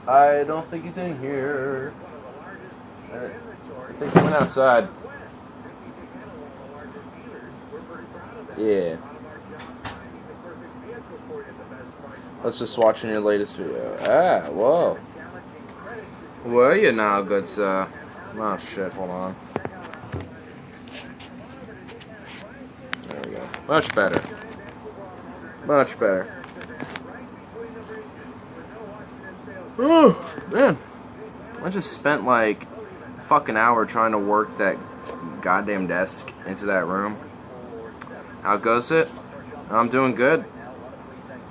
I don't think he's in here. I think he went outside. Yeah. Let's just watching your latest video. Ah, whoa. Where are you now, good sir? Oh shit, hold on. There we go. Much better. Much better. Oh, man. I just spent like a fucking hour trying to work that goddamn desk into that room. How goes it? I'm doing good.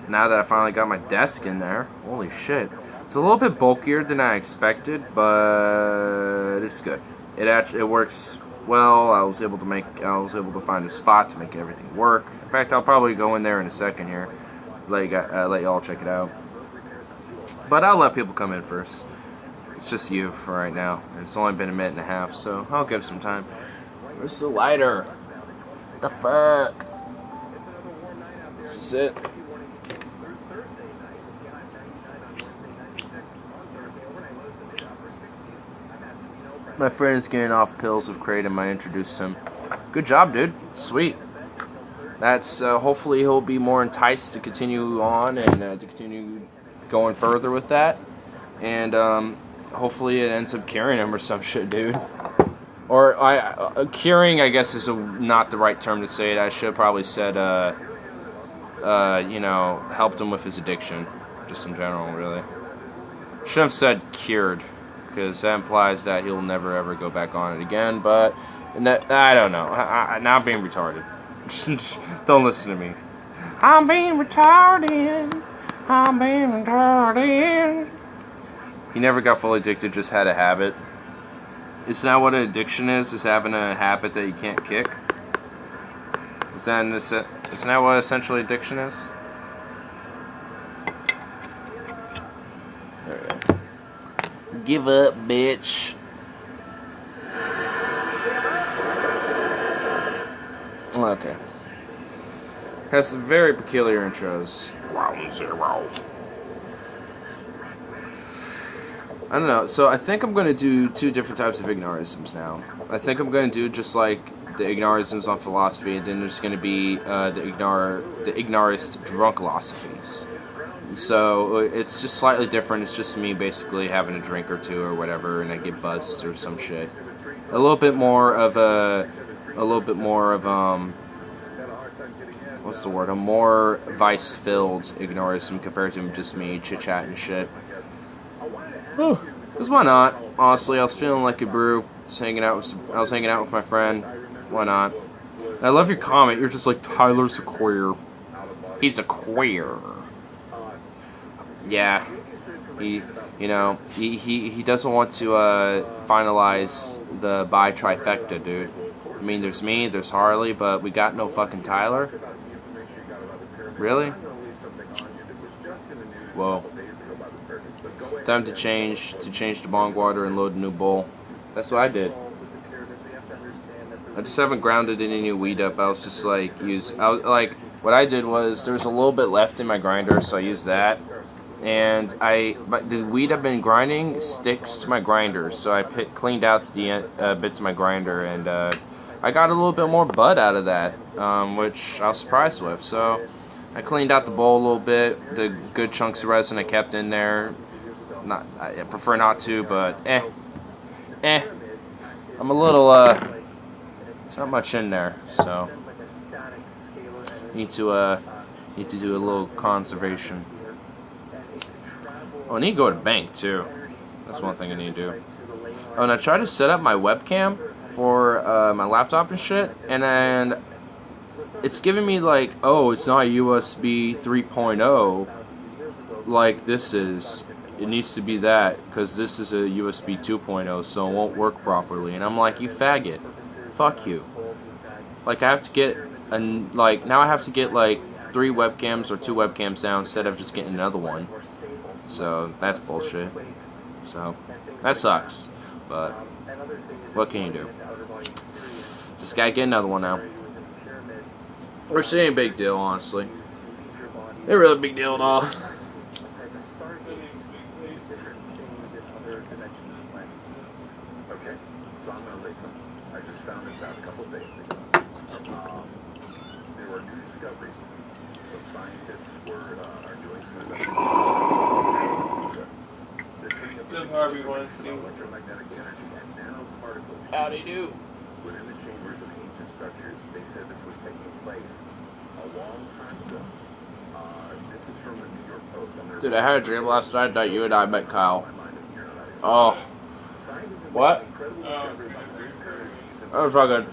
Now that I finally got my desk in there. Holy shit. It's a little bit bulkier than I expected, but it's good. It works well. I was able to find a spot to make everything work. In fact, I'll probably go in there in a second here. Let y'all check it out. But I'll let people come in first. It's just you for right now. It's only been a minute and a half, so I'll give some time. Where's the lighter? What the fuck? This is it. My friend is getting off pills of kratom. I introduced him. Good job, dude. Sweet. That's hopefully he'll be more enticed to continue on and to continue going further with that. And hopefully it ends up curing him or some shit, dude. Or curing, I guess, is not the right term to say it. I should have probably said, you know, helped him with his addiction, just in general, really. Should have said cured, because that implies that he'll never ever go back on it again. But I don't know. Now I'm being retarded. Don't listen to me. I'm being retarded. I'm being retarded. He never got fully addicted, just had a habit. Isn't that what an addiction is? Is having a habit that you can't kick? Isn't that what essentially addiction is? There we go. Give up, bitch. Okay. Has some very peculiar intros. Ground zero. I don't know. So I think I'm going to do two different types of ignorisms now. I think I'm going to do just like the ignorisms on philosophy, and then there's going to be the ignorist drunklosophies. So it's just slightly different. It's just me basically having a drink or two or whatever, and I get buzzed or some shit. A little bit more of what's the word? A more vice-filled ignorism compared to just me chit-chat and shit. Because why not? Honestly, I was feeling like a brew. I was hanging out with my friend. Why not? And I love your comment. You're just like, Tyler's a queer. He's a queer. Yeah. He doesn't want to finalize the bi trifecta, dude. I mean, there's me, there's Harley, but we got no fucking Tyler. Really? Whoa. Time to change the bong water and load a new bowl. That's what I did. I just haven't grounded any new weed up. I was just like, what I did was, there was a little bit left in my grinder, so I used that. And the weed I've been grinding sticks to my grinder, so I cleaned out the bits of my grinder, and I got a little bit more bud out of that, which I was surprised with. So I cleaned out the bowl a little bit. The good chunks of resin I kept in there. I prefer not to, but I'm a little there's not much in there, so need to do a little conservation. Oh, I need to go to the bank too. That's one thing I need to do. Oh, and I tried to set up my webcam for my laptop and shit, and then it's giving me like, oh, it's not USB 3.0 like this is. It needs to be that, because this is a USB 2.0, so it won't work properly. And I'm like, you faggot. Fuck you. Like, I have to get, now I have to get, like, 3 webcams or 2 webcams now instead of just getting another one. So, that's bullshit. So, that sucks. But what can you do? Just gotta get another one now. Which ain't a big deal, honestly. Ain't really a big deal at all. Howdy do. Within the chambers of ancient structures, they said this was taking place a long time ago. This is from the New York Post. Dude, I had a dream last night that you and I met Kyle. Oh. What? That was all good.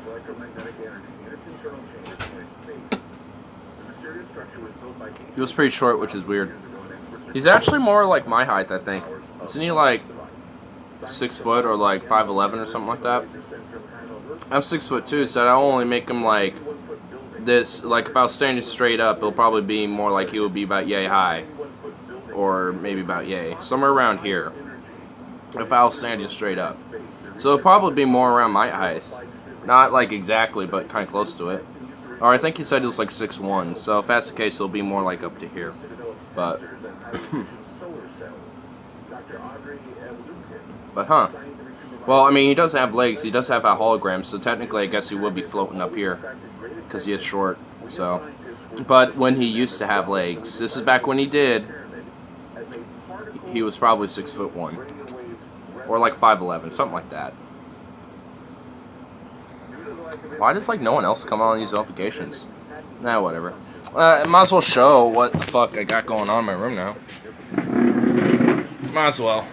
He was pretty short, which is weird. He's actually more like my height, I think. Isn't he like 6 foot or like 5'11" or something like that? I'm 6 foot 2, so I'll only make him like this. Like if I was standing straight up, it'll probably be more like he would be about yay high, or maybe about yay, somewhere around here. If I was standing straight up, so it'll probably be more around my height, not like exactly, but kind of close to it. Or I think he said he was like 6'1", so if that's the case, it'll be more like up to here. But huh. Well, I mean, he does have legs. He does have a hologram, so technically I guess he would be floating up here because he is short. So, but when he used to have legs, this is back when he did, he was probably 6'1", or like 5'11", something like that. Why does like no one else come on these notifications? Nah, whatever. I might as well show what the fuck I got going on in my room now. Might as well.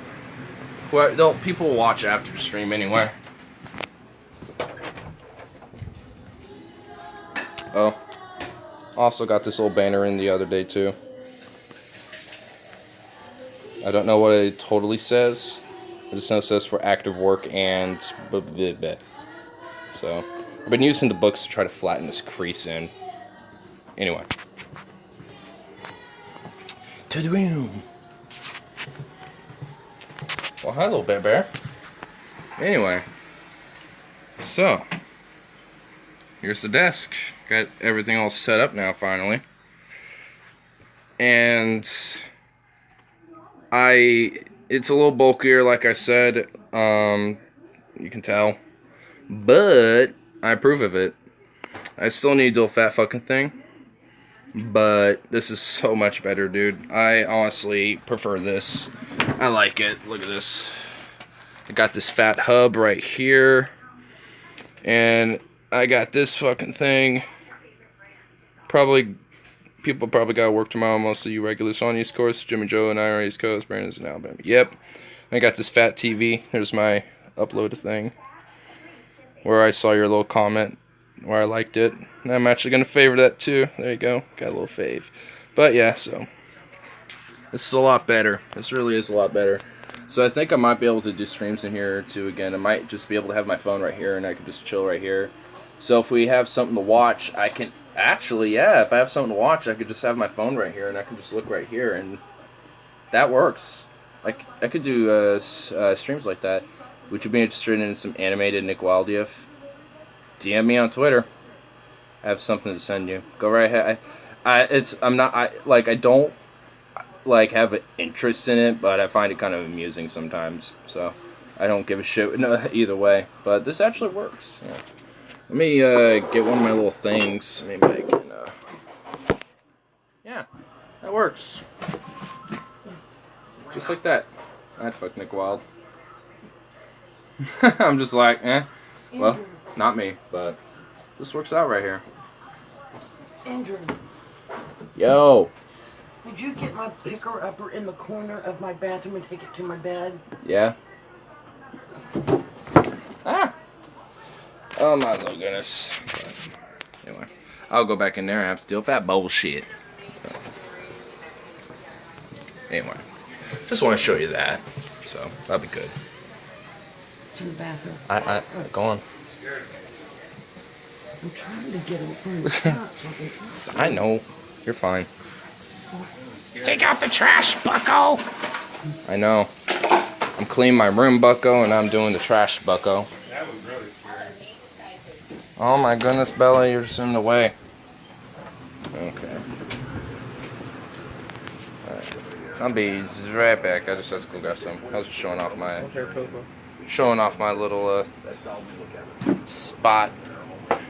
Well, people will watch after the stream anyway. Oh. Also got this little banner in the other day too. I don't know what it totally says. I just know it says for active work and so I've been using the books to try to flatten this crease in. Anyway. To the room. Well, hi, little bear bear. Anyway, so here's the desk. Got everything all set up now, finally. And it's a little bulkier, like I said. You can tell, but I approve of it. I still need to do a fat fucking thing, but this is so much better, dude. I honestly prefer this. I like it. Look at this. I got this fat hub right here. And I got this fucking thing. People probably got to work tomorrow. Most of you regulars on East Coast. Jimmy Joe and I are East Coast. Brandon's in Alabama. Yep. I got this fat TV. There's my upload thing. Where I saw your little comment. Where I liked it. And I'm actually going to favor that too. There you go. Got a little fave. But yeah, so. This is a lot better. This really is a lot better. So I think I might be able to do streams in here too again. I might just be able to have my phone right here and I can just chill right here. So if we have something to watch, I can actually, yeah, if I have something to watch, I could just have my phone right here and I can just look right here and that works. Like I could do streams like that. Would you be interested in some animated Nick Wilde GIF? DM me on Twitter. I have something to send you. Go right ahead. I don't like have an interest in it, but I find it kind of amusing sometimes, so I don't give a shit either way. But this actually works. Yeah. Let me get one of my little things. Maybe I can. Yeah, that works. Just like that. I'd fuck Nick Wilde. I'm just like, eh. Well, not me, but this works out right here. Andrew. Yo. Did you get my picker-upper in the corner of my bathroom and take it to my bed? Yeah. Ah! Oh my little goodness. But anyway, I'll go back in there and have to deal with that bullshit. So, anyway, just want to show you that. So, that'll be good. To the bathroom. Go on. I'm trying to get away from the I know. You're fine. Take out the trash, bucko! I know. I'm cleaning my room, bucko, and I'm doing the trash, bucko. That was really scary. Oh my goodness, Bella, you're just in the way. Okay. Alright. I'll be right back. I just have to go grab some. I was just showing off my little spot.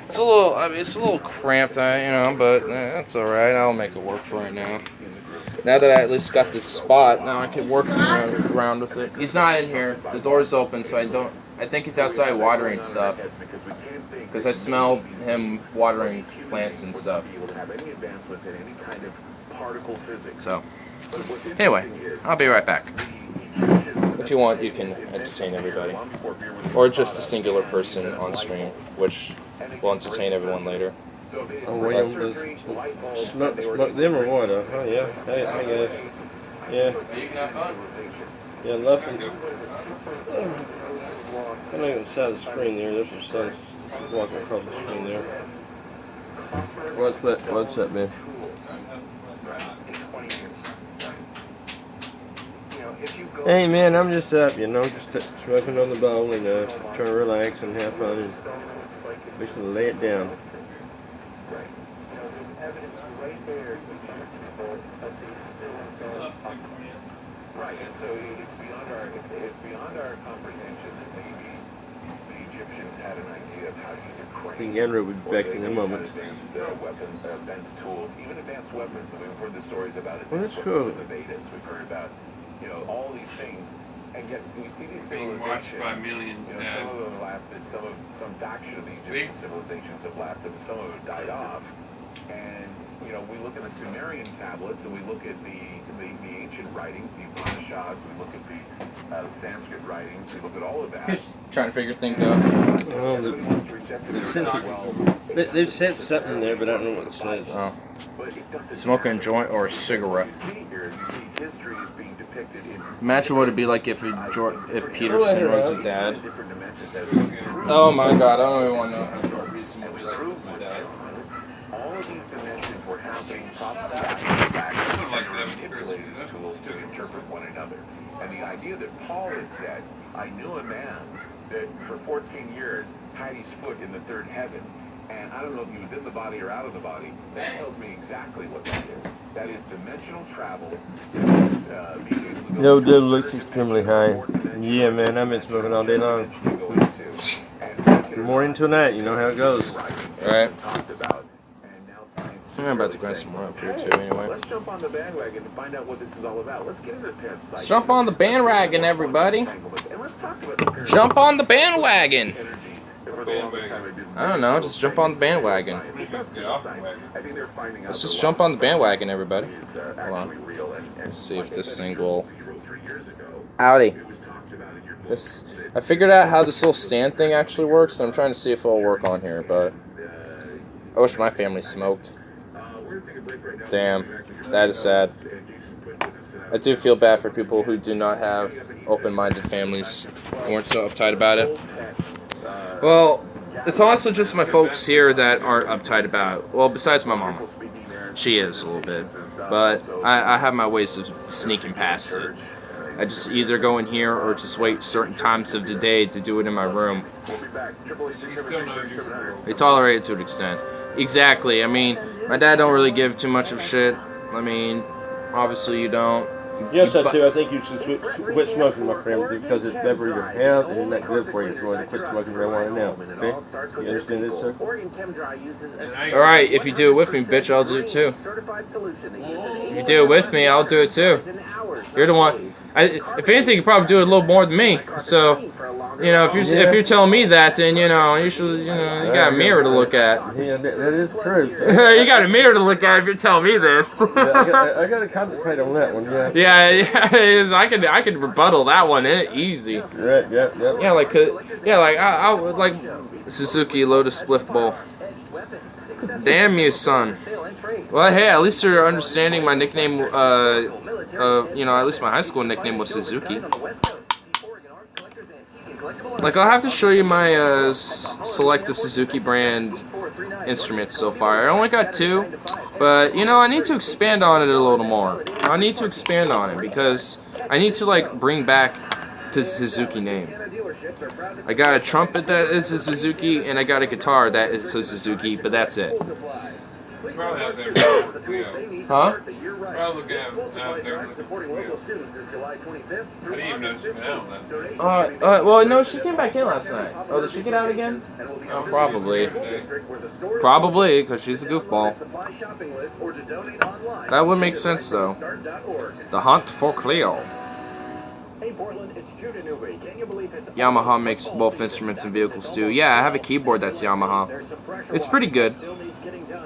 It's a little, I mean, it's a little cramped, you know, but that's all right. I'll make it work for right now. Now that I at least got this spot, now I can work around with it. He's not in here. The door's open, so I think he's outside watering stuff. Because I smelled him watering plants and stuff. So, anyway, I'll be right back. If you want, you can entertain everybody. Or just a singular person on stream, which will entertain everyone later. Oh, William, smoke them or what? Oh, yeah. Hey, I guess. Yeah. You can have fun. Yeah, nothing. I'm looking at the side of the screen there. There's some suns walking across the screen there. What's that, man? Hey, man, I'm just up, you know, just smoking on the bowl and trying to relax and have fun and just to lay it down. Right, and so it's beyond our comprehension that maybe the Egyptians had an idea of how to use a crane. I think Andrew will be back in a moment. Advanced weapons, advanced tools, even advanced weapons. We've heard the stories about it. Well, that's cool. In the Vedas, we've heard about, you know, all these things, and yet we see these being watched civilizations. by millions, you know, Dad. some of them lasted. Some faction of the Egyptian civilizations have lasted, but some of them have died off. And you know, we look at the Sumerian tablets, and we look at the ancient writings, the Upanishads. We look at the Sanskrit writings. We look at all of that. Trying to figure things out. Well, they've said something there, but I don't know what it says. Oh. Smoking a joint or a cigarette. Imagine what it'd be like if Peterson was a dad. Oh my god, I don't even want to know how Jordan Peterson would be like if he was my dad. All of these dimensions were happening back manipulating these tools to interpret one another. And the idea that Paul had said, I knew a man that for 14 years had his foot in the third heaven. And I don't know if he was in the body or out of the body. That tells me exactly what that is. That is dimensional travel. No, dude looks extremely high. Yeah, man, I've been smoking all day long. From morning to night, you know how it goes. Alright. I'm about to grind some more up here too, anyway. Let's jump on the bandwagon and find out what this is all about. Let's get into the Let's jump on the bandwagon, everybody. Jump on the bandwagon. I don't know, just jump on the bandwagon. Let's just jump on the bandwagon, everybody. Hold on. Let's see if this thing will... Howdy. I figured out how this little stand thing actually works, and I'm trying to see if it'll work on here, but... I wish my family smoked. Damn, that is sad. I do feel bad for people who do not have open-minded families who weren't so uptight about it. Well, it's also just my folks here that aren't uptight about it. Well, besides my mama. She is a little bit. But I have my ways of sneaking past it. I just either go in here or just wait certain times of the day to do it in my room. They tolerate it to an extent. Exactly. I mean, my dad don't really give too much of shit. I mean, obviously you don't. Yes, I do. I think you should quit smoking, my friend, because it's bad for your health and not good for you. So I quit smoking marijuana now. Okay? You understand this, sir? All right. If you do it with me, bitch, I'll do it too. If you do it with me, I'll do it too. You're the one. If anything, you probably do it a little more than me. So, you know, if you're telling me that, then you know you should, you got a mirror to look at. Yeah, that is true. You got a mirror to look at if you're telling me this. I got to concentrate on that one. Yeah. Yeah. I could rebuttal that one easy. Right. Yeah. Yeah, like I would like Suzuki Lotus Spliff Bowl. Damn you, son. Well, hey, at least you're understanding my nickname. You know, at least my high school nickname was Suzuki. Like, I'll have to show you my selective Suzuki brand instruments so far. I only got 2, but, you know, I need to expand on it a little more. I need to expand on it because I need to, like, bring back to Suzuki name. I got a trumpet that is a Suzuki, and I got a guitar that is a Suzuki, but that's it. Probably out there. Huh? Probably out there. I didn't even know she went out last night. Well, no, she came back in last night. Oh, did she get out again? Oh, probably. Probably, because she's a goofball. That would make sense, though. The hunt for Cleo. Yamaha makes both instruments and vehicles, too. Yeah, I have a keyboard that's Yamaha. It's pretty good.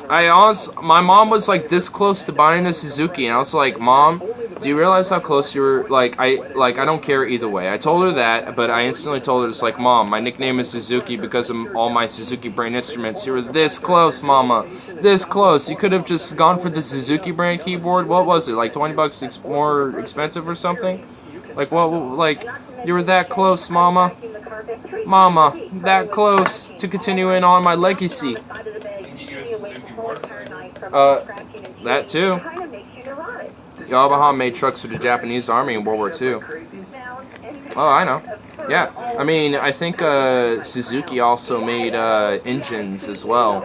My mom was like this close to buying a Suzuki, and I was like, Mom, do you realize how close you were? I don't care either way. I told her that, but I instantly told her, it's like, Mom, my nickname is Suzuki because of all my Suzuki brand instruments. You were this close, Mama, this close. You could have just gone for the Suzuki brand keyboard. What was it, like 20 bucks more expensive or something? Like, what? Like, you were that close, Mama. Mama, that close to continuing on my legacy. That too. Yamaha made trucks for the Japanese army in World War II. Oh, I know. Yeah, I mean, I think Suzuki also made engines as well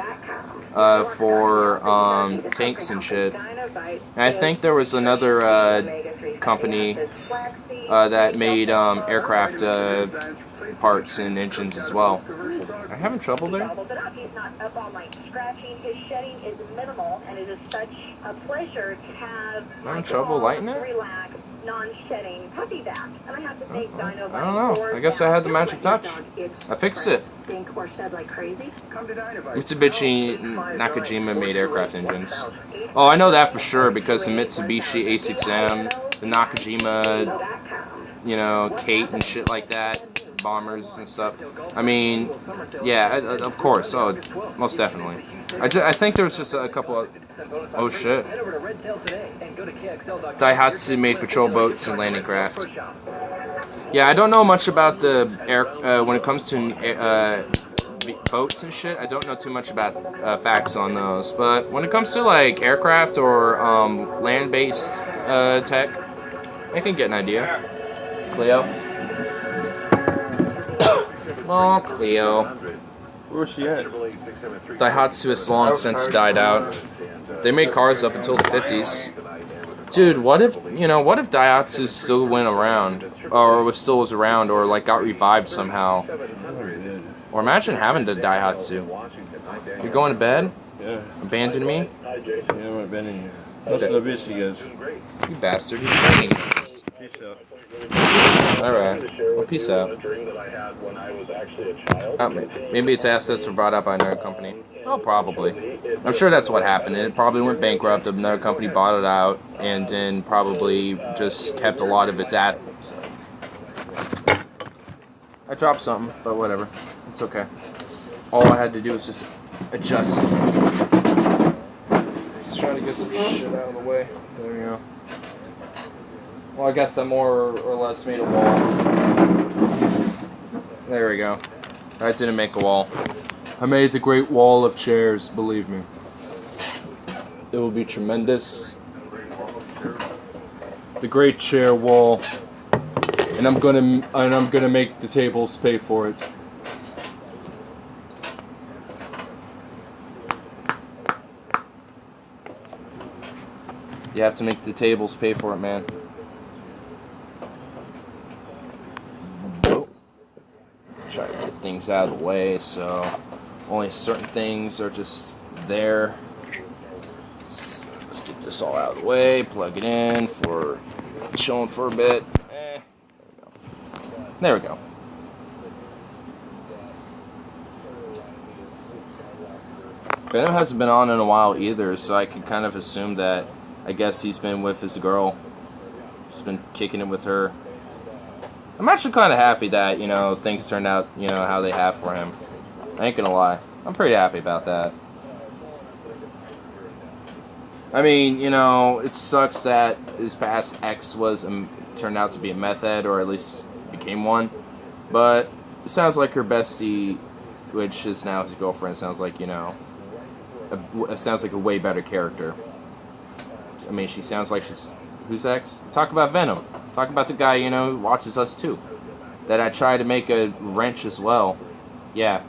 for tanks and shit. And I think there was another company that made aircraft parts and engines as well. Am I having trouble there? He's not up all night scratching. His shedding is minimal, and it is such a pleasure to have having trouble lighting it? relaxed, non-shedding puppy back. And I have to thank Dino. I don't know. I guess I had the magic touch. I fixed it. Stink or shed like crazy. Mitsubishi Nakajima made aircraft engines. Oh, I know that for sure because the Mitsubishi A6M, the Nakajima, you know, Kate and shit like that. Bombers and stuff. I mean, yeah, of course. Oh, most definitely. I think there was just a couple of... Oh, shit. Daihatsu made patrol boats and landing craft. Yeah, I don't know much about the air... when it comes to boats and shit, I don't know too much about facts on those. But when it comes to, like, aircraft or land-based tech, I can get an idea. Cleo? Oh, Cleo. Where's she at? Daihatsu has long since died out. They made cars up until the 50s. Dude, what if Daihatsu still went around, or still was around, or like got revived somehow? Or imagine having the Daihatsu. You're going to bed? Yeah. Abandon me? Yeah, I'm abandoning you. That's the bitch she goes. You bastard, you're abandoning me. Peace out. Alright. Well, peace out. Maybe its assets were brought out by another company. Oh, probably. I'm sure that's what happened. It probably went bankrupt, another company bought it out, and then probably just kept a lot of its assets. I dropped something, but whatever. It's okay. All I had to do was just adjust. Just trying to get some shit out of the way. There we go. Well, I guess I more or less made a wall. There we go. I didn't make a wall. I made the great wall of chairs, believe me. It will be tremendous. The great chair wall. And I'm gonna make the tables pay for it. You have to make the tables pay for it, man. Try to get things out of the way so only certain things are just there. Let's get this all out of the way, plug it in for chilling for a bit. There we go. Venom hasn't been on in a while either, so I could kind of assume that I guess he's been with his girl. Just been kicking it with her. I'm actually kind of happy that, you know, things turned out, you know, how they have for him. I ain't gonna lie. I'm pretty happy about that. I mean, you know, it sucks that his past ex turned out to be a meth head, or at least became one. But it sounds like her bestie, which is now his girlfriend, sounds like, you know, sounds like a way better character. I mean, she sounds like she's... Who's ex? Talk about Venom. Talk about the guy, you know, who watches us too. that I tried to make a wrench as well. Yeah.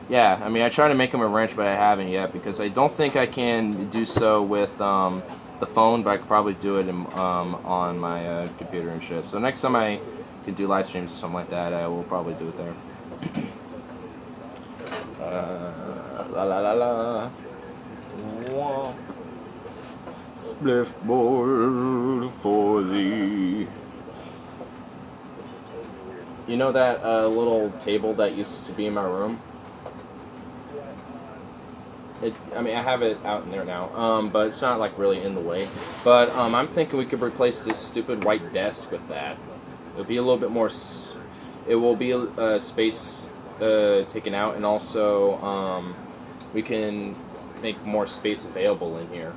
Yeah, I mean, I tried to make him a wrench, but I haven't yet because I don't think I can do so with the phone, but I could probably do it on my computer and shit. So next time I can do live streams or something like that, I will probably do it there. La la la la. Wah. Spliff board for thee. You know that little table that used to be in my room? I mean, I have it out in there now, but it's not like really in the way. But I'm thinking we could replace this stupid white desk with that. It'll be a little bit more. It will be space taken out, and also we can make more space available in here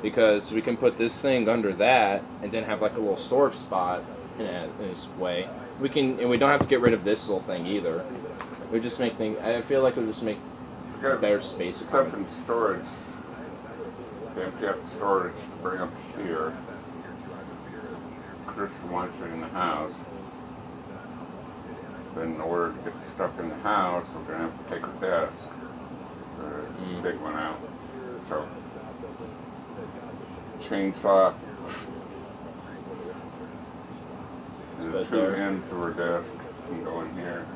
because we can put this thing under that, and then have like a little storage spot in this way. We can, and we don't have to get rid of this little thing either. We just make things. I feel like it'll just make better space. Stuff in storage. To empty out the storage to bring up here. Kristen wants it in the house. Then in order to get the stuff in the house, we're going to have to take a desk. The big one out. So, chainsaw. And the two ends of our desk can go in here.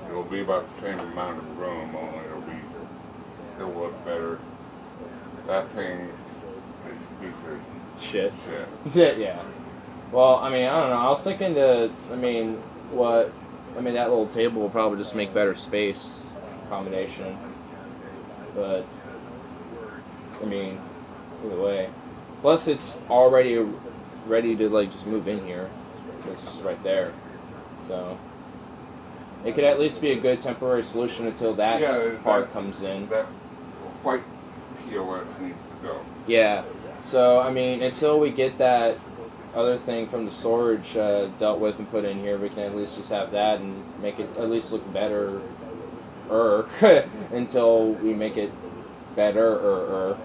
It'll be about the same amount of room, only it'll look better. That thing is a piece of Shit. shit. Yeah. Well, I mean, I don't know. I was thinking that little table will probably just make better space combination. But, I mean, either way. Plus, it's already ready to, like, just move in here. This is right there. So, it could at least be a good temporary solution until that part comes in. That white POS needs to go. Yeah. So, I mean, until we get that other thing from the storage dealt with and put in here, we can at least just have that and make it at least look better until we make it better.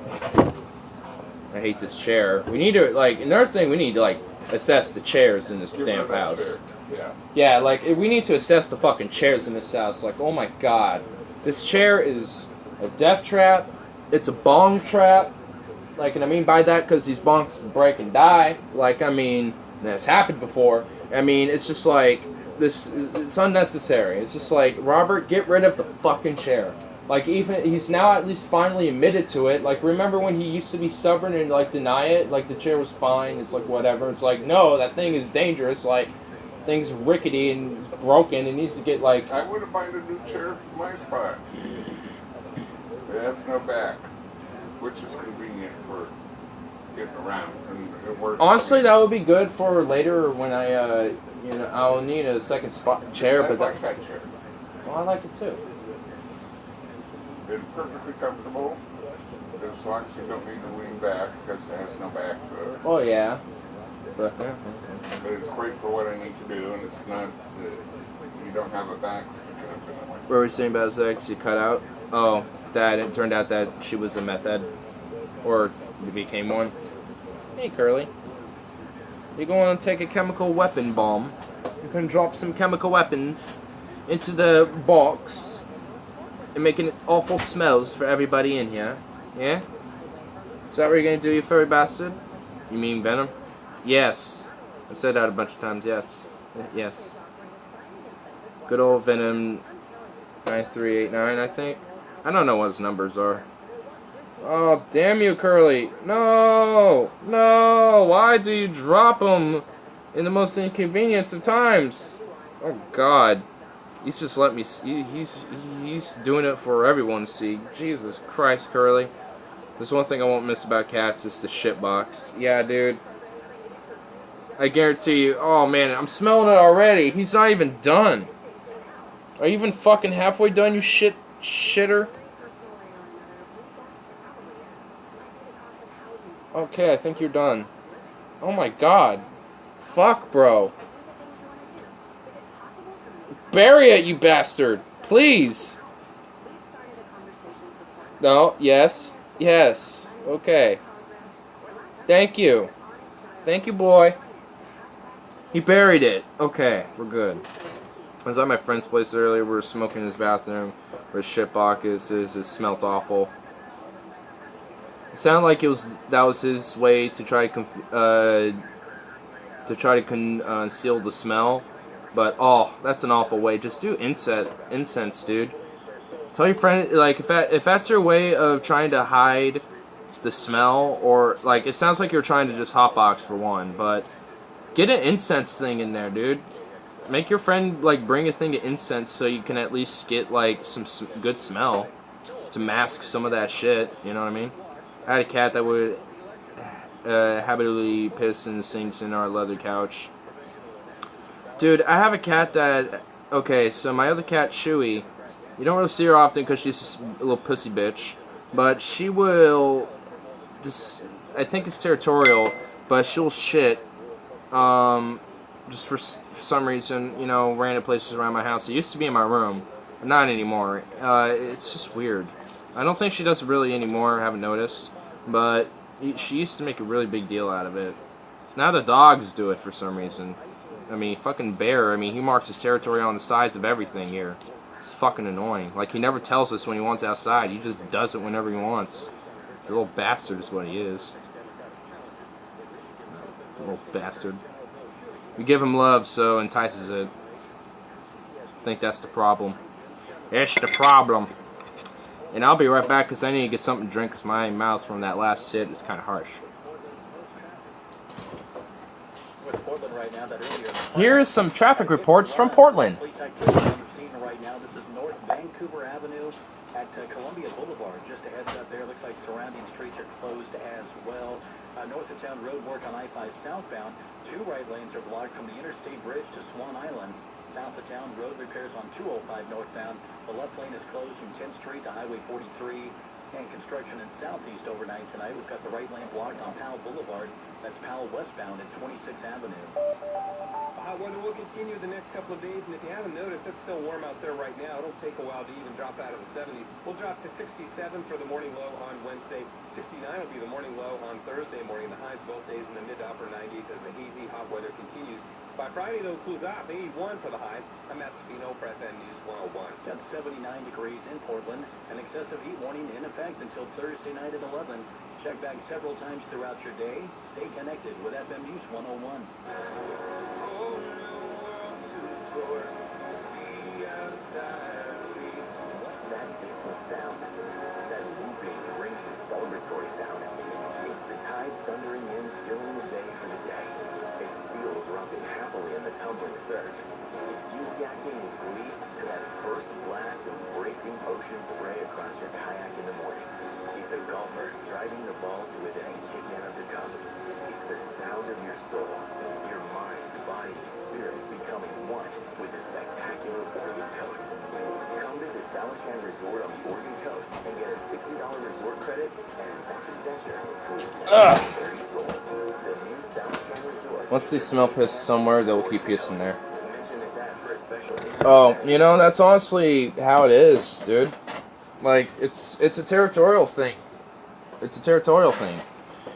I hate this chair. We need to, like, another thing, we need to, like, assess the chairs in this damn house. Yeah, like, we need to assess the fucking chairs in this house. Like, oh my god. This chair is a death trap. It's a bong trap. Like, and I mean by that because these bongs break and die. Like, I mean, that's happened before. I mean, it's just like, it's unnecessary. It's just like, Robert, get rid of the fucking chair. Like, even, he's now at least finally admitted to it. Like, remember when he used to be stubborn and, like, deny it? Like, the chair was fine. It's like, whatever. It's like, no, that thing is dangerous. Like, thing's rickety and it's broken. It needs to get, like... I would have bought a new chair for my spot. It has no back, which is convenient for getting around. And it works. Honestly, that would be good for later when I'll need a second chair. I But like that chair. Well, I like it too. It's perfectly comfortable, as long as you don't need to lean back, because it has no back to it. Oh, yeah. But But it's great for what I need to do, and it's not, you don't have a back sticking up in the way. what were we saying about Zach? She cut out? Oh, that it turned out that she was a meth head. Or became one. Hey, Curly. You're going to take a chemical weapon bomb. You're going to drop some chemical weapons into the box and making it awful smells for everybody in here. Yeah? Is that what you're going to do, you furry bastard? You mean Venom? Yes. I said that a bunch of times, yes. Yes. Good old Venom 9389, I think. I don't know what his numbers are. Oh, damn you, Curly. No! No! Why do you drop him in the most inconvenient of times? Oh, God. He's just let me see. He's doing it for everyone to see. Jesus Christ, Curly. There's one thing I won't miss about cats, is the shit box. Yeah, dude. I guarantee you. Oh, man, I'm smelling it already. He's not even done. Are you even fucking halfway done, you shitter? Okay, I think you're done. Oh my god. Fuck, bro. Bury it, you bastard. Please. No, yes. Yes. Okay. Thank you. Thank you, boy. He buried it. Okay, we're good. I was at my friend's place earlier. We were smoking in his bathroom. Where his shitbox is. It smelled awful. It sounded like that was his way to try to conceal the smell. But oh, that's an awful way. Just do incense, dude. Tell your friend, like, if that's your way of trying to hide the smell, or like, it sounds like you're trying to just hotbox for one, but get an incense thing in there, dude. Make your friend like bring a thing of incense so you can at least get like some good smell to mask some of that shit. You know what I mean? I had a cat that would habitually piss in the sinks in our leather couch. Dude, I have a cat that... Okay, so my other cat, Chewy, you don't really see her often because she's a little pussy bitch. But she will... just, I think it's territorial, but she'll shit. Just for some reason, you know, random places around my house. It used to be in my room, but not anymore. It's just weird. I don't think she does it really anymore, I haven't noticed. But she used to make a really big deal out of it. Now the dogs do it for some reason. I mean, fucking Bear, I mean, he marks his territory on the sides of everything here. It's fucking annoying. Like, he never tells us when he wants outside. He just does it whenever he wants. He's a little bastard is what he is. Little bastard. We give him love, so entices it. I think that's the problem. It's the problem. And I'll be right back because I need to get something to drink because my mouth from that last hit is kind of harsh. Here is some traffic reports from Portland. Right now, this is North Vancouver Avenue at Columbia Boulevard. Just a heads up there, looks like surrounding streets are closed as well. North of town road work on I-5 southbound. 2 right lanes are blocked from the Interstate Bridge to Swan Island. South of town, road repairs on 205 northbound. The left lane is closed from 10th Street to Highway 43. And construction in southeast overnight tonight. We've got the right lane blocked on Powell Boulevard. That's Powell westbound at 26th Avenue. Hot weather will continue the next couple of days, and if you haven't noticed, it's still warm out there right now. It'll take a while to even drop out of the 70s. We'll drop to 67 for the morning low on Wednesday. 69 will be the morning low on Thursday morning. The highs both days in the mid to upper 90s as the hazy hot weather continues. By Friday, though, it cools off. 81 for the high. I'm Matt Spino for FM News 101. Got 79 degrees in Portland. An excessive heat warning in effect until Thursday night at 11. Check back several times throughout your day. Stay connected with FM News 101. What's that distant sound? That looping, ringing, celebratory sound. It's the tide thundering in, filling the bay for the day. It's seals rocking happily in the tumbling surf. It's you yakking with glee to that first blast of bracing ocean spray across your kayak in the morning. It's a golfer driving the ball to within a kick-in of the cup. It's the sound of your soul, your mind, body, spirit becoming one with the spectacular Oregon Coast. Come visit Salishan Resort on the Oregon Coast and get a $60 resort credit and an adventure for your very soul. The new Salishan Resort. Once they smell piss somewhere, they'll keep pissing there. Oh, you know, that's honestly how it is, dude. Like, it's a territorial thing. It's a territorial thing.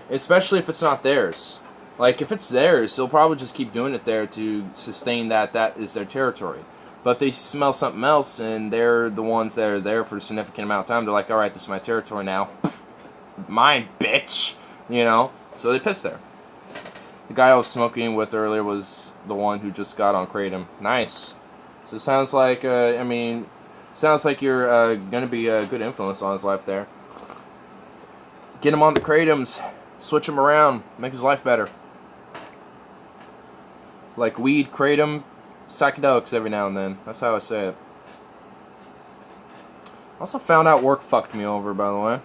Especially if it's not theirs. Like, if it's theirs, they'll probably just keep doing it there to sustain that is their territory. But if they smell something else and they're the ones that are there for a significant amount of time, they're like, alright, this is my territory now. Mine, bitch! You know? So they piss there. The guy I was smoking with earlier was the one who just got on Kratom. Nice. So it sounds like, sounds like you're going to be a good influence on his life there. Get him on the Kratoms. Switch him around. Make his life better. Like weed, Kratom, psychedelics every now and then. That's how I say it. Also found out work fucked me over, by the way.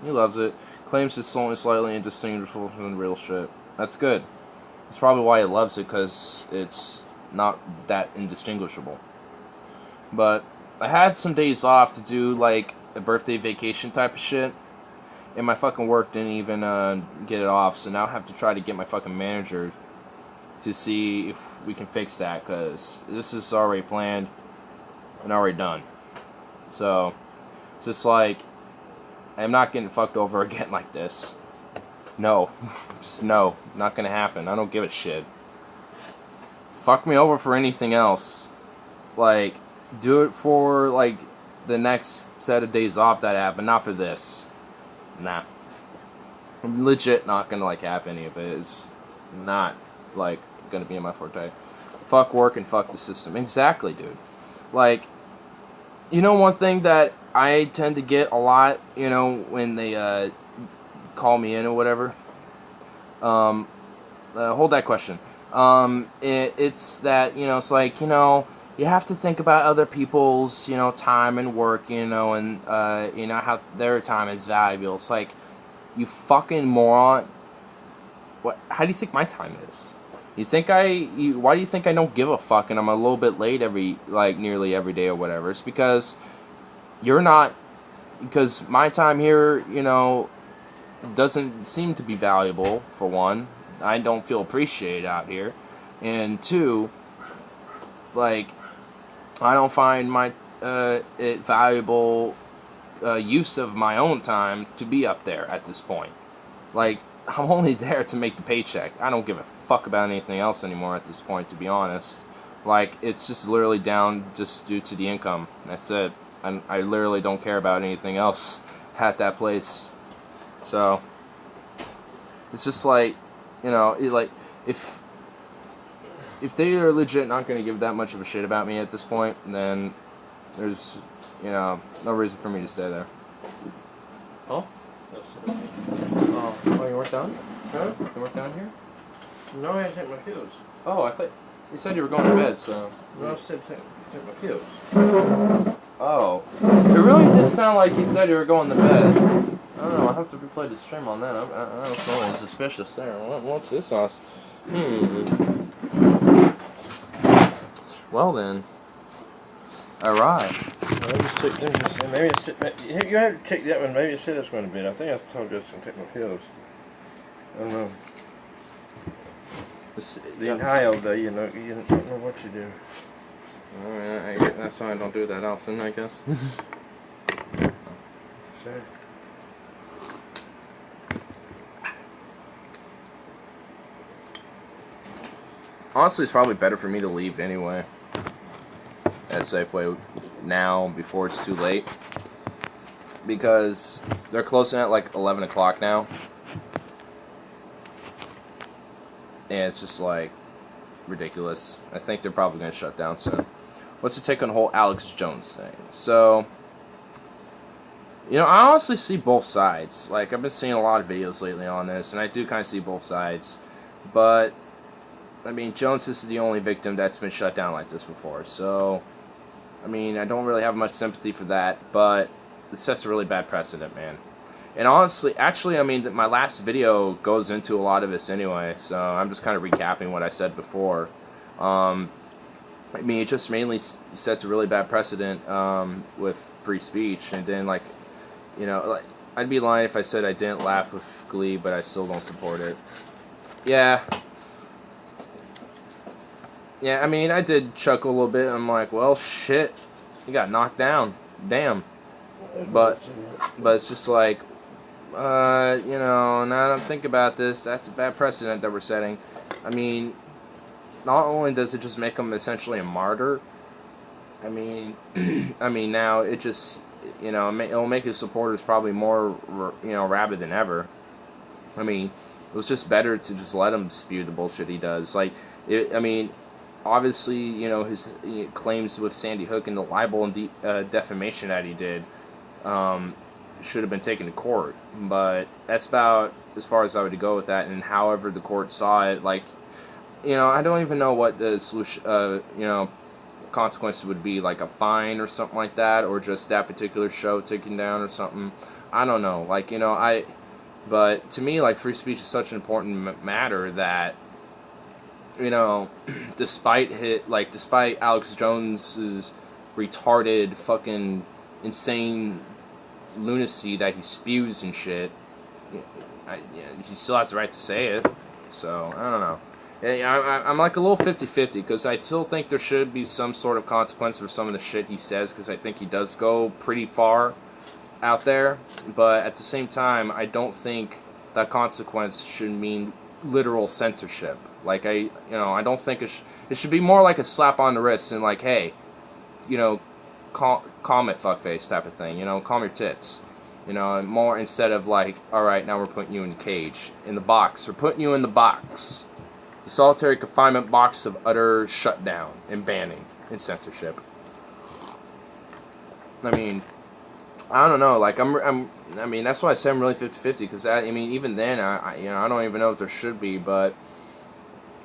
He loves it. Claims it's only slightly indistinguishable from the real shit. That's good. That's probably why he loves it, because it's not that indistinguishable. But I had some days off to do like a birthday vacation type of shit, and my fucking work didn't even get it off, so now I have to try to get my fucking manager to see if we can fix that, because this is already planned and already done. So it's just like, I'm not getting fucked over again like this. No. Just no. Not gonna happen. I don't give a shit. fuck me over for anything else. Like, do it for, like, the next set of days off that I have, but not for this. Nah. I'm legit not gonna, like, have any of it. It's not, like, gonna be in my forte. Fuck work and fuck the system. Exactly, dude. Like, you know one thing that I tend to get a lot, you know, when they, call me in or whatever? Hold that question. It's that, you know, it's like, you know, you have to think about other people's, you know, time and work, you know, and, you know, how their time is valuable. It's like, you fucking moron. What? How do you think my time is? You think why do you think I don't give a fuck and I'm a little bit late nearly every day or whatever? It's because you're not, because my time here, you know, doesn't seem to be valuable, for one. I don't feel appreciated out here. And two, like, I don't find my it valuable use of my own time to be up there at this point. Like, I'm only there to make the paycheck. I don't give a fuck about anything else anymore at this point, to be honest. Like, it's just literally down just due to the income. That's it. And I literally don't care about anything else at that place. So, it's just like, you know, like, if they are legit not going to give that much of a shit about me at this point, then there's, you know, no reason for me to stay there. Oh? Oh, you weren't done? Huh? You weren't down here? No, I had to take my pills. Oh, I thought you said you were going to bed, so. No, I said take my pills. Oh. It really did sound like you said you were going to bed. I don't know, I'll have to replay the stream on that. I was feeling suspicious there. What's this sauce? Well then. Alright. Maybe you have to check that one. Maybe it said it's going to be. I think I told you I was going to take my pills. I don't know. Being high all day, you know, you don't know what you do. Alright, that's why I don't do that often, I guess. Sure. Honestly, it's probably better for me to leave anyway at Safeway now before it's too late, because they're closing at like 11 o'clock now, and it's just like ridiculous. I think they're probably going to shut down soon. What's your take on the whole Alex Jones thing? So, you know, I honestly see both sides. Like, I've been seeing a lot of videos lately on this, and I do kind of see both sides, but I mean, Jones is the only victim that's been shut down like this before, so, I mean, I don't really have much sympathy for that, but it sets a really bad precedent, man. And honestly, actually, I mean, my last video goes into a lot of this anyway, so I'm just kind of recapping what I said before. I mean, it just mainly sets a really bad precedent with free speech, and then, like, you know, like, I'd be lying if I said I didn't laugh with glee, but I still don't support it. Yeah, I mean, I did chuckle a little bit. I'm like, well, shit, you got knocked down. Damn. But it's just like, you know, now that I'm thinking about this, that's a bad precedent that we're setting. I mean, not only does it just make him essentially a martyr, I mean, now it just, you know, it'll make his supporters probably more, you know, rabid than ever. I mean, it was just better to just let him spew the bullshit he does. Like, I mean, obviously, you know, his claims with Sandy Hook and the libel and defamation that he did should have been taken to court. But that's about as far as I would go with that. And however the court saw it, like, you know, I don't even know what the solution, you know, consequence would be, like a fine or something like that, or just that particular show taken down or something. I don't know. Like, you know, but to me, like, free speech is such an important matter that, you know, despite Alex Jones's retarded, fucking insane lunacy that he spews and shit, he still has the right to say it. So, I don't know. I'm like a little 50-50, because I still think there should be some sort of consequence for some of the shit he says, because I think he does go pretty far out there. But at the same time, I don't think that consequence should mean literal censorship. Like I don't think it should be more like a slap on the wrist and like, hey, calm it, fuckface type of thing. Calm your tits. And more instead of like, all right, now we're putting you in the cage, in the box. We're putting you in the box, the solitary confinement box of utter shutdown and banning and censorship. I mean, I don't know. Like I mean, that's why I say I'm really 50-50. Because I mean, even then, I don't even know if there should be. But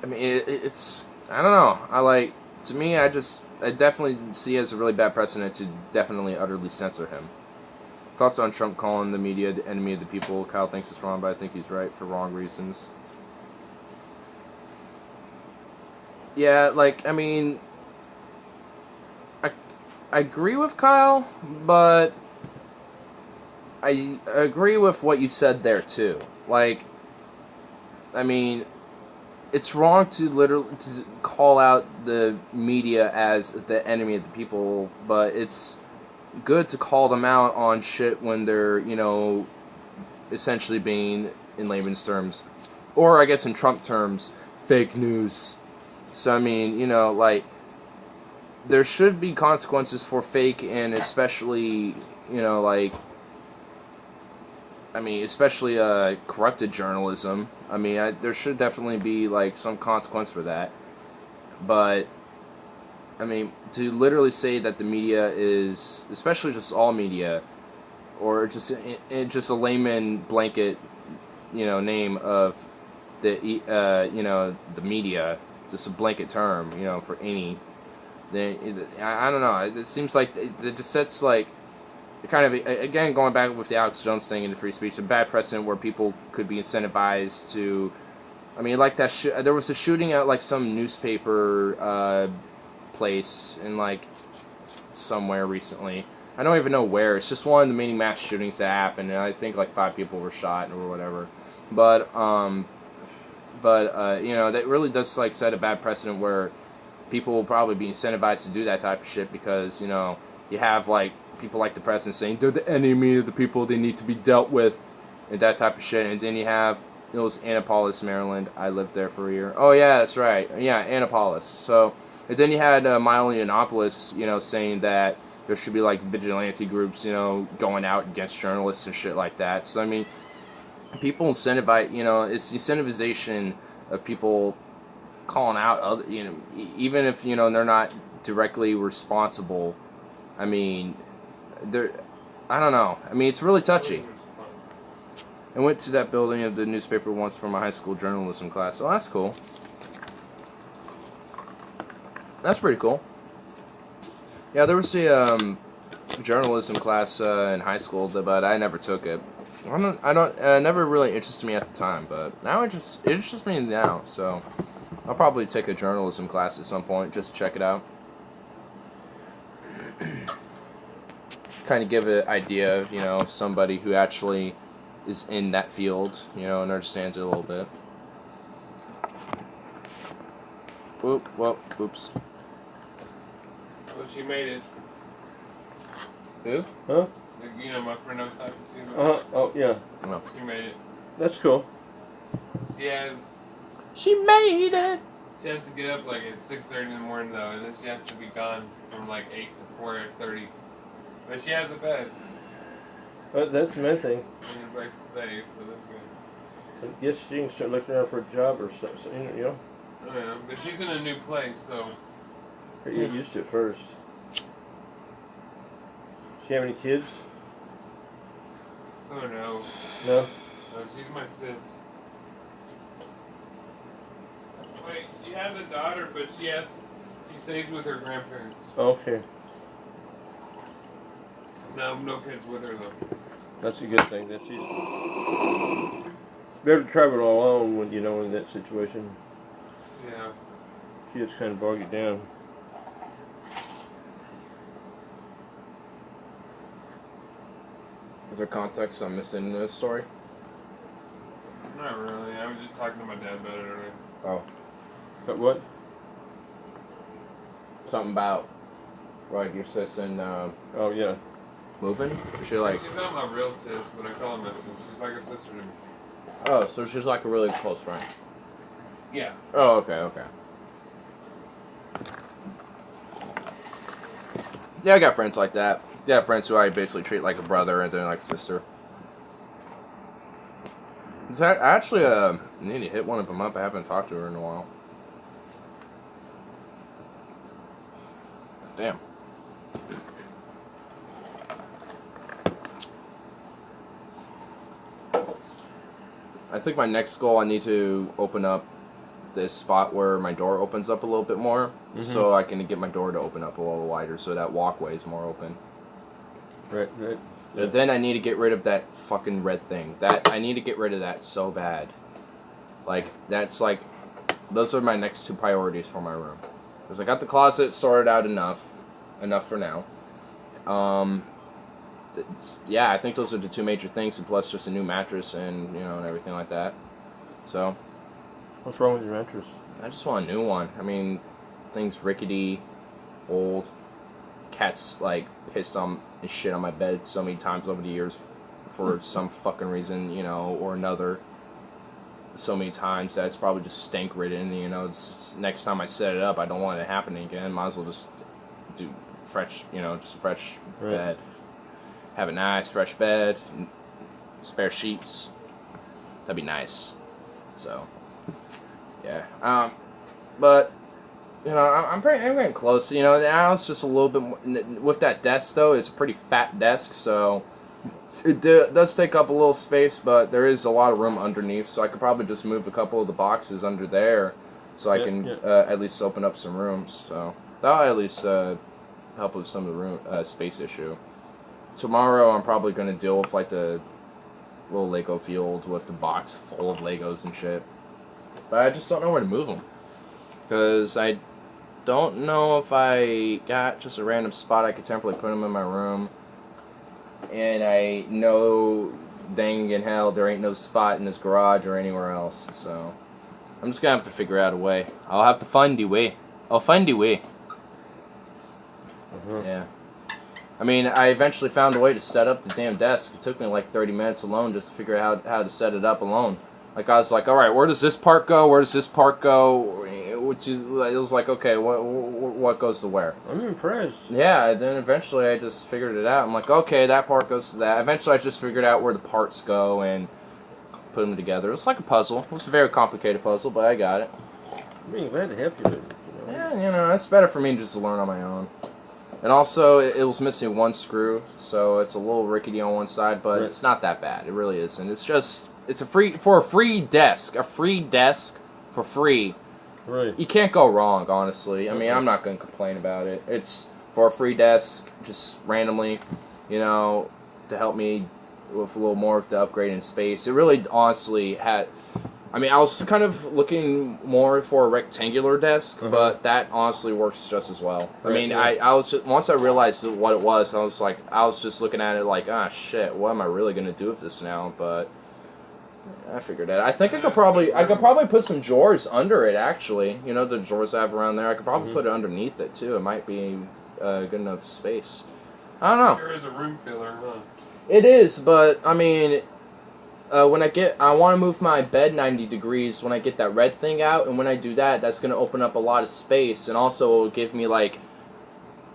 I mean, it's I don't know. To me, I definitely see it as a really bad precedent to definitely utterly censor him. Thoughts on Trump calling the media the enemy of the people? Kyle thinks it's wrong, but I think he's right for wrong reasons. Yeah, like, I mean, I agree with Kyle, but I agree with what you said there, too. Like, I mean, it's wrong to literally call out the media as the enemy of the people, but it's good to call them out on shit when they're, essentially being, in layman's terms, or I guess in Trump terms, fake news. So, I mean, like, there should be consequences for fake and especially, especially corrupted journalism. I mean, there should definitely be, like, some consequence for that. But I mean, to literally say that the media is, especially just all media, or just a layman blanket, name of the the media, just a blanket term, for any. Then I don't know. It seems like it just sets like, kind of, again, going back with the Alex Jones thing and the free speech, a bad precedent where people could be incentivized to. I mean, like that. There was a shooting at like some newspaper place in like somewhere recently. I don't even know where. It's just one of the many mass shootings that happened, and I think like 5 people were shot or whatever. But that really does like set a bad precedent where people will probably be incentivized to do that type of shit because you have like people like the president saying they're the enemy of the people, they need to be dealt with, and that type of shit. And then you have it was Annapolis, Maryland. I lived there for a year. Oh yeah, that's right. Yeah, Annapolis. So. And then you had Milo Yiannopoulos, saying that there should be like vigilante groups, going out against journalists and shit like that. So I mean, people incentivize, it's incentivization of people calling out other, even if they're not directly responsible. I mean, I don't know. I mean, it's really touchy. I went to that building of the newspaper once for my high school journalism class. Oh, that's cool. That's pretty cool. Yeah, there was a journalism class in high school, but I never took it. Never really interested me at the time, but now it interests me now. So I'll probably take a journalism class at some point just to check it out. Kind of give an idea of somebody who actually is in that field, and understands it a little bit. Oops. Well, she made it. Who? Huh? My friend I was talking to. Oh, yeah. No. She made it. That's cool. She made it! She has to get up like at 6:30 in the morning though, and then she has to be gone from like 8 to 4:30. But she has a bed. That's the main thing. And a place to stay, so that's good. So yes, she can start looking around for a job or something, Oh yeah, but she's in a new place, so. Get used to it first. She have any kids? Oh no. No? No, she's my sis. Wait, she has a daughter, but she stays with her grandparents. Okay. No kids with her though. That's a good thing. That she's better to travel alone when in that situation. Yeah. She just kind of bog you down. Is there context I'm missing in this story? Not really. I was just talking to my dad about it already. Oh. But what? Something about, like, your sis and, oh, yeah. Moving? Is she like... She's not my real sis, but I call her my sis. She's like a sister to me. Oh, so she's like a really close friend. Yeah. Oh, okay, okay. Yeah, I got friends like that. Yeah, friends who I basically treat like a brother and then like a sister. I actually need to hit one of them up. I haven't talked to her in a while. Damn. I think my next goal, I need to open up this spot where my door opens up a little bit more, so I can get my door to open up a little wider, so that walkway is more open. Right. But then I need to get rid of that fucking red thing. I need to get rid of that so bad. Like, those are my next 2 priorities for my room. Because I got the closet sorted out enough for now. I think those are the 2 major things, and plus just a new mattress and, and everything like that. So. What's wrong with your mattress? I just want a new one. I mean, things rickety, old. Cats, like, pissed on and shit on my bed so many times over the years for some fucking reason, or another. So many times that it's probably just stank ridden, next time I set it up, I don't want it to happen again. Might as well just do fresh, fresh bed. Have a nice fresh bed, spare sheets. That'd be nice. So, yeah. But, I'm getting close. Now it's just a little bit more, with that desk though, it's a pretty fat desk, so it does take up a little space, but there is a lot of room underneath, so I could probably just move a couple of the boxes under there, so I can at least open up some rooms. So that'll at least help with some of the room space issue. Tomorrow I'm probably going to deal with like the little Lego field with the box full of Legos and shit, but I just don't know where to move them, because I don't know if I got just a random spot I could temporarily put them in my room. And I know dang in hell there ain't no spot in this garage or anywhere else. So I'm just gonna have to figure out a way. I'll have to find a way. I'll find a way. Yeah. I mean, I eventually found a way to set up the damn desk. It took me like 30 minutes alone just to figure out how to set it up alone. Like, I was like, all right, where does this part go? Where does this part go? Which is, it was like, okay, what goes to where? I'm impressed. Yeah, then eventually I just figured it out. I'm like, okay, that part goes to that. Eventually I just figured out where the parts go and put them together. It was like a puzzle. It was a very complicated puzzle, but I got it. I mean, glad to help you with it. Yeah, it's better for me just to learn on my own. And also, it was missing one screw, so it's a little rickety on one side, but it's not that bad. It really isn't. It's just, it's a free desk for free. Right. You can't go wrong, honestly. I mean, I'm not going to complain about it. It's for a free desk, just randomly, to help me with a little more of the upgrade in space. It really, honestly, had... I mean, I was kind of looking more for a rectangular desk, but that honestly works just as well. I mean, I was just, once I realized what it was, I was just looking at it like, ah, shit, what am I really going to do with this now? But I figured it out. I think I could probably put some drawers under it, actually. The drawers I have around there. I could probably put it underneath it, too. It might be good enough space. I don't know. There is a room filler, huh? It is, but, I mean... I want to move my bed 90 degrees when I get that red thing out, and when I do that, that's going to open up a lot of space, and also it will give me, like,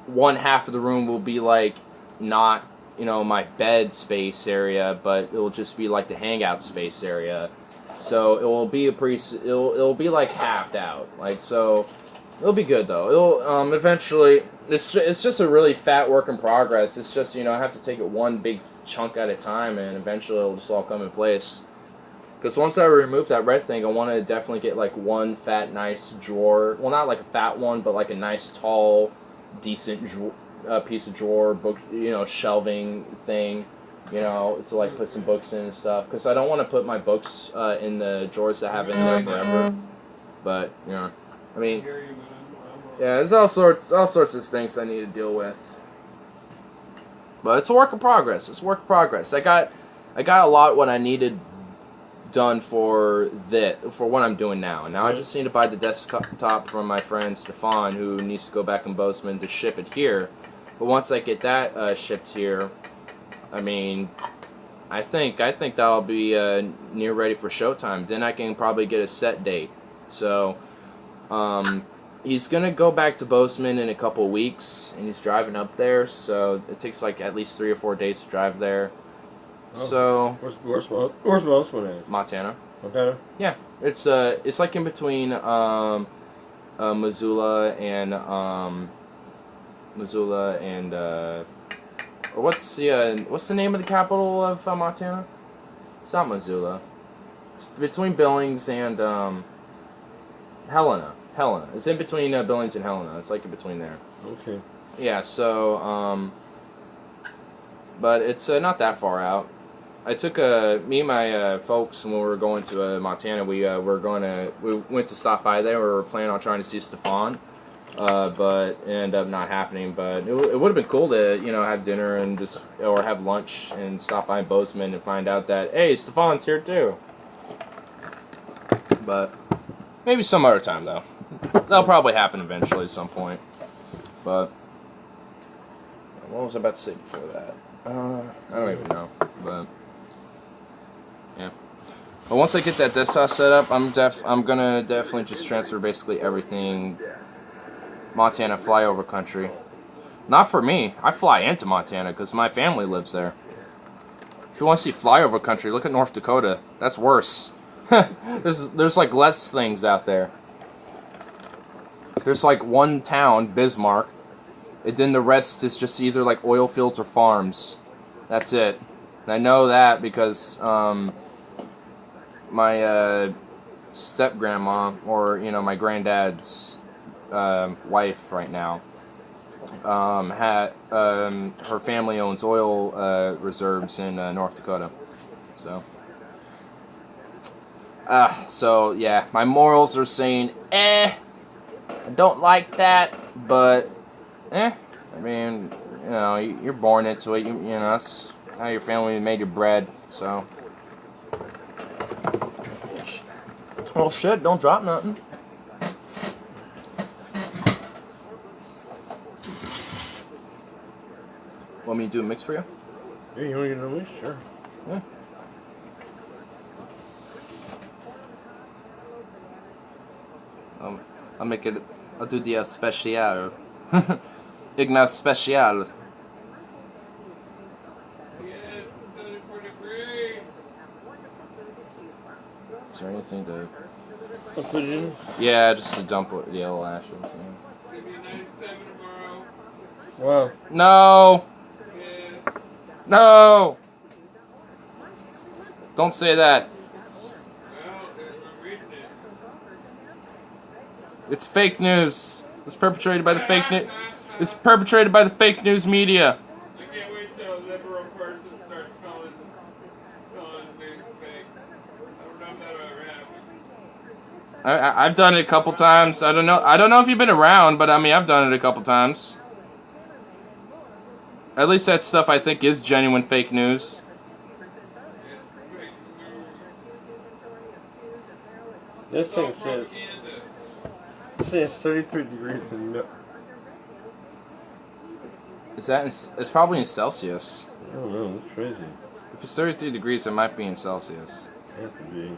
one half of the room will be, like, not, my bed space area, but it will just be, like, the hangout space area. So it will be it'll be, like, halved out. Like, so, it'll be good, though. It'll, eventually, it's just a really fat work in progress. It's just, I have to take it one big chunk at a time, and eventually it'll just all come in place. Because once I remove that red thing, I want to definitely get like one fat, nice drawer. Well, not like a fat one, but like a nice, tall, decent piece of drawer, book, shelving thing, to like put some books in and stuff. Because I don't want to put my books in the drawers that have in there forever. But I mean, yeah, there's all sorts of things I need to deal with. But it's a work in progress. I got a lot of what I needed done for what I'm doing now. And now I just need to buy the desktop from my friend Stefan, who needs to go back in Bozeman to ship it here. But once I get that shipped here, I mean, I think that'll be near ready for showtime. Then I can probably get a set date. So, he's gonna go back to Bozeman in a couple of weeks, and he's driving up there. So it takes like at least 3 or 4 days to drive there. Oh. So Where's Bozeman at? Montana. Montana? Yeah, it's like in between Missoula and what's the name of the capital of Montana? It's not Missoula. It's between Billings and Helena. It's in between Billings and Helena. It's like in between there. Okay. Yeah. So but it's not that far out. I took me and my folks when we were going to Montana. We went to stop by there. We were planning on trying to see Stefan, but it ended up not happening. But it would have been cool to have dinner and or have lunch and stop by in Bozeman and find out that hey, Stefan's here too. But maybe some other time though. That'll probably happen eventually at some point. But what was I about to say before that? I don't even know. But yeah. But once I get that desktop set up, I'm gonna definitely just transfer basically everything Montana flyover country. Not for me. I fly into Montana because my family lives there. If you want to see flyover country, look at North Dakota. That's worse. There's like less things out there. There's like one town, Bismarck, and then the rest is just either like oil fields or farms. That's it. And I know that because my step-grandma, or my granddad's wife right now, had her family owns oil reserves in North Dakota. So yeah, my morals are saying I don't like that, but I mean, you're born into it. That's how your family made your bread. So, well, shit, don't drop nothing. Want me to do a mix for you? Yeah, you want to get a mix? Sure. Yeah. I'll make it. I'll do the special. Ignat special. Yes, 74 degrees. Is there anything to? I'll put it in. Yeah, just to dump the yellow ashes. Yeah. It's gonna be 97 tomorrow. Wow. No. Yes. No. Don't say that. Well, I'm reading it. It's fake news. It's perpetrated by the fake news. It's perpetrated by the fake news media. I can't wait till a liberal person starts calling news fake. I don't know if that'll ever happen. I've done it a couple times. I don't know if you've been around, but I mean, I've done it a couple times. At least that stuff I think is genuine fake news. This thing says 33 degrees in milk. It's probably in Celsius. I don't know, that's crazy. If it's 33 degrees, it might be in Celsius. It has to be.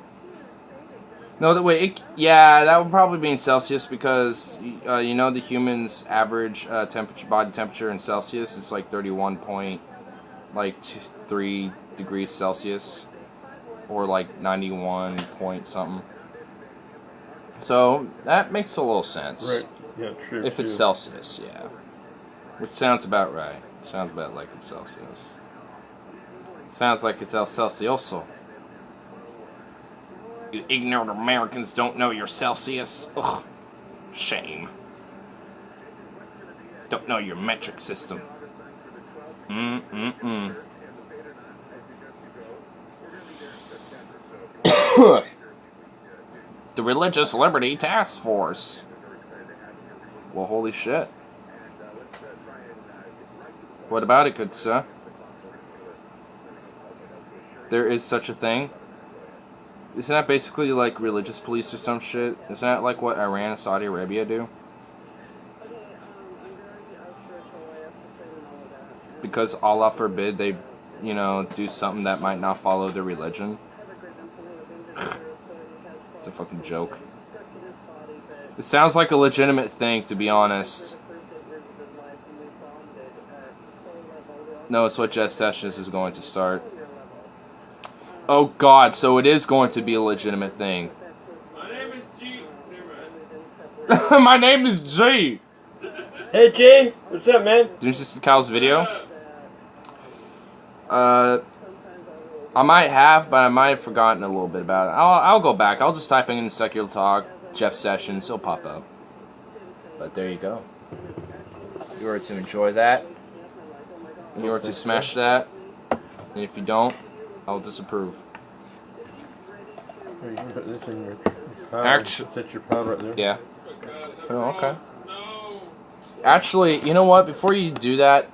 No, that would probably be in Celsius because the human's average body temperature in Celsius is like 31.3 degrees Celsius, or like 91 point something. So that makes a little sense. Right. Yeah, true. If it's Celsius, yeah. Which sounds about right. Sounds about like it's Celsius. Sounds like it's El Celsioso. You ignorant Americans don't know your Celsius. Ugh. Shame. Don't know your metric system. The Religious Liberty Task Force. Well, holy shit. What about it, good sir? There is such a thing? Isn't that basically like religious police or some shit? Isn't that like what Iran and Saudi Arabia do? Because Allah forbid they you know, do something that might not follow their religion. It's a fucking joke. It sounds like a legitimate thing, to be honest. No, it's what Jeff Sessions is going to start. Oh God, so it is going to be a legitimate thing. My name is G. My name is G. Hey G, what's up, man? Did you just see Kyle's video? I might have, but I might have forgotten a little bit about it. I'll go back. I'll just type in Secular Talk, Jeff Sessions, it'll pop up. But there you go. You are to enjoy that. You are to smash that. And if you don't, I'll disapprove. Here, you can put this in your pile. Set your pile right there. Yeah. Oh, okay. Actually, you know what? Before you do that,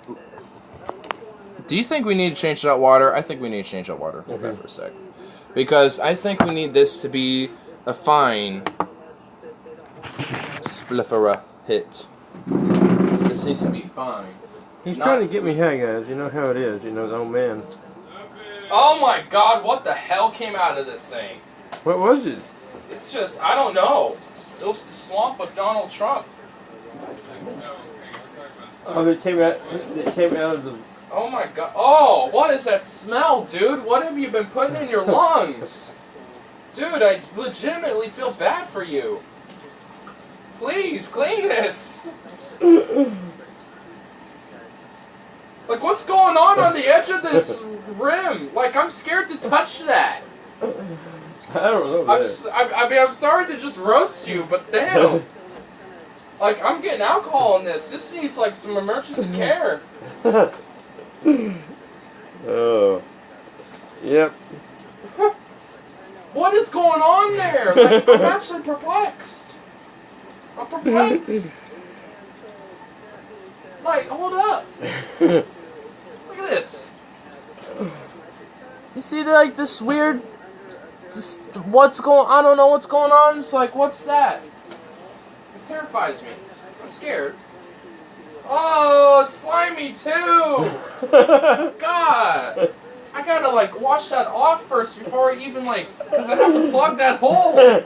do you think we need to change that water? I think we need to change that water. Hold that for a sec. Because I think we need this to be a fine spliffera hit. This needs to be fine. He's trying to get me high, guys. You know how it is. You know, the old man. Oh my God, what the hell came out of this thing? What was it? It's just, I don't know. It was the swamp of Donald Trump. Oh, they came out of the... Oh my God. Oh, what is that smell, dude? What have you been putting in your lungs? Dude, I legitimately feel bad for you. Please, clean this. Like, what's going on the edge of this rim? Like, I'm scared to touch that. I don't know, man. I mean, I'm sorry to just roast you, but damn. Like, I'm getting alcohol in this. This needs, like, some emergency care. Oh. Yep. What is going on there? Like, I'm actually perplexed. I'm perplexed. Like, hold up. Look at this. You see, like, this weird... I don't know what's going on. It's like, what's that? It terrifies me. I'm scared. Oh, it's slimy too! God! I gotta, like, wash that off first before I even, like... Because I have to plug that hole! I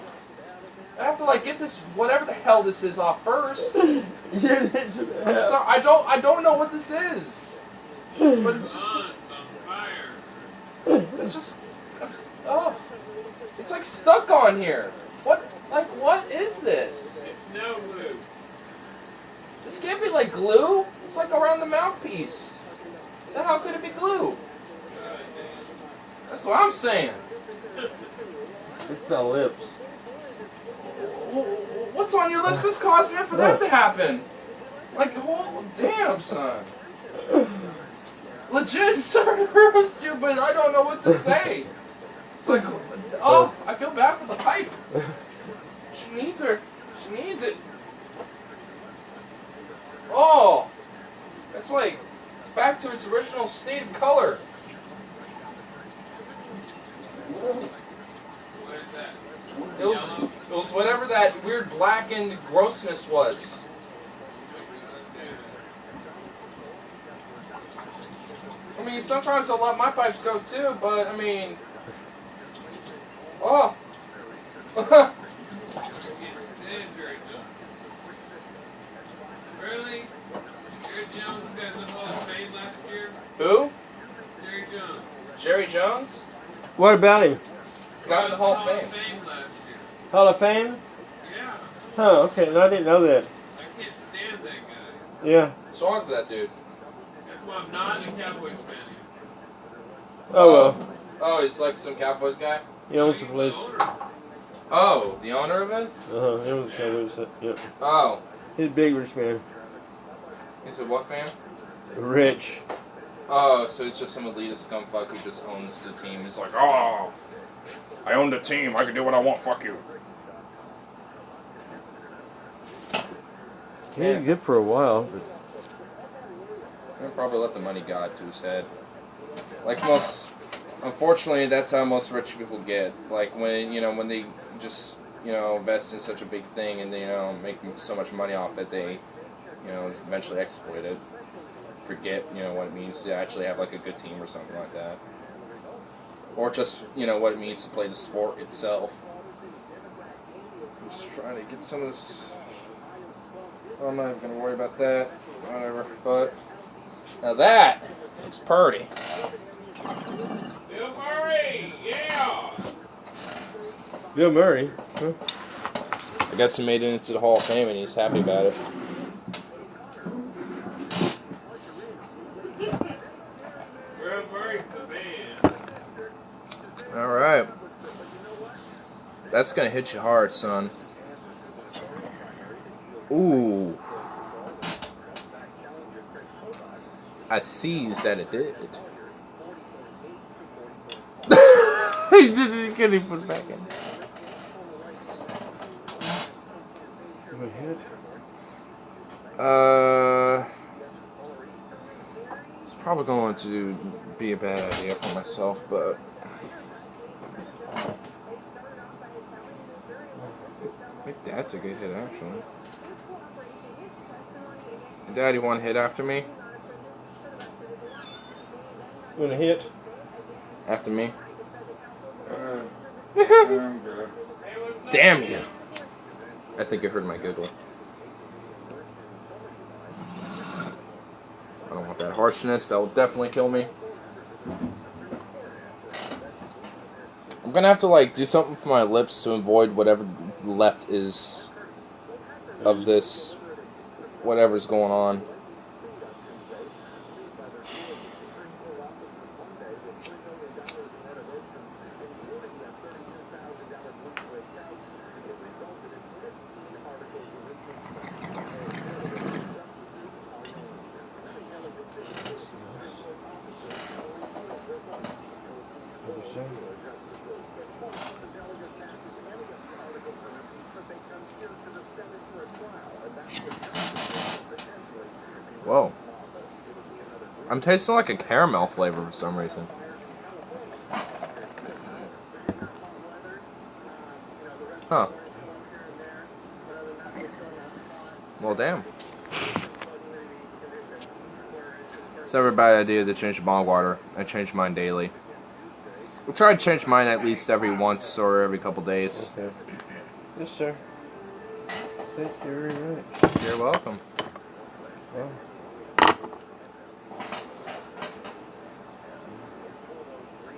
have to, like, get this, whatever the hell this is, off first. I'm sorry, I don't know what this is. But it's just... It's just... Oh. It's, like, stuck on here. What is this? It's no glue. This can't be, like, glue. It's, like, around the mouthpiece. So how could it be glue? That's what I'm saying. It's the lips. What's on your lips? This caused it for that to happen. Like, oh, damn, son. Legit, sorry to roast you, but I don't know what to say. It's like, oh, I feel bad for the pipe. She needs her. She needs it. Oh, it's like, it's back to its original state of color. It was whatever that weird blackened grossness was. I mean, sometimes I'll let my pipes go too, but I mean, oh. Really? Jerry Jones got in the Hall of Fame last year? Who? Jerry Jones. Jerry Jones? What about him? Got in the Hall of Fame. Last year. Hall of Fame? Yeah. Oh, okay. No, I didn't know that. I can't stand that guy. Yeah. What's wrong with that dude? That's why I'm not a Cowboys fan. Oh, well. Oh, he's like some Cowboys guy? He owns the place. Oh, the owner of it? Uh-huh. He owns the Cowboys. Yep. Oh. He's a big rich man. He's a what fan? Rich. Oh, so he's just some elitist scumfuck who just owns the team. He's like, oh, I own the team. I can do what I want. Fuck you. He ain't good for a while, but... He'll probably let the money guide to his head. Like most... Unfortunately, that's how most rich people get. Like, when they just, invest in such a big thing and they, make so much money off it, they, eventually exploit it. forget, what it means to actually have like a good team or something like that. Or just, what it means to play the sport itself. I'm just trying to get some of this. I'm not even going to worry about that. Whatever. But now that looks pretty. Bill Murray, yeah! Bill Murray. Huh? I guess he made it into the Hall of Fame and he's happy about it. Bill Murray's the man. Alright. That's going to hit you hard, son. Ooh. I sees that it did. He couldn't put it back in. Hit? It's probably going to be a bad idea for myself, but I think that's a good hit, actually. Daddy one hit after me. You want to hit? After me. I'm good. Damn you! I think you heard my giggle. I don't want that harshness. That will definitely kill me. I'm gonna have to like do something for my lips to avoid whatever left is of this, whatever's going on. Whoa. I'm tasting like a caramel flavor for some reason. Huh. Well, damn. It's never a bad idea to change the bong water. I change mine daily. We'll try to change mine at least every once or every couple days. Okay. Yes, sir. Thank you very much. You're welcome. Well.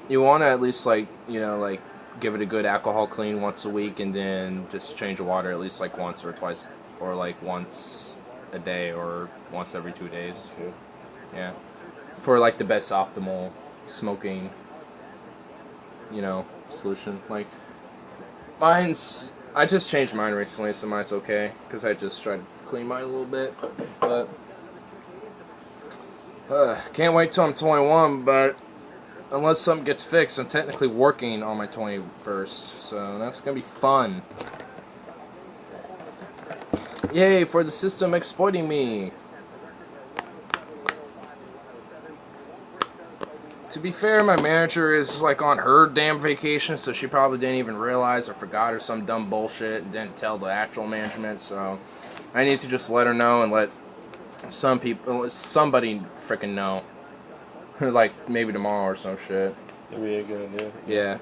You want to at least, like, give it a good alcohol clean once a week and then just change the water at least, like, once or twice. Or, like, once a day or once every 2 days. Okay. Yeah. For, like, the best optimal smoking, solution. Like, mine's... I just changed mine recently, so mine's okay. Because I just tried to clean mine a little bit. But... can't wait till I'm 21, but... Unless something gets fixed, I'm technically working on my 21st, so that's going to be fun. Yay, for the system exploiting me. To be fair, my manager is like on her damn vacation, so she probably didn't even realize or forgot or some dumb bullshit and didn't tell the actual management, so I need to just let her know and let somebody freaking know. Like, maybe tomorrow or some shit. That'd be a good idea. Yeah.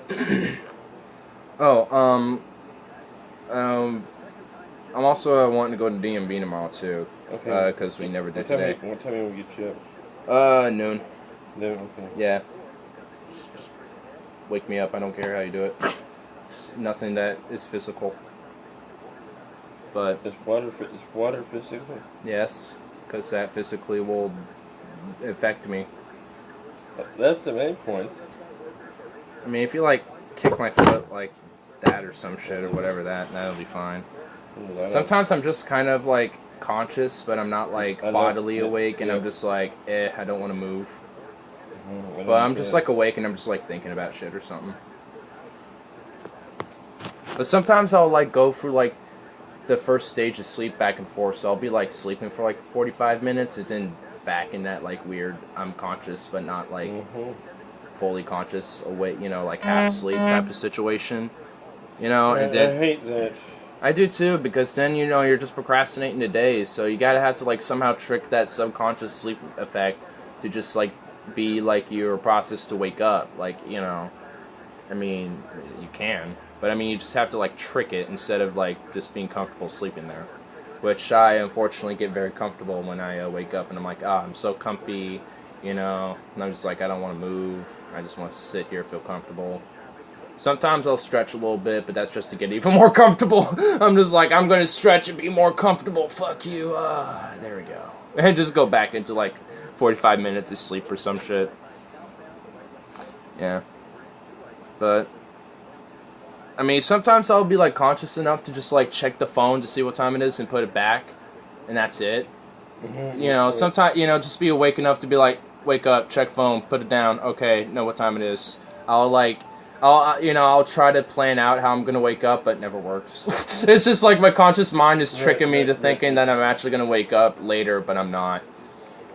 Oh, I'm also wanting to go to DMV tomorrow, too. Okay. Because we never did today. What time will we get you up? Noon. Noon, okay. Yeah. Just wake me up. I don't care how you do it. Just nothing that is physical. But... Is water physical? Yes. Because that physically will affect me. That's the main point. I mean, if you, like, kick my foot like that or some shit or whatever, that'll be fine. Sometimes I'm just kind of, like, conscious, but I'm not, like, bodily awake, and I'm just like, I don't want to move. But I'm just, like, awake, and I'm just, like, thinking about shit or something. But sometimes I'll, like, go through, like, the first stage of sleep back and forth, so I'll be, like, sleeping for, like, 45 minutes, and then back in that, like, weird, I'm conscious, but not, like, fully conscious, awake, like, half sleep type of situation, and then... I hate that. I do too, because then you know you're just procrastinating the day. So you gotta have to like somehow trick that subconscious sleep effect to just like be like your process to wake up. Like, you know, I mean, you can, but I mean you just have to like trick it instead of like just being comfortable sleeping there. Which I unfortunately get very comfortable when I wake up and I'm like, I'm so comfy, you know, and I'm just like, I don't want to move. I just want to sit here, feel comfortable. Sometimes I'll stretch a little bit, but that's just to get even more comfortable. I'm just like, I'm going to stretch and be more comfortable. Fuck you. There we go. And just go back into like 45 minutes of sleep or some shit. Yeah. But, I mean, sometimes I'll be like conscious enough to just like check the phone to see what time it is and put it back. And that's it. Mm-hmm. You know, sometimes, you know, just be awake enough to be like, wake up, check phone, put it down. Okay, know what time it is. I'll try to plan out how I'm going to wake up, but it never works. It's just like my conscious mind is tricking me to thinking that I'm actually going to wake up later, but I'm not.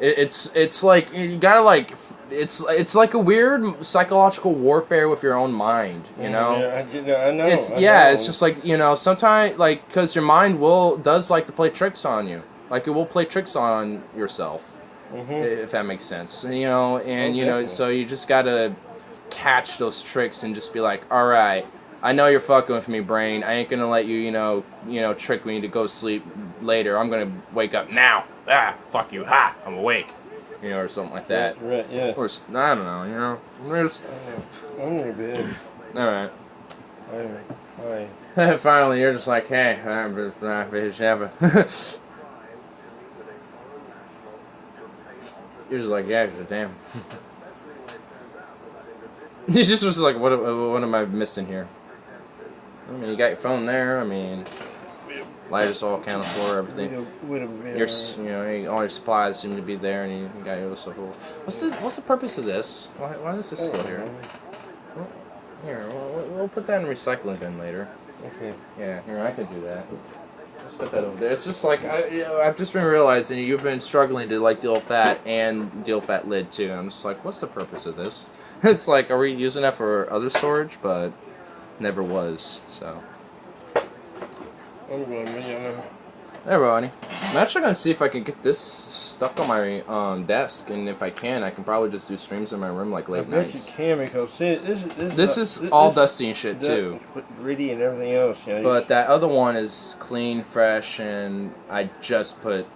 It's like, you gotta like, it's like a weird psychological warfare with your own mind, you know? Yeah, I know. It's just like, you know, sometimes, like, because your mind does like to play tricks on you. Like, it will play tricks on yourself, if that makes sense. And, you know, Definitely. so you just gotta catch those tricks and just be like, all right, I know you're fucking with me, brain. I ain't gonna let you, you know, trick me to go sleep later. I'm gonna wake up now. Fuck you. Ha, I'm awake. You know, or something like that. Right, yeah. Or, I don't know, you know. There's... I'm in bed. Alright. Alright. Finally, you're just like, hey, I'm just not You're just like, yeah, damn. He just was like, what am I missing here? I mean, you got your phone there. I mean, lighters all accounted for, everything. All your supplies seem to be there, and you got your stuff. What's the purpose of this? Why is this still here? Well, here, we'll put that in the recycling bin later. Okay. Yeah, here, I can do that. Let's put that over there. It's just like, I've just been realizing you've been struggling to like deal fat and deal fat lid too. I'm just like, what's the purpose of this? It's like, are we using that for other storage? But never was, so. Hey, Ronnie. I'm actually going to see if I can get this stuck on my desk, and if I can probably just do streams in my room like late nights. I bet you can, because see, this is all dusty and shit too. Gritty and everything else. You know, but that other one is clean, fresh, and I just put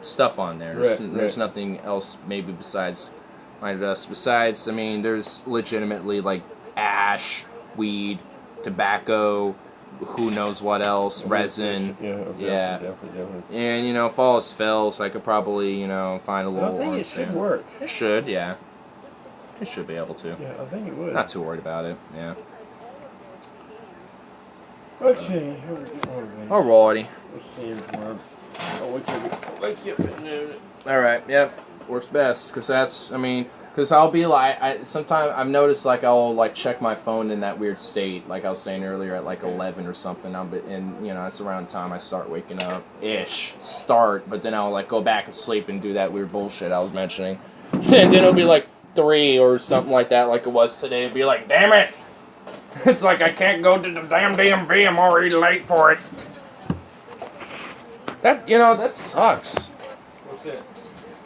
stuff on there. There's nothing else maybe besides my dust. Besides, I mean, there's legitimately like ash, weed, tobacco, who knows what else, resin. Yeah. Definitely. And, you know, if all else fails, I could probably, you know, find a little... I think it should work. It should, yeah. It should be able to. Yeah, I think it would. Not too worried about it, yeah. Okay. Alrighty. Let's see you tomorrow. I'll wake you up at noon. Alright, yep. Works best, because that's, I mean... Because I'll be like, sometimes I've noticed like I'll like check my phone in that weird state, like I was saying earlier at like 11 or something. And you know, that's around the time I start waking up ish. But then I'll like go back and sleep and do that weird bullshit I was mentioning. And then it'll be like 3 or something like that, like it was today. It'll be like, damn it! It's like I can't go to the damn DMV. I'm already late for it. That sucks. What's that?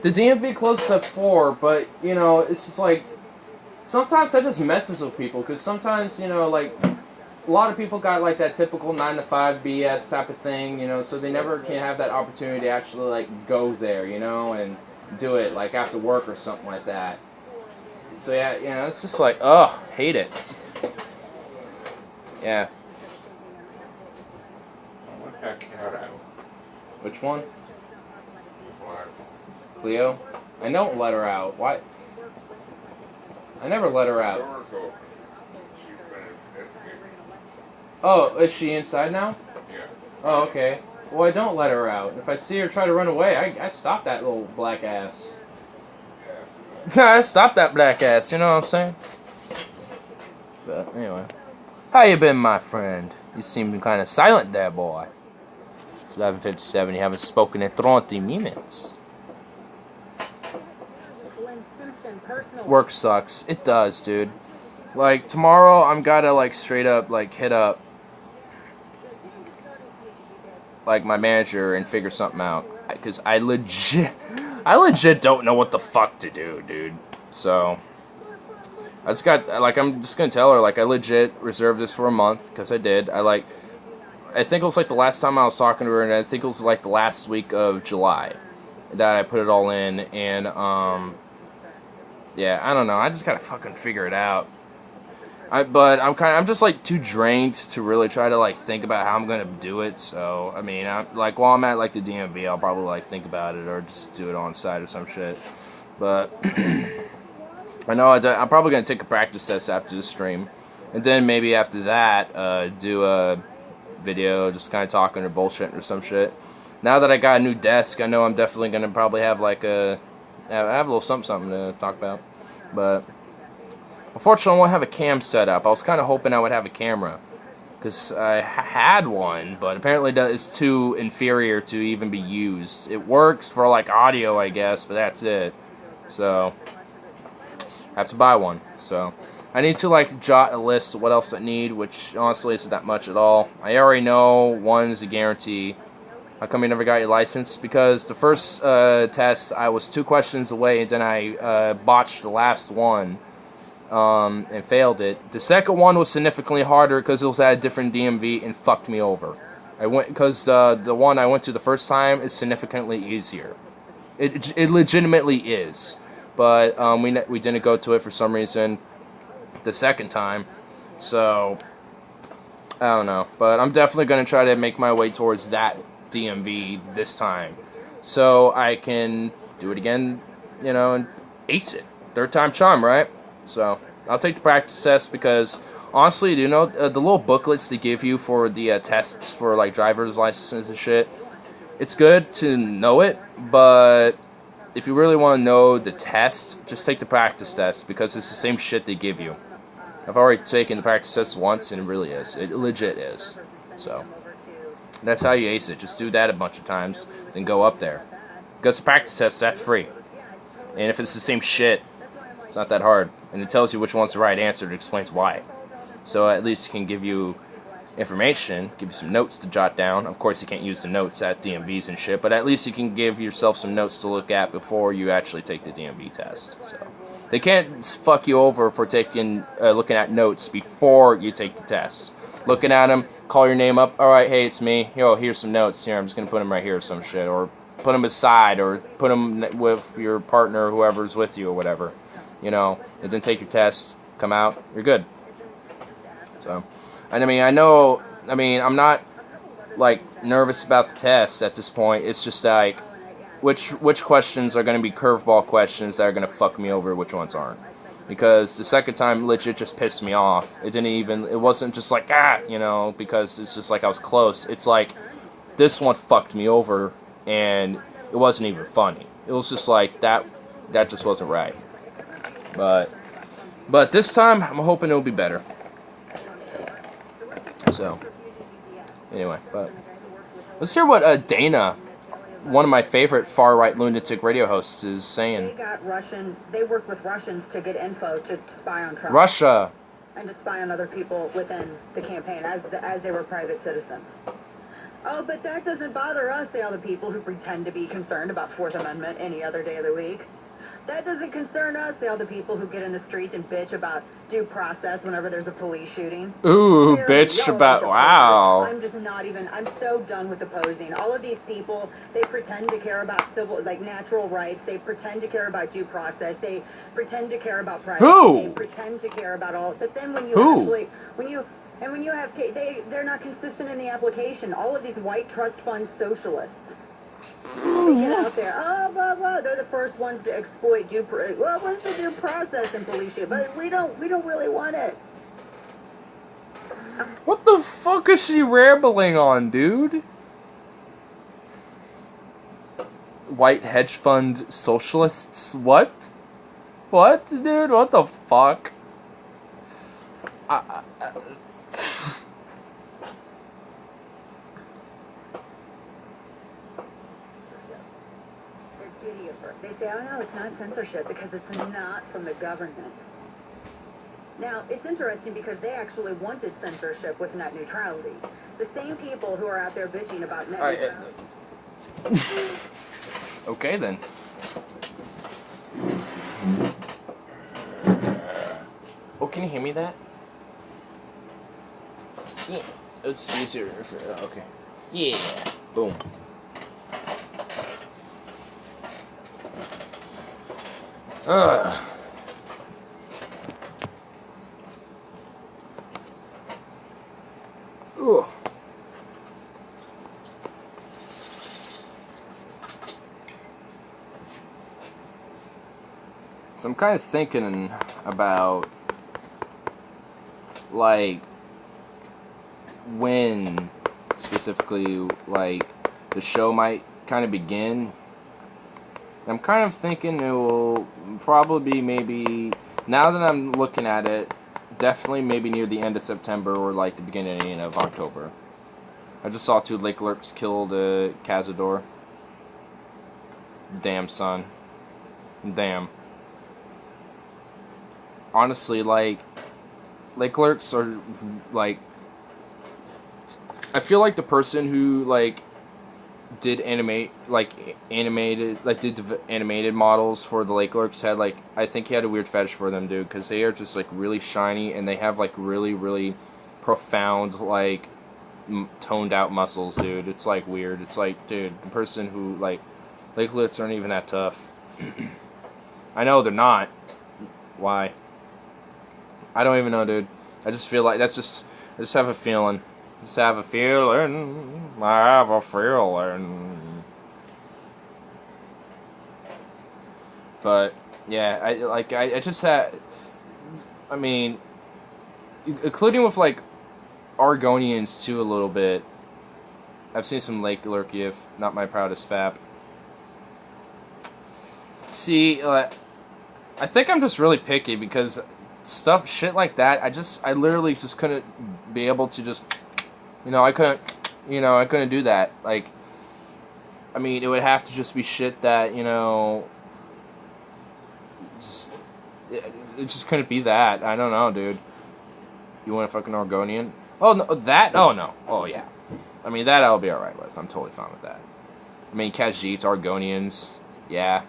The DMV closes at 4, but, you know, it's just like, sometimes that just messes with people, because sometimes, you know, like, a lot of people got, like, that typical 9-to-5 BS type of thing, you know, so they never can have that opportunity to actually, like, go there, you know, and do it, like, after work or something like that. So, yeah, you know, it's just like, ugh, hate it. Yeah. Look that cat out. Which one? What? Cleo? I don't let her out. Why? I never let her out. Door's open. She's been escaping. Oh, is she inside now? Yeah. Oh, okay. Well, I don't let her out. If I see her try to run away, I stop that little black ass. Yeah. I stop that black ass, you know what I'm saying? But, anyway. How you been, my friend? You seem kind of silent there, boy. It's 11:57. You haven't spoken in 30 minutes. Work sucks. It does, dude. Like, tomorrow, I'm gotta, like, straight up, like, hit up. like my manager and figure something out, because I legit don't know what the fuck to do, dude. So I just got, like, I'm just gonna tell her, like, I legit reserved this for a month, because I did. I think it was like the last time I was talking to her, and I think it was like the last week of July that I put it all in, and yeah, I don't know. I just gotta fucking figure it out. But I'm just like too drained to really try to like think about how I'm gonna do it. So I mean, while I'm at like the DMV, I'll probably like think about it or just do it on site or some shit. But I know I'm probably gonna take a practice test after the stream, and then maybe after that, do a video just kind of talking or bullshitting or some shit. Now that I got a new desk, I know I'm definitely gonna probably have like have a little something to talk about, but. Unfortunately, I won't have a cam set up. I was kind of hoping I would have a camera, because I had one, but apparently it's too inferior to even be used. It works for like audio, I guess, but that's it. So I have to buy one. So I need to like jot a list of what else I need, which honestly isn't that much at all. I already know one is a guarantee. How come you never got your license? Because the first test, I was 2 questions away, and then I botched the last one. And failed it. The second one was significantly harder because it was at a different DMV and fucked me over. Because the one I went to the first time is significantly easier. It legitimately is, but we didn't go to it for some reason the second time. So I don't know, but I'm definitely gonna try to make my way towards that DMV this time, so I can do it again, and ace it. 3rd time charm, right? So I'll take the practice test because, honestly, the little booklets they give you for the tests for like driver's licenses and shit, it's good to know it, but if you really want to know the test, just take the practice test because it's the same shit they give you. I've already taken the practice test once, and it really is. It legit is. So that's how you ace it. Just do that a bunch of times, then go up there. Because the practice test, that's free. And if it's the same shit, it's not that hard. And it tells you which one's the right answer. It explains why. So at least it can give you information, give you some notes to jot down. Of course, you can't use the notes at DMVs and shit, but at least you can give yourself some notes to look at before you actually take the DMV test. So they can't fuck you over for looking at notes before you take the test. Looking at them, call your name up. All right, hey, it's me. Yo, here's some notes. Here, I'm just gonna put them right here or some shit, or put them aside, or put them with your partner, or whoever's with you, or whatever. And then take your test, come out, you're good. So, and I'm not, like, nervous about the test at this point. It's just, like, which questions are going to be curveball questions that are going to fuck me over, which ones aren't. Because the second time legit just pissed me off. It wasn't just like, because it's just like I was close. It's like, this one fucked me over, and it wasn't even funny. It was just like, that just wasn't right. But this time, I'm hoping it'll be better. So, anyway, but let's hear what Dana, one of my favorite far-right lunatic radio hosts, is saying. They work with Russians to get info to spy on Trump. Russia. And to spy on other people within the campaign as they were private citizens. Oh, but that doesn't bother us, say all the people who pretend to be concerned about 4th Amendment any other day of the week. That doesn't concern us, say all the people who get in the streets and bitch about due process whenever there's a police shooting. Ooh, bitch about, wow. I'm so done with the posing. All of these people, they pretend to care about natural rights. They pretend to care about due process. They pretend to care about privacy. Who? They pretend to care about all, but then when you they're not consistent in the application. All of these white trust fund socialists. They get out there, blah, blah. They're the first ones to exploit where's the due process in police shit? But we don't really want it. What the fuck is she rambling on, dude? White hedge fund socialists? What? What, dude? What the fuck? They say, oh no, it's not censorship because it's not from the government. Now, it's interesting because they actually wanted censorship with net neutrality. The same people who are out there bitching about net Alright. neutrality. Okay then. Oh, can you hear me that? Yeah. It's easier if okay. Yeah. Boom. Ugh. Ugh. So I'm kind of thinking about, like, when specifically, like, the show might kind of begin. I'm kind of thinking it will probably be maybe, now that I'm looking at it, definitely maybe near the end of September or, like, the beginning of October. I just saw 2 Lake Lurks kill the Cazador. Damn, son. Damn. Honestly, like, Lake Lurks are, like, I feel like the person who, like, did animated animated models for the Lake Lurks had, like, I think he had a weird fetish for them, dude, because they are just, like, really shiny, and they have, like, really, really profound, like, toned out muscles, dude. It's, like, weird. It's like, dude, the person who, like, Lake Lurks aren't even that tough. I know they're not. Why? I don't even know, dude. I just feel like I just have a feeling. Just have a feeling. I have a feeling. But yeah, I just had. I mean, including with like Argonians too a little bit. I've seen some Lake Lurkiev, not my proudest fap. See, I think I'm just really picky because shit like that, I literally just couldn't be able to just, I couldn't do that. Like, I mean, it would have to just be shit that, it just couldn't be that. I don't know, dude. You want a fucking Argonian? Oh, no, that? Oh, no. Oh, yeah. I mean, that I'll be alright with. I'm totally fine with that. I mean, Khajiits, Argonians, yeah.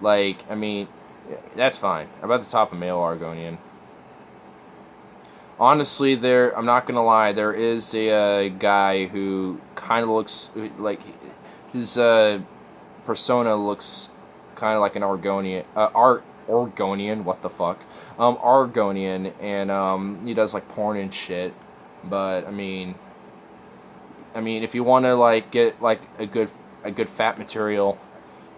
Like, I mean, yeah, that's fine. I'm about to top a male Argonian. Honestly, I'm not gonna lie, there is a guy who kind of looks like his persona looks kind of like an Argonian. Argonian, what the fuck? Argonian, and he does like porn and shit. But I mean, if you want to like get like a good fat material,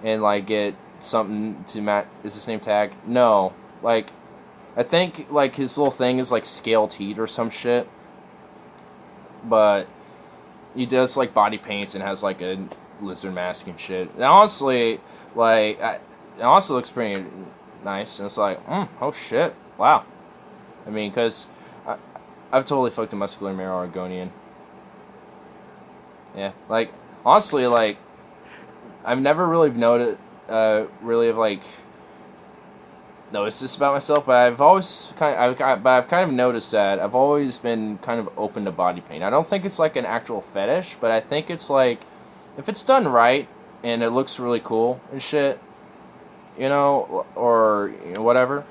and like get something to match, is his name Tag? No, like. I think, like, his little thing is, like, scaled heat or some shit. But he does, like, body paints and has, like, a lizard mask and shit. And honestly, like, it also looks pretty nice. And it's like, oh shit, wow. I mean, because I've totally fucked a muscular male Argonian. Yeah, like, honestly, like, I've never really noticed this about myself, but I've kind of noticed that I've always been kind of open to body paint. I don't think it's like an actual fetish, but I think it's like, if it's done right and it looks really cool and shit, or whatever,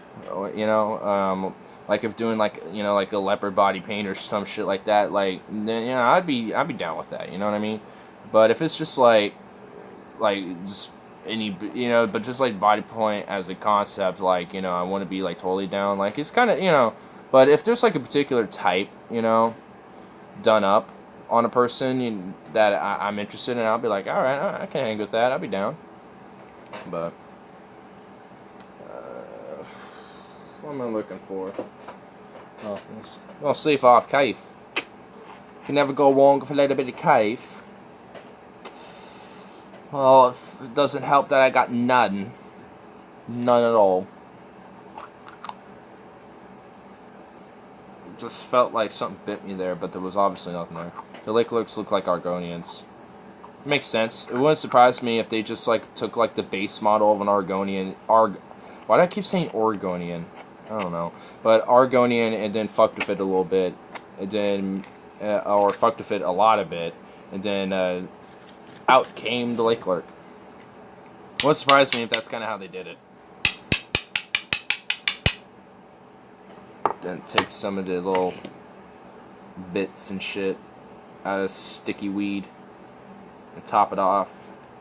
like if doing like like a leopard body paint or some shit like that, like then I'd be down with that. You know what I mean? But if it's just like just but just like body point as a concept, like I want to be like totally down. Like it's kind of but if there's like a particular type done up on a person that I'm interested in, I'll be like, all right, I can hang with that. I'll be down. But what am I looking for? Oh, sleep off, cave. Can never go wrong with a little bit of cave. Well, it doesn't help that I got none. None at all. It just felt like something bit me there, but there was obviously nothing there. The Lake Lurks look like Argonians. It makes sense. It wouldn't surprise me if they just like took like the base model of an Argonian. Why do I keep saying Oregonian? I don't know. But Argonian, and then fucked with it a little bit. And then or fucked with it a lot of it, and then out came the lake lurk. Wouldn't surprise me if that's kind of how they did it. Then take some of the little bits and shit out of sticky weed and top it off,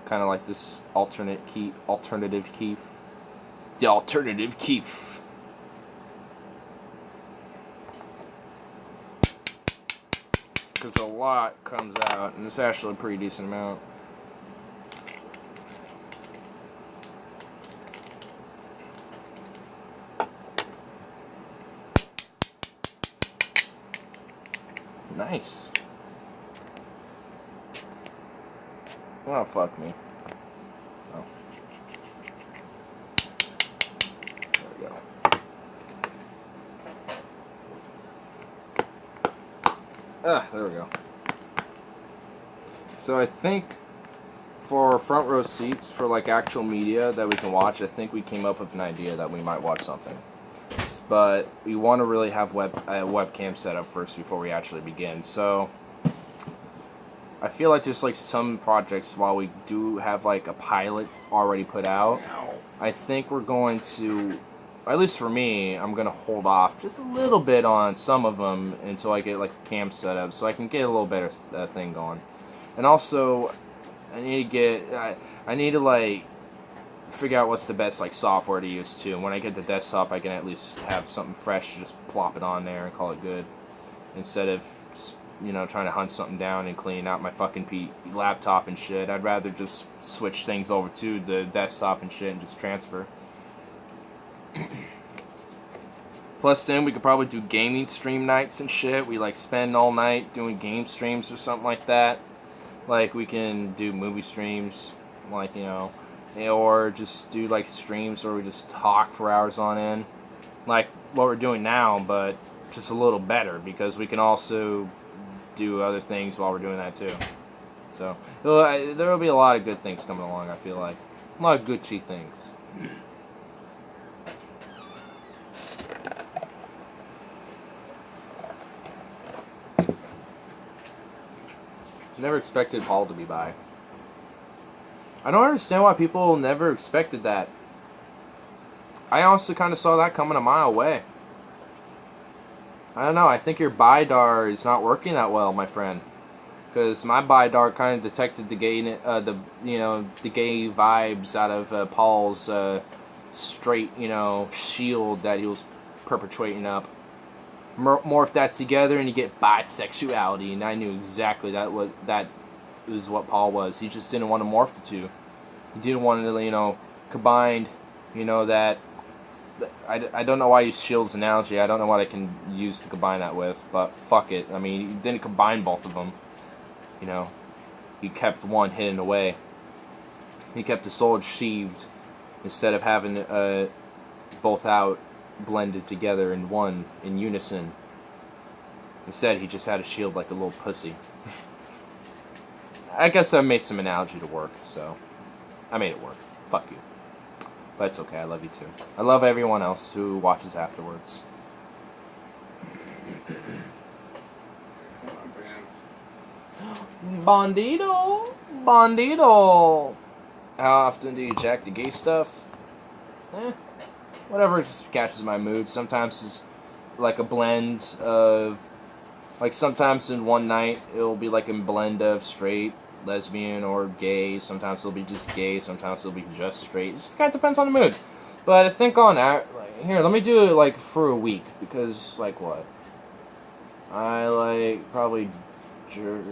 kind of like this alternative keef. The alternative keef. Because a lot comes out, and it's actually a pretty decent amount. Nice. Oh, fuck me. Oh. There we go. There we go. So I think for front row seats for like actual media that we can watch, I think we came up with an idea that we might watch something. But we want to really have webcam set up first before we actually begin. So I feel like there's like some projects, while we do have like a pilot already put out, I think we're going to, at least for me, I'm going to hold off just a little bit on some of them until I get like a cam set up so I can get a little better thing going. And also, I need to like figure out what's the best like software to use too. And when I get the desktop, I can at least have something fresh, just plop it on there and call it good, instead of just, you know, trying to hunt something down and clean out my fucking laptop and shit. I'd rather just switch things over to the desktop and shit and just transfer. Plus then we could probably do gaming stream nights and shit. We like spend all night doing game streams or something like that. Like we can do movie streams, like, you know, or just do like streams where we just talk for hours on end, like what we're doing now, but just a little better, because we can also do other things while we're doing that too. So there will be a lot of good things coming along. I feel like a lot of Gucci things. Never expected Paul to be by. I don't understand why people never expected that. I honestly kind of saw that coming a mile away. I don't know. I think your BIDAR is not working that well, my friend. Because my BIDAR kind of detected the gay, the gay vibes out of Paul's straight, shield that he was perpetuating up. Morph that together and you get bisexuality, and I knew exactly that was what Paul was. He just didn't want to morph the two. He didn't want to, combine, that. I don't know why I use Shield's analogy. I don't know what I can use to combine that with, but fuck it. I mean, he didn't combine both of them. He kept one hidden away. He kept the sword sheathed instead of having both out blended together in one, in unison. Instead, he just had a shield like a little pussy. I guess I made some analogy to work, so I made it work. Fuck you. But it's okay, I love you too. I love everyone else who watches afterwards. Bandito! Bandito! How often do you jack the gay stuff? Whatever just catches my mood. Sometimes it's like a blend of, like sometimes in one night it'll be like a blend of straight, lesbian, or gay. Sometimes it'll be just gay. Sometimes it'll be just straight. It just kind of depends on the mood. But I think on that, here, let me do it like for a week, because like what? I like probably 3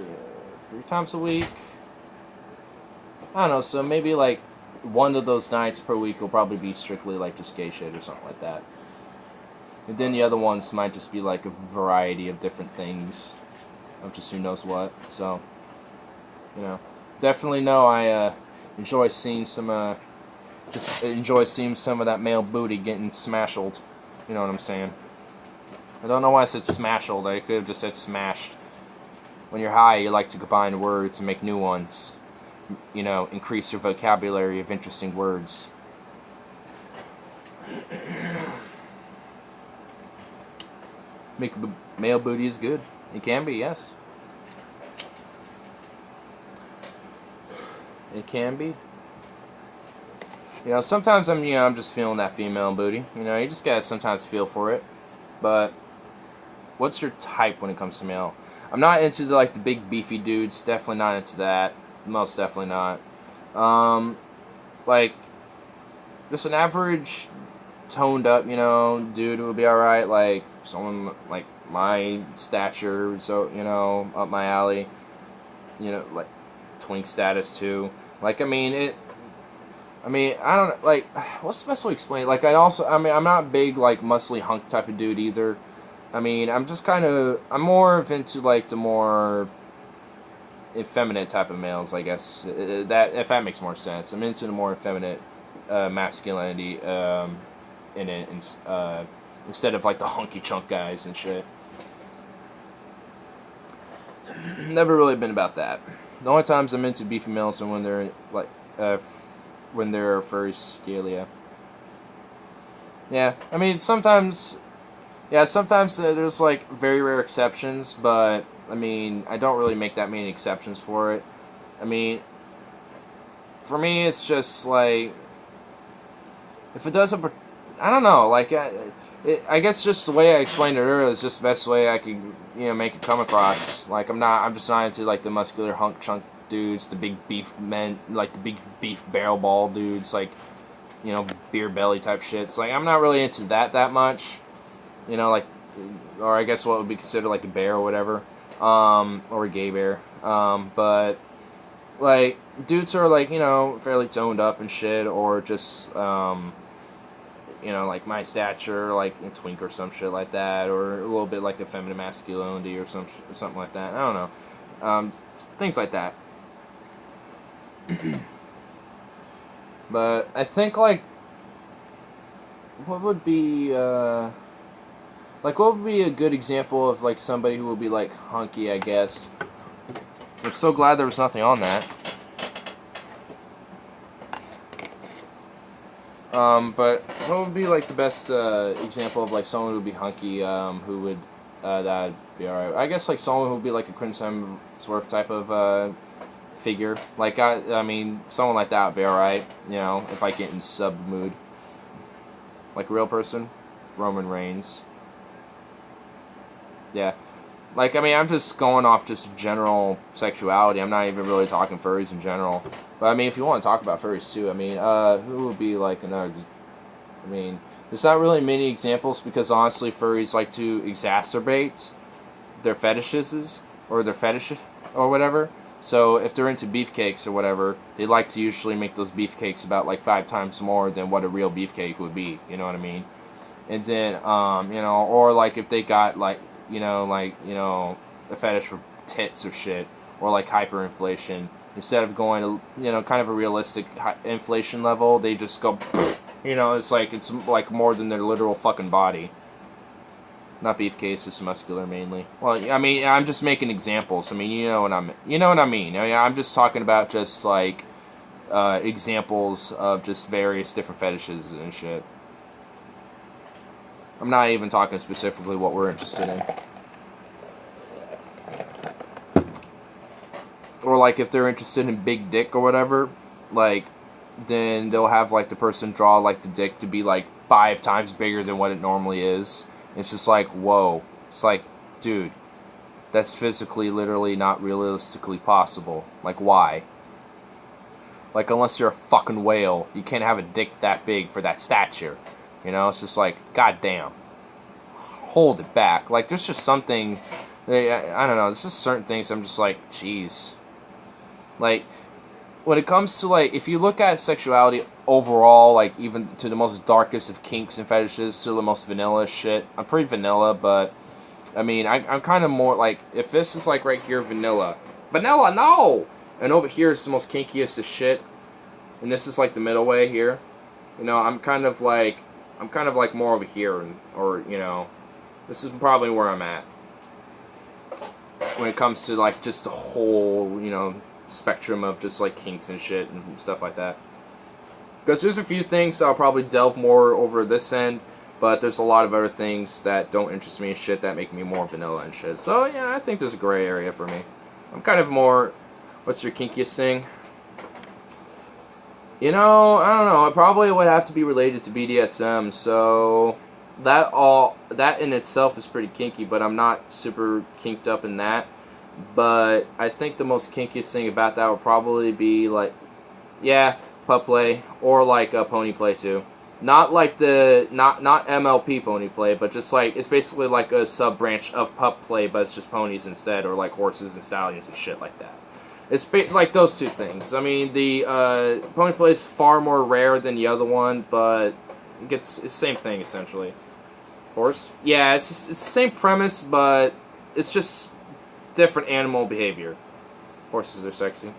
times a week. I don't know, so maybe like one of those nights per week will probably be strictly like just gay shit or something like that. And then the other ones might just be like a variety of different things of just who knows what. So, definitely know I enjoy seeing some enjoy seeing some of that male booty getting smashed. You know what I'm saying? I don't know why I said smashed. I could have just said smashed. When you're high, you like to combine words and make new ones. Increase your vocabulary of interesting words. Make male booty is good. It can be, yes. It can be. You know, sometimes I'm just feeling that female booty. You know, you just gotta sometimes feel for it. But what's your type when it comes to male? I'm not into the big beefy dudes. Definitely not into that. Most definitely not. Like just an average toned up, dude would be alright. Like someone like my stature, so up my alley. Like twink status too. Like I don't like what's the best way to explain it? Like I'm not big like muscly hunk type of dude either. I'm more into like the more effeminate type of males, I guess. That if that makes more sense. I'm into the more effeminate masculinity in it, instead of like the hunky chunk guys and shit. Never really been about that. The only times I'm into beefy males are when they're like when they're furry scalia. Yeah, I mean sometimes there's like very rare exceptions, but I mean I don't really make that many exceptions for it. I mean, for me it's just like if it doesn't, I don't know, like I guess just the way I explained it earlier is just the best way I could make it come across. Like I'm just not into like the muscular hunk chunk dudes, the big beef men, like the big beef barrel ball dudes, like beer belly type shit. It's like I'm not really into that much. Like, or I guess what would be considered like a bear or whatever, or a gay bear. But like dudes are like fairly toned up and shit, or just like my stature, like a twink or some shit like that, or a little bit like a feminine masculinity or something like that. I don't know, things like that. But I think like what would be a good example of like somebody who would be like hunky, I guess. I'm so glad there was nothing on that. But what would be like the best example of like someone who would be hunky, who would that'd be alright? I guess like someone who would be like a Chris Hemsworth type of figure. Like I mean someone like that would be alright. If I get in sub mood. Like a real person, Roman Reigns. Yeah. Like, I mean, I'm just going off just general sexuality. I'm not even really talking furries in general. But, I mean, if you want to talk about furries, too, I mean, who would be, like, another... I mean, there's not really many examples because, honestly, furries like to exacerbate their fetishes, or their fetish, or whatever. So, if they're into beefcakes or whatever, they like to usually make those beefcakes about, like, 5 times more than what a real beefcake would be. You know what I mean? And then, or, like, if they got, like, a fetish for tits or shit, or like hyperinflation. Instead of going to, kind of a realistic inflation level, they just go, it's like more than their literal fucking body. Not beefcakes, just muscular mainly. Well, I mean, I'm just making examples. I mean, you know what I mean. I mean, I'm just talking about just like examples of just various different fetishes and shit. I'm not even talking specifically what we're interested in. Or, like, if they're interested in big dick or whatever, like, then they'll have, like, the person draw, like, the dick to be, like, 5 times bigger than what it normally is. It's just like, whoa. It's like, dude, that's physically, literally not realistically possible. Like, why? Like, unless you're a fucking whale, you can't have a dick that big for that stature. It's just like, goddamn. Hold it back. Like, there's just something, I don't know, there's just certain things I'm just like, jeez. Like, when it comes to, like, if you look at sexuality overall, like, even to the most darkest of kinks and fetishes, to the most vanilla shit, I'm pretty vanilla, but, I mean, I'm kind of more, like, if this is, like, right here, vanilla, no! And over here is the most kinkiest of shit, and this is, like, the middle way here, I'm kind of, like, more over here, or, this is probably where I'm at when it comes to, like, just the whole, spectrum of just, like, kinks and shit and stuff like that. Because there's a few things I'll probably delve more over this end, But there's a lot of other things that don't interest me and shit that make me more vanilla and shit. So, yeah, I think there's a gray area for me. I'm kind of more, what's your kinkiest thing? You know, I don't know. It probably would have to be related to BDSM. So, that in itself is pretty kinky, but I'm not super kinked up in that. But I think the most kinkiest thing about that would probably be, like, yeah, pup play, or, like, pony play, too. Not like not MLP pony play, but just like, it's basically like a sub-branch of pup play, but it's just ponies instead, or like horses and stallions and shit like that. It's like those two things. I mean, the pony play is far more rare than the other one, but it's the same thing essentially. Horse? Yeah, it's the same premise, but it's just different animal behavior. Horses are sexy.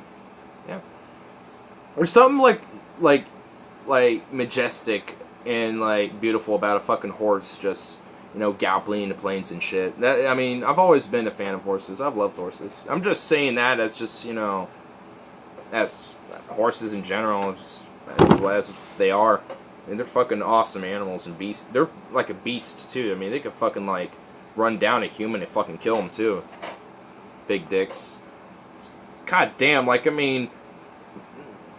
Yeah. Or something like majestic and like beautiful about a fucking horse just, you know, galloping in the plains and shit. That, I mean, I've always been a fan of horses. I've loved horses. I'm just saying that as just, you know, as horses in general, just as they are. I mean, they're fucking awesome animals and beasts. They're like a beast too. I mean, they could fucking like run down a human and fucking kill him too. Big dicks. God damn, like, I mean,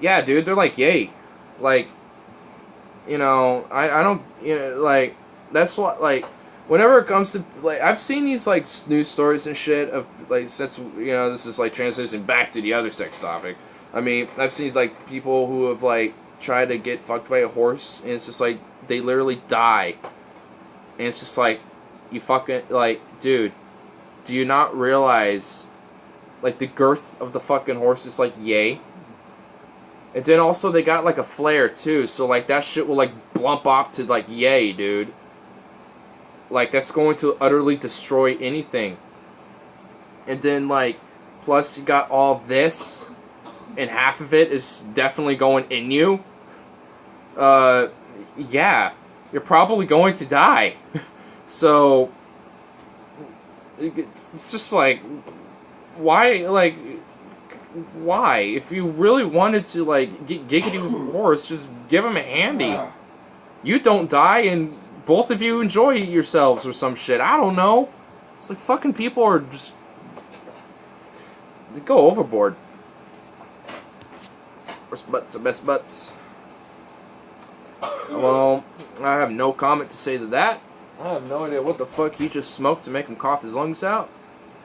yeah, dude, they're like, yay. Like, you know, I don't, you know, like, that's what, like, whenever it comes to, like, I've seen these, like, news stories and shit of, like, since, you know, this is, like, transitioning back to the other sex topic. I mean, I've seen, like, people who have, like, tried to get fucked by a horse, and it's just, like, they literally die. And it's just, like, you fucking, like, dude, do you not realize, like, the girth of the fucking horse is, like, yay? And then also they got like a flare too, so like that shit will like blump up to like yay, dude. Like that's going to utterly destroy anything. And then like, plus you got all this, and half of it is definitely going in you. Yeah, you're probably going to die. So it's just like, why, like, why? If you really wanted to, like, get giggity with a horse, just give him a handy. You don't die, and both of you enjoy yourselves or some shit. I don't know. It's like fucking people are just... They go overboard. Worst butts are best butts. Well, I have no comment to say to that. I have no idea what the fuck he just smoked to make him cough his lungs out.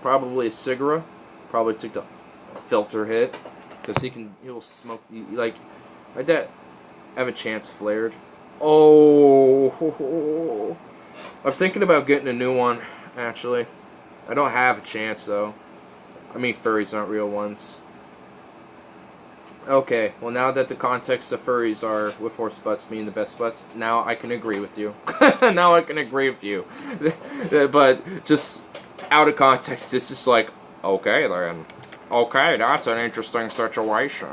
Probably a cigarette. Probably took the filter hit, because he'll smoke, like, my dad have a chance flared. Oh, I'm thinking about getting a new one, actually. I don't have a chance, though. I mean, furries aren't real ones. Okay, well, now that the context of furries are with horse butts being the best butts, now I can agree with you. Now I can agree with you. But just out of context, it's just like, okay, then. Okay, that's an interesting situation.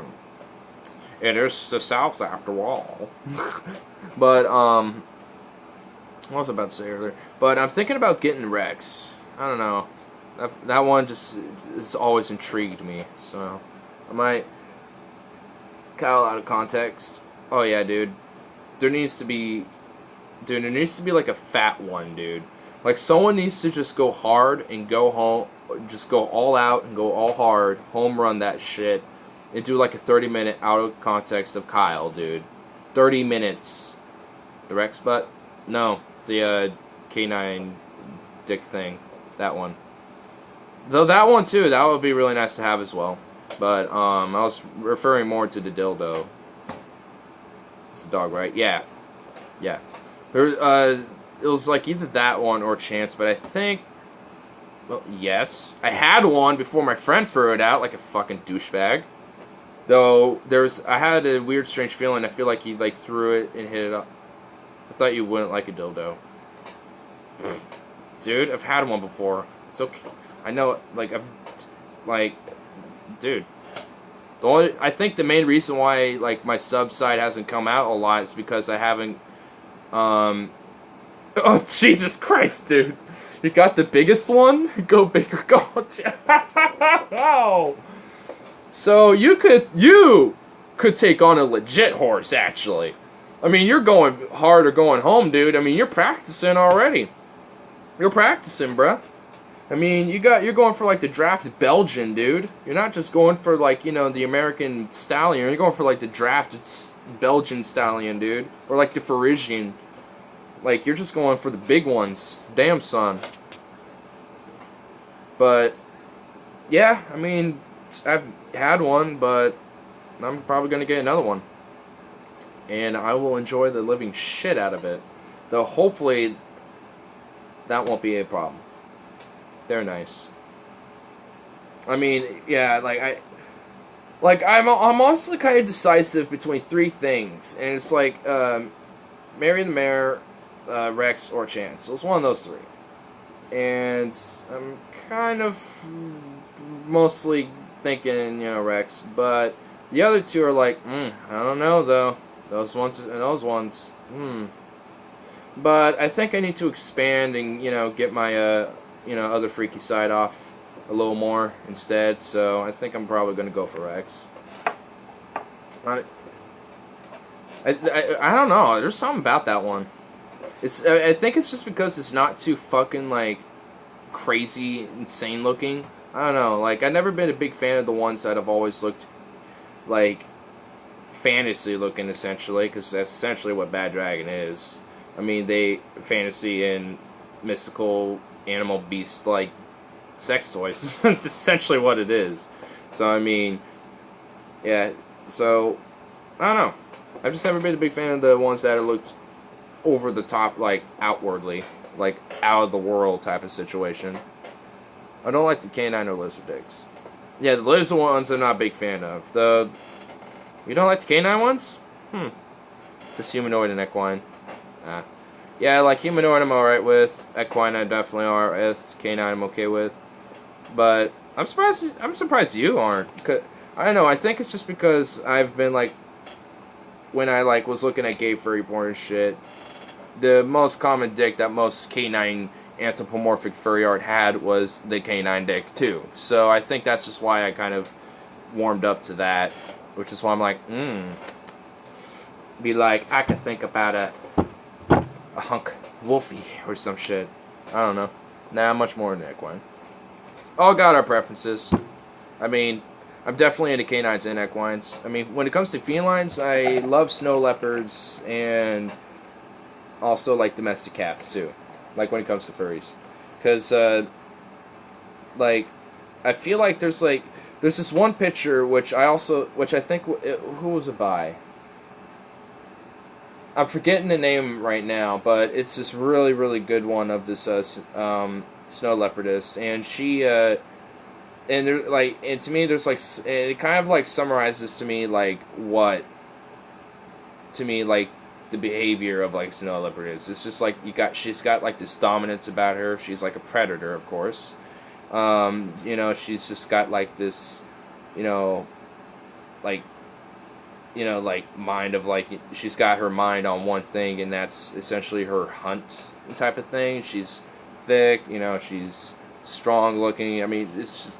It is the South after all. But, what was I about to say earlier? But I'm thinking about getting Rex. I don't know. That one just has always intrigued me. So, I might cut out of context. Oh yeah, dude. There needs to be like a fat one, dude. Like, someone needs to just go hard and go home. Just go all out and go all hard, home run that shit, and do like a 30-minute out of context of Kyle, dude. 30 minutes. The Rex butt? No, the canine dick thing. That one. Though that one too, that would be really nice to have as well. But I was referring more to the dildo. It's the dog, right? Yeah. Yeah. There, it was like either that one or Chance, but I think, well, yes. I had one before my friend threw it out like a fucking douchebag. Though, I had a weird, strange feeling. I feel like he, like, threw it and hit it up. I thought you wouldn't like a dildo. Dude, I've had one before. It's okay. I know, like, dude. I think the main reason why, like, my sub side hasn't come out a lot is because I haven't, oh, Jesus Christ, dude. You got the biggest one? Go bigger, go. Oh. So you could take on a legit horse, actually. I mean, you're going hard or going home, dude. I mean, you're practicing already. You're practicing, bruh. I mean, you're going for like the draft Belgian, dude. You're not just going for like, you know, the American stallion. You're going for like the drafted Belgian stallion, dude, or like the Parisian. Like, you're just going for the big ones. Damn, son. But yeah, I mean, I've had one, but I'm probably gonna get another one, and I will enjoy the living shit out of it. Though hopefully that won't be a problem. They're nice. I mean, yeah, I'm honestly kind of decisive between three things, and it's like Mary the Mayor, Rex, or Chance. So it's one of those three, and I'm kind of mostly thinking, you know, Rex, but the other two are like, I don't know though. Those ones and those ones, But I think I need to expand and, you know, get my you know, other freaky side off a little more instead. So I think I'm probably gonna go for Rex. I don't know. There's something about that one. I think it's just because it's not too fucking like crazy, insane looking. I don't know. Like, I've never been a big fan of the ones that have always looked like fantasy looking, essentially, because that's essentially what Bad Dragon is. I mean, they fantasy and mystical animal beast like sex toys. That's essentially what it is. So I mean, yeah. So I don't know. I've just never been a big fan of the ones that looked over the top, like outwardly, like out of the world type of situation. I don't like the canine or lizard dicks. Yeah, the lizard ones I'm not a big fan of. You don't like the canine ones? Just humanoid and equine. Yeah, like humanoid I'm alright with. Equine I definitely are with. Canine I'm okay with. But I'm surprised you aren't. I don't know, I think it's just because I've been like, when I like was looking at gay furry porn and shit, the most common dick that most canine anthropomorphic furry art had was the canine dick too. So I think that's just why I kind of warmed up to that, which is why I'm like, be like, I could think about a hunk wolfie or some shit. I don't know. Nah, much more than equine. All got our preferences. I mean, I'm definitely into canines and equines. I mean, when it comes to felines, I love snow leopards and also like domestic cats too. Like when it comes to furries, because like I feel like there's this one picture which I think who was it by? I'm forgetting the name right now, but it's this really, really good one of this snow leopardess, and she and there and to me there's it kind of like summarizes to me like what the behavior of like snow leopard is. It's just like she's got like this dominance about her. She's like a predator, of course. You know, she's just got like this, like mind of like, she's got her mind on one thing, and that's essentially her hunt type of thing. She's thick, she's strong looking. I mean, it's just,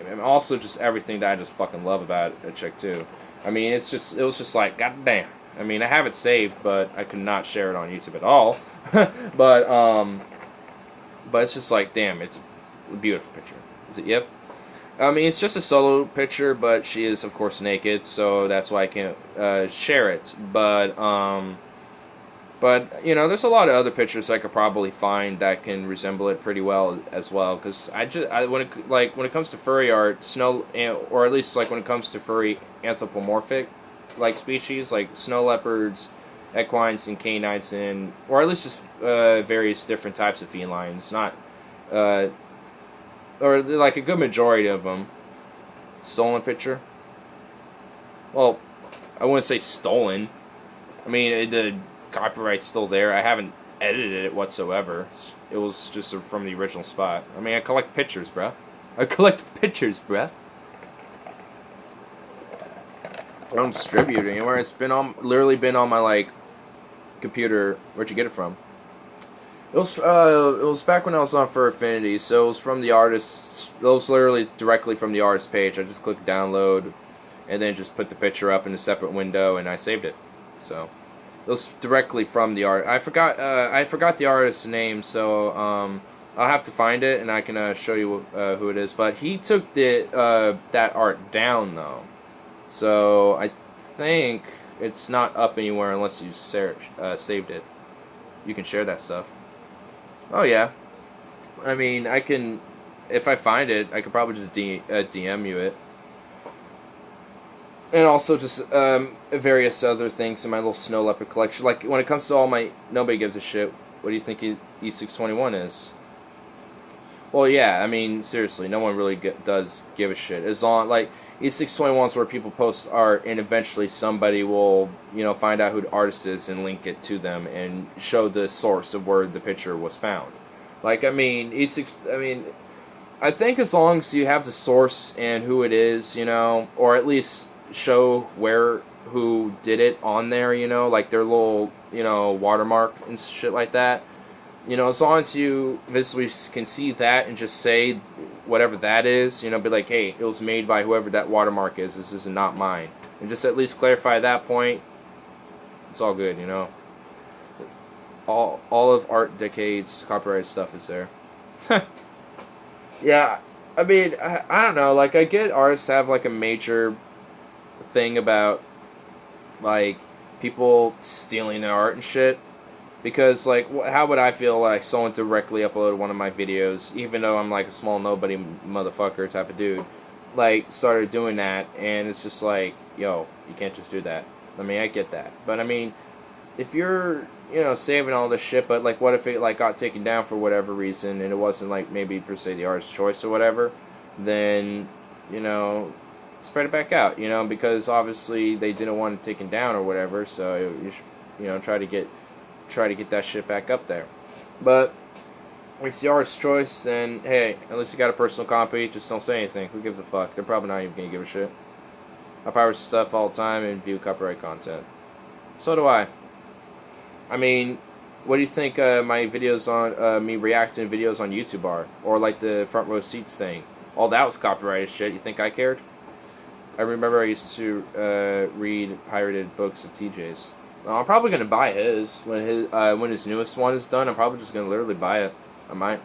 and also just everything that I just fucking love about a chick too. I mean, it was just like, goddamn. I mean, I have it saved, but I could not share it on YouTube at all. but it's just like, damn, it's a beautiful picture. Is it Yip? I mean, it's just a solo picture, but she is, of course, naked, so that's why I can't share it. But there's a lot of other pictures I could probably find that can resemble it pretty well as well. Because when it comes to furry art, or at least like when it comes to furry anthropomorphic like species, like snow leopards, equines, and canines, or at least just various different types of felines, not or like a good majority of them. Stolen picture? Well, I wouldn't say stolen. I mean, the copyright's still there. I haven't edited it whatsoever. It was just from the original spot. I mean, I collect pictures, bruh. I don't distribute it anywhere. It's literally been on my like computer. Where'd you get it from? It was back when I was on Fur Affinity, so it was from the artist. It was literally directly from the artist page. I just clicked download, and then just put the picture up in a separate window, and I saved it. So, It was directly from the art. I forgot the artist's name, so I'll have to find it and I can show you who it is. But he took that art down though, so I think it's not up anywhere unless you saved it. You can share that stuff. Oh yeah, I mean I can, if I find it, I could probably just DM you it. And also just various other things in my little Snow Leopard collection. Like, when it comes to all my Nobody Gives a Shit, what do you think E621 is? Well, yeah, I mean, seriously, no one really does give a shit. As long, like, E621 is where people post art, and eventually somebody will, you know, find out who the artist is and link it to them and show the source of where the picture was found. Like, I mean, I think as long as you have the source and who it is, you know, or at least show who did it on there, you know, like their little, you know, watermark and shit like that. You know, as long as you visibly can see that and just say whatever that is, you know, be like, hey, it was made by whoever that watermark is. This is not mine. And just at least clarify that point. It's all good, you know. All of Art Decade's copyrighted stuff is there. Yeah, I mean, I don't know. Like, I get artists have like a major thing about like people stealing their art and shit, because like how would I feel like someone directly uploaded one of my videos, even though I'm like a small nobody motherfucker type of dude, like started doing that, and it's just like, yo, you can't just do that. I mean, I get that, but I mean, if you're, you know, saving all this shit, but like what if it like got taken down for whatever reason and it wasn't like maybe per se the artist's choice or whatever, then, you know, spread it back out, you know, because obviously they didn't want it taken down or whatever, so you should, you know, try to get that shit back up there. But if it's the artist's choice, then hey, at least you got a personal copy. Just don't say anything. Who gives a fuck? They're probably not even gonna give a shit. I pirate stuff all the time and view copyright content. So do I. I mean, what do you think my videos on me reacting to videos on YouTube are, or like the front row seats thing? All that was copyrighted shit. You think I cared? I remember I used to read pirated books of TJ's. I'm probably gonna buy his when his newest one is done. I'm probably just gonna literally buy it. I might.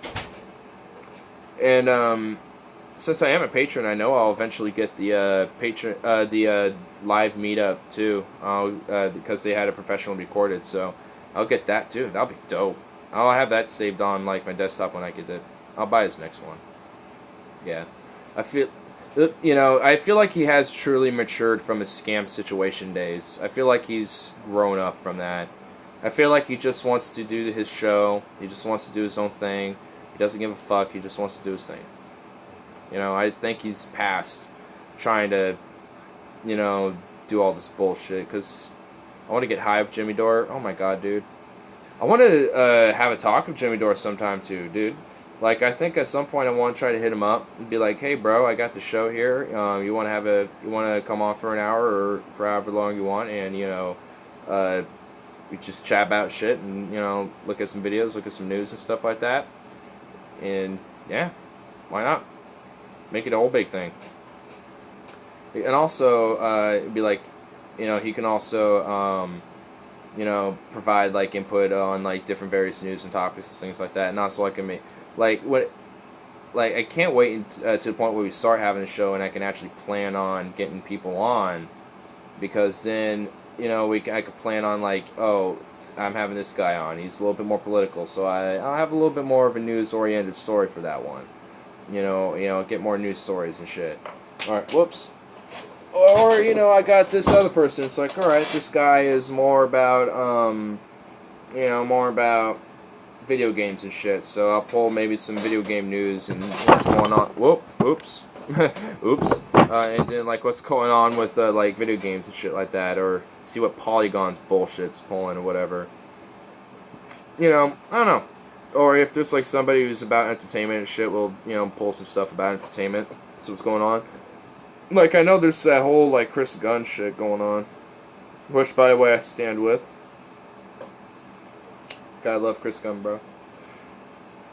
And since I am a patron, I know I'll eventually get the live meetup too, because they had it professionally recorded. So I'll get that too. That'll be dope. I'll have that saved on like my desktop when I get it. I'll buy his next one. Yeah, I feel. You know, I feel like he has truly matured from his scam situation days. I feel like he's grown up from that. I feel like he just wants to do his show. He just wants to do his own thing. He doesn't give a fuck. He just wants to do his thing. You know, I think he's past trying to, you know, do all this bullshit. Because I want to get high with Jimmy Dore. Oh my god, dude. I want to have a talk with Jimmy Dore sometime too, dude. Like, I think at some point I want to try to hit him up and be like, hey, bro, I got the show here. You want to come on for an hour or for however long you want, and, you know, we just chat about shit and, you know, look at some videos, look at some news and stuff like that. And, yeah, why not? Make it a whole big thing. And also, it'd be like, you know, he can also, you know, provide, like, input on, like, different various news and topics and things like that. And also, like, I can't wait to the point where we start having a show and I can actually plan on getting people on, because then, you know, I could plan on like, oh, I'm having this guy on. He's a little bit more political, so I'll have a little bit more of a news-oriented story for that one. You know, get more news stories and shit. All right, whoops. Or, you know, I got this other person. It's like, all right, this guy is more about, you know, more about video games and shit, so I'll pull maybe some video game news and what's going on. Oops. And then like what's going on with like video games and shit like that, or see what Polygon's bullshit's pulling or whatever. You know, I don't know. Or if there's like somebody who's about entertainment and shit, we'll, you know, pull some stuff about entertainment, see what's going on. Like, I know there's that whole like Chris Gunn shit going on, which by the way I stand with. Gotta love Chris Gunn, bro.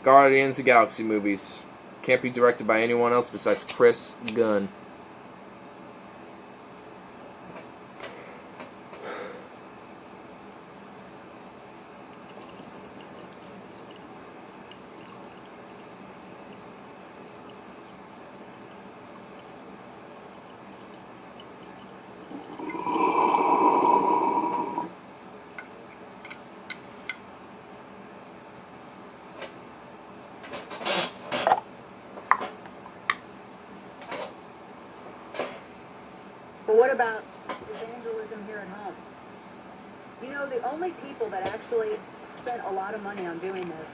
Guardians of the Galaxy movies. Can't be directed by anyone else besides Chris Gunn. But what about evangelism here at home? You know, the only people that actually spent a lot of money on doing this,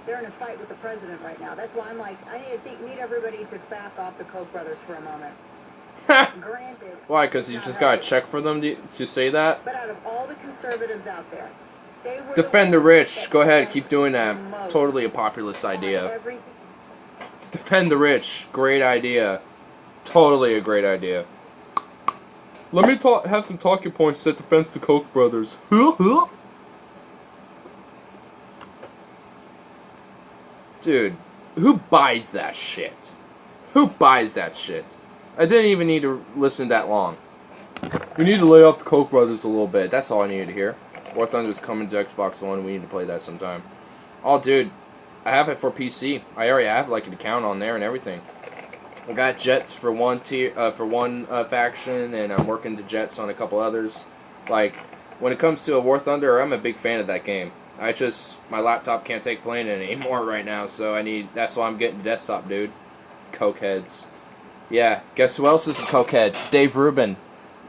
they're in a fight with the president right now. That's why I'm like, I need everybody to back off the Koch brothers for a moment. Granted. Why? Because you just got a check for them to say that? But out of all the conservatives out there, they were Defend the rich. Go ahead, keep doing that. Totally a populist idea. Defend the rich. Great idea. Totally a great idea. Let me have some talking points that defends the Koch brothers. Dude, who buys that shit? Who buys that shit? I didn't even need to listen that long. We need to lay off the Koch brothers a little bit. That's all I needed to hear. War Thunder's coming to Xbox One. We need to play that sometime. Oh, dude, I have it for PC. I already have like an account on there and everything. I got Jets for one faction, and I'm working the Jets on a couple others. Like, when it comes to a War Thunder, I'm a big fan of that game. My laptop can't take playing it anymore right now, so that's why I'm getting the desktop, dude. Cokeheads. Yeah, guess who else is a cokehead? Dave Rubin.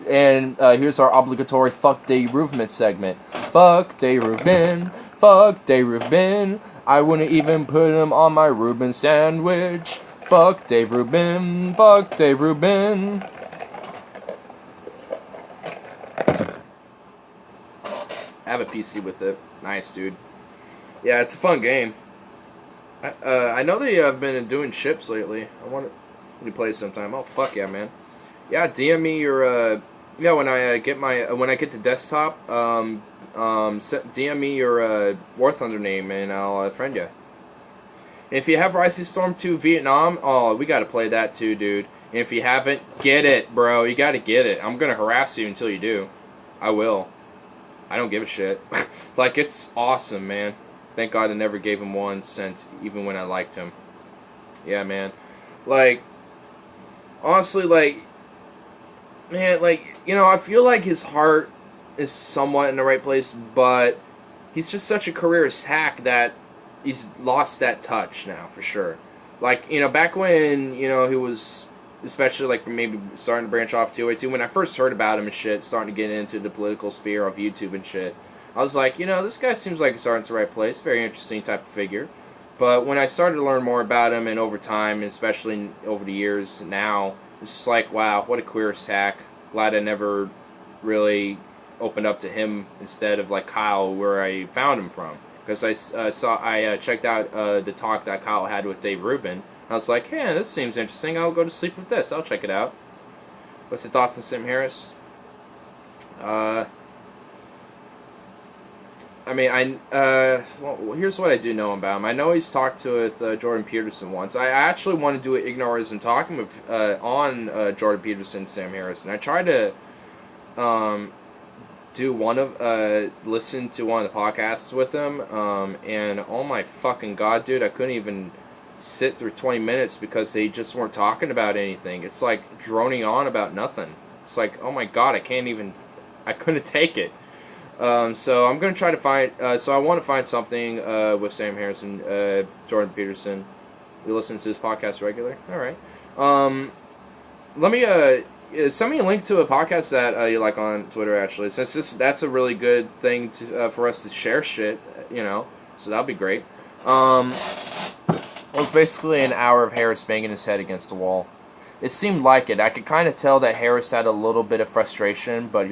And here's our obligatory Fuck Dave Rubin segment. Fuck Dave Rubin. Fuck Dave Rubin. I wouldn't even put him on my Reuben sandwich. Fuck Dave Rubin. Fuck Dave Rubin. I have a PC with it. Nice, dude. Yeah, it's a fun game. I know they have been doing ships lately. I want to play sometime. Oh, fuck yeah, man. Yeah, DM me your yeah, when I get the desktop, DM me your War Thunder name and I'll friend you. And if you have Rising Storm 2 Vietnam, oh, we gotta play that too, dude. And if you haven't, get it, bro. You gotta get it. I'm gonna harass you until you do. I will. I don't give a shit. Like, it's awesome, man. Thank God I never gave him 1 cent, even when I liked him. Yeah, man. Like, honestly, like, man, like, you know, I feel like his heart is somewhat in the right place, but he's just such a careerist hack that he's lost that touch now, for sure. Like, you know, back when, you know, he was, especially, like, maybe starting to branch off 2A2, when I first heard about him and shit, starting to get into the political sphere of YouTube and shit, I was like, you know, this guy seems like he's starting to the right place, very interesting type of figure. But when I started to learn more about him, and over time, and especially over the years now, it's just like, wow, what a careerist hack. Glad I never really opened up to him instead of, like, Kyle, where I found him from. Because I checked out the talk that Kyle had with Dave Rubin. I was like, hey, this seems interesting. I'll go to sleep with this. I'll check it out. What's your thoughts on Sam Harris? I mean, well, here's what I do know about him. I know he's talked with Jordan Peterson once. I actually want to do an Ignorism talking with, on Jordan Peterson and Sam Harris. And I tried to listen to one of the podcasts with him, and oh my fucking god, dude, I couldn't even sit through 20 minutes because they just weren't talking about anything. It's like droning on about nothing. It's like, oh my god, I couldn't take it. So I'm gonna try to find, so I want to find something with Sam Harris and Jordan Peterson. You listen to this podcast regularly? Alright. Let me, send me a link to a podcast that you like on Twitter, actually, since that's a really good thing to, for us to share shit, you know, so that'll be great. It was basically an hour of Harris banging his head against the wall. It seemed like it. I could kind of tell that Harris had a little bit of frustration, but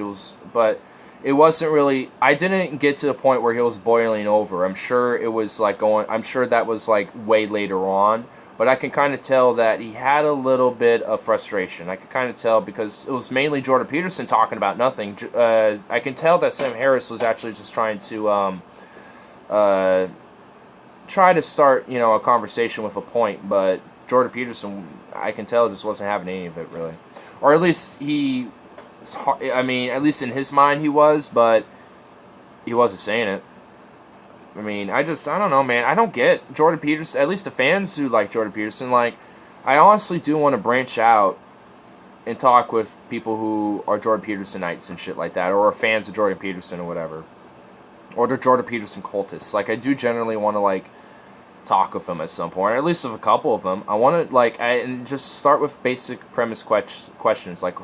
it wasn't really, I didn't get to the point where he was boiling over. I'm sure it was like I'm sure that was like way later on. But I can kind of tell that he had a little bit of frustration. I can kind of tell because it was mainly Jordan Peterson talking about nothing. I can tell that Sam Harris was actually just trying to try to start, you know, a conversation with a point. But Jordan Peterson, I can tell, just wasn't having any of it, really. Or at least at least in his mind he was, but he wasn't saying it. I mean, I don't know, man. I don't get Jordan Peterson, at least the fans who like Jordan Peterson. Like, I honestly do want to branch out and talk with people who are Jordan Petersonites and shit like that, or are fans of Jordan Peterson or whatever. Or the Jordan Peterson cultists. Like, I do generally want to, like, talk with them at some point, or at least with a couple of them. I want to, like, and just start with basic premise questions. Like,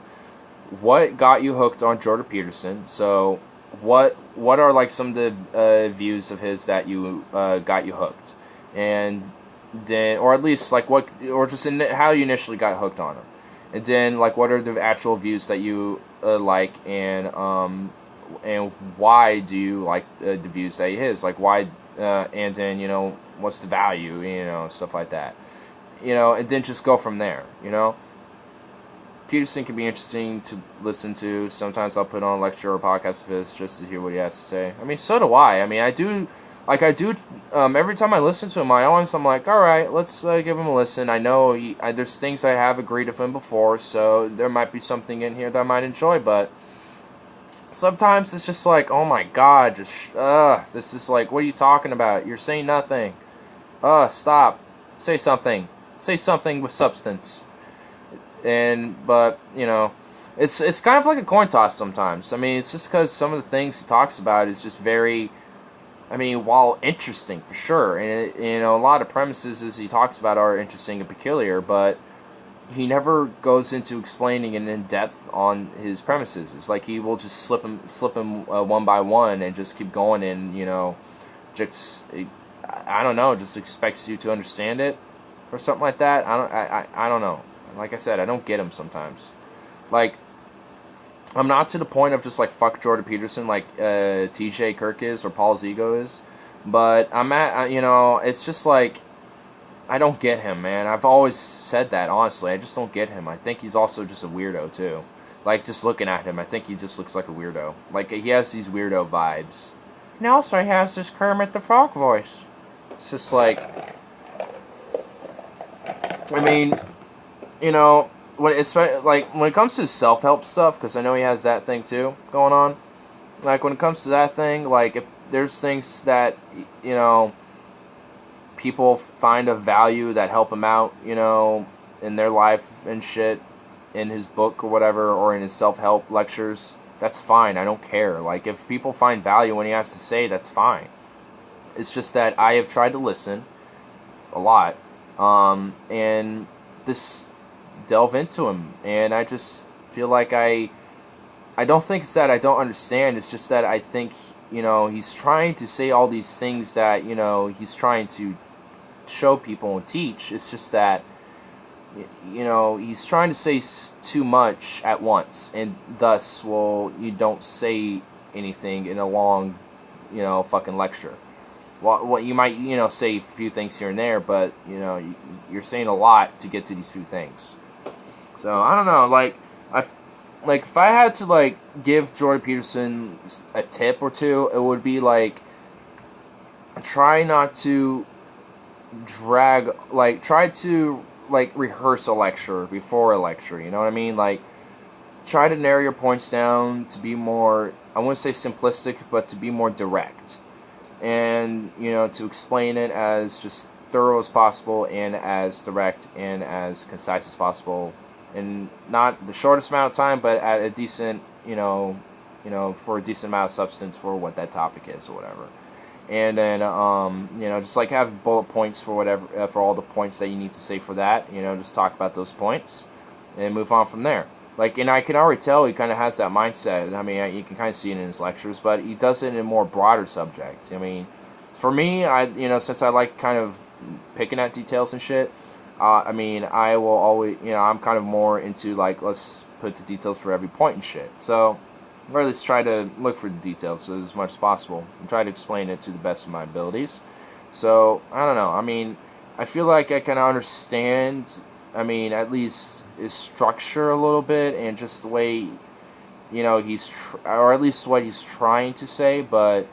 what got you hooked on Jordan Peterson? So, what are like some of the views of his that you got you hooked, and then, or at least like what, or just how you initially got hooked on him, and then like what are the actual views that you like, and why do you like the views that he has? Like why, and then what's the value, stuff like that, and then just go from there, Peterson can be interesting to listen to. Sometimes I'll put on a lecture or podcast of his just to hear what he has to say. I mean, so do I. I mean, I do, every time I listen to him, I'm like, all right, let's give him a listen. I know there's things I have agreed with him before, so there might be something in here that I might enjoy, but sometimes it's just like, oh my God, this is like, what are you talking about? You're saying nothing. Stop. Say something. Say something with substance. But it's kind of like a coin toss sometimes. I mean, it's just because some of the things he talks about is just very, I mean, while interesting for sure, and a lot of premises as he talks about are interesting and peculiar, but he never goes into explaining it in depth on his premises. It's like he will just slip them one by one and just keep going, and just I don't know, just expects you to understand it or something like that. I don't know. Like I said, I don't get him sometimes. Like, I'm not to the point of just like fuck Jordan Peterson like TJ Kirk is or Paul Zigo is, but I'm at it's just like I don't get him, man. I've always said that, honestly. I just don't get him. I think he's also just a weirdo too. Like, just looking at him, I think he just looks like a weirdo. Like, he has these weirdo vibes. And also he has this Kermit the Frog voice. It's just like, I mean, when it comes to self-help stuff, because I know he has that thing too going on. Like, when it comes to that thing, like, if there's things that people find of value that help him out, in their life and shit, in his book or whatever, or in his self-help lectures, that's fine. I don't care. Like, if people find value in what he has to say, that's fine. It's just that I have tried to listen a lot, and this delve into him, and I just feel like I don't think it's that I don't understand. It's just that I think he's trying to say all these things that he's trying to show people and teach. It's just that he's trying to say too much at once, and thus you don't say anything in a long fucking lecture. What you might say a few things here and there, but you're saying a lot to get to these few things. So I don't know, like if I had to like give Jordan Peterson a tip or two, it would be like try not to try to rehearse a lecture before a lecture. You know what I mean? Like, try to narrow your points down to be more, I wouldn't say simplistic, but to be more direct, and to explain it as just thorough as possible and as direct and as concise as possible. And not the shortest amount of time, but at a decent, for a decent amount of substance for what that topic is or whatever. And then, just like have bullet points for whatever, for all the points that you need to say for that. Just talk about those points and move on from there. Like, and I can already tell he kind of has that mindset. I mean, you can kind of see it in his lectures, but he does it in a more broader subject. I mean, for me, since I like kind of picking at details and shit, I mean, I will always, I'm kind of more into, like, let's put the details for every point and shit. So, or at least try to look for the details as much as possible and try to explain it to the best of my abilities. So, I don't know. I mean, I feel like I can understand, at least his structure a little bit and just the way, or at least what he's trying to say, but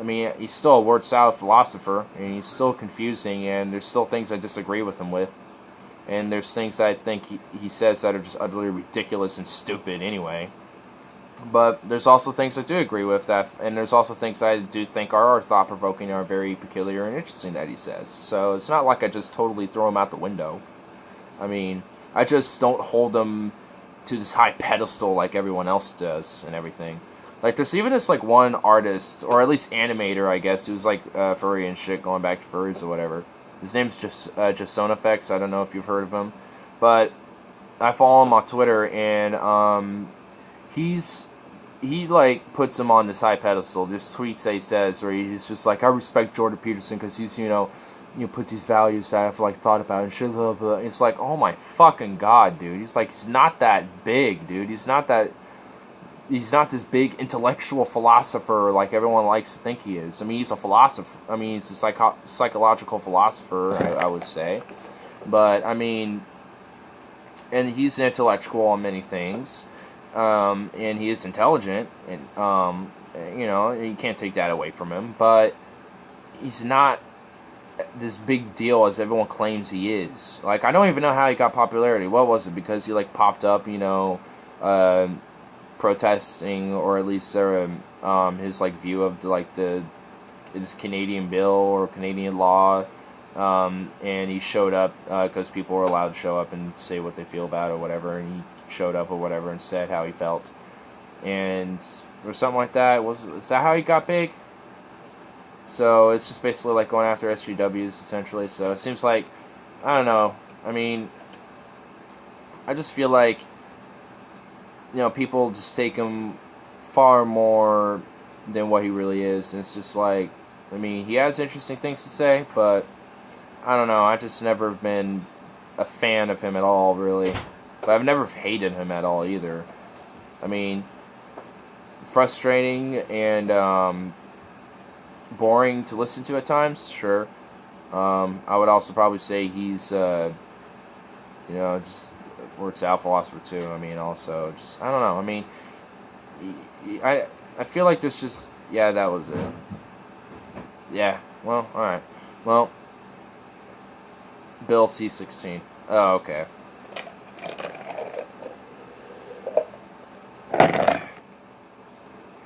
he's still a word salad philosopher, and he's still confusing, and there's still things I disagree with him with. And there's things that I think he says that are just utterly ridiculous and stupid anyway. But there's also things I do agree with, and there's also things I do think are thought-provoking, are very peculiar and interesting that he says. So it's not like I just totally throw him out the window. I just don't hold him to this high pedestal like everyone else does and everything. Like, there's even this, like, one artist, or at least animator, I guess, who's, like, furry and shit, going back to furries or whatever. His name's just Sonafex. I don't know if you've heard of him. But I follow him on Twitter, and he like puts him on this high pedestal. Just tweets that he says where he's just like, I respect Jordan Peterson because he's put these values that I've like thought about and shit. Blah, blah. It's like, oh my fucking god, dude. He's like, he's not that big, dude. He's not this big intellectual philosopher like everyone likes to think he is. I mean, he's a philosopher. I mean, he's a psychological philosopher, I would say. But I mean, and he's an intellectual on many things. And he is intelligent, and you can't take that away from him. But he's not this big deal as everyone claims he is. Like, I don't even know how he got popularity. What was it? Because he like popped up, protesting, or at least his like view of this Canadian bill or Canadian law. And he showed up because people were allowed to show up and say what they feel about it or whatever, and he showed up or whatever and said how he felt, and or something like that. Is that how he got big? So it's just basically like going after SGWs essentially. So it seems like, I don't know. I mean, I just feel like people just take him far more than what he really is, and it's just like, I mean, he has interesting things to say, but I don't know. I just never been a fan of him at all, really. But I've never hated him at all either. I mean, frustrating and boring to listen to at times, sure. I would also probably say he's, just works out philosopher too. I mean, also, just, I don't know. I mean, I feel like there's just, yeah, that was it. Yeah, well, alright. Well, Bill C-16. Oh, okay.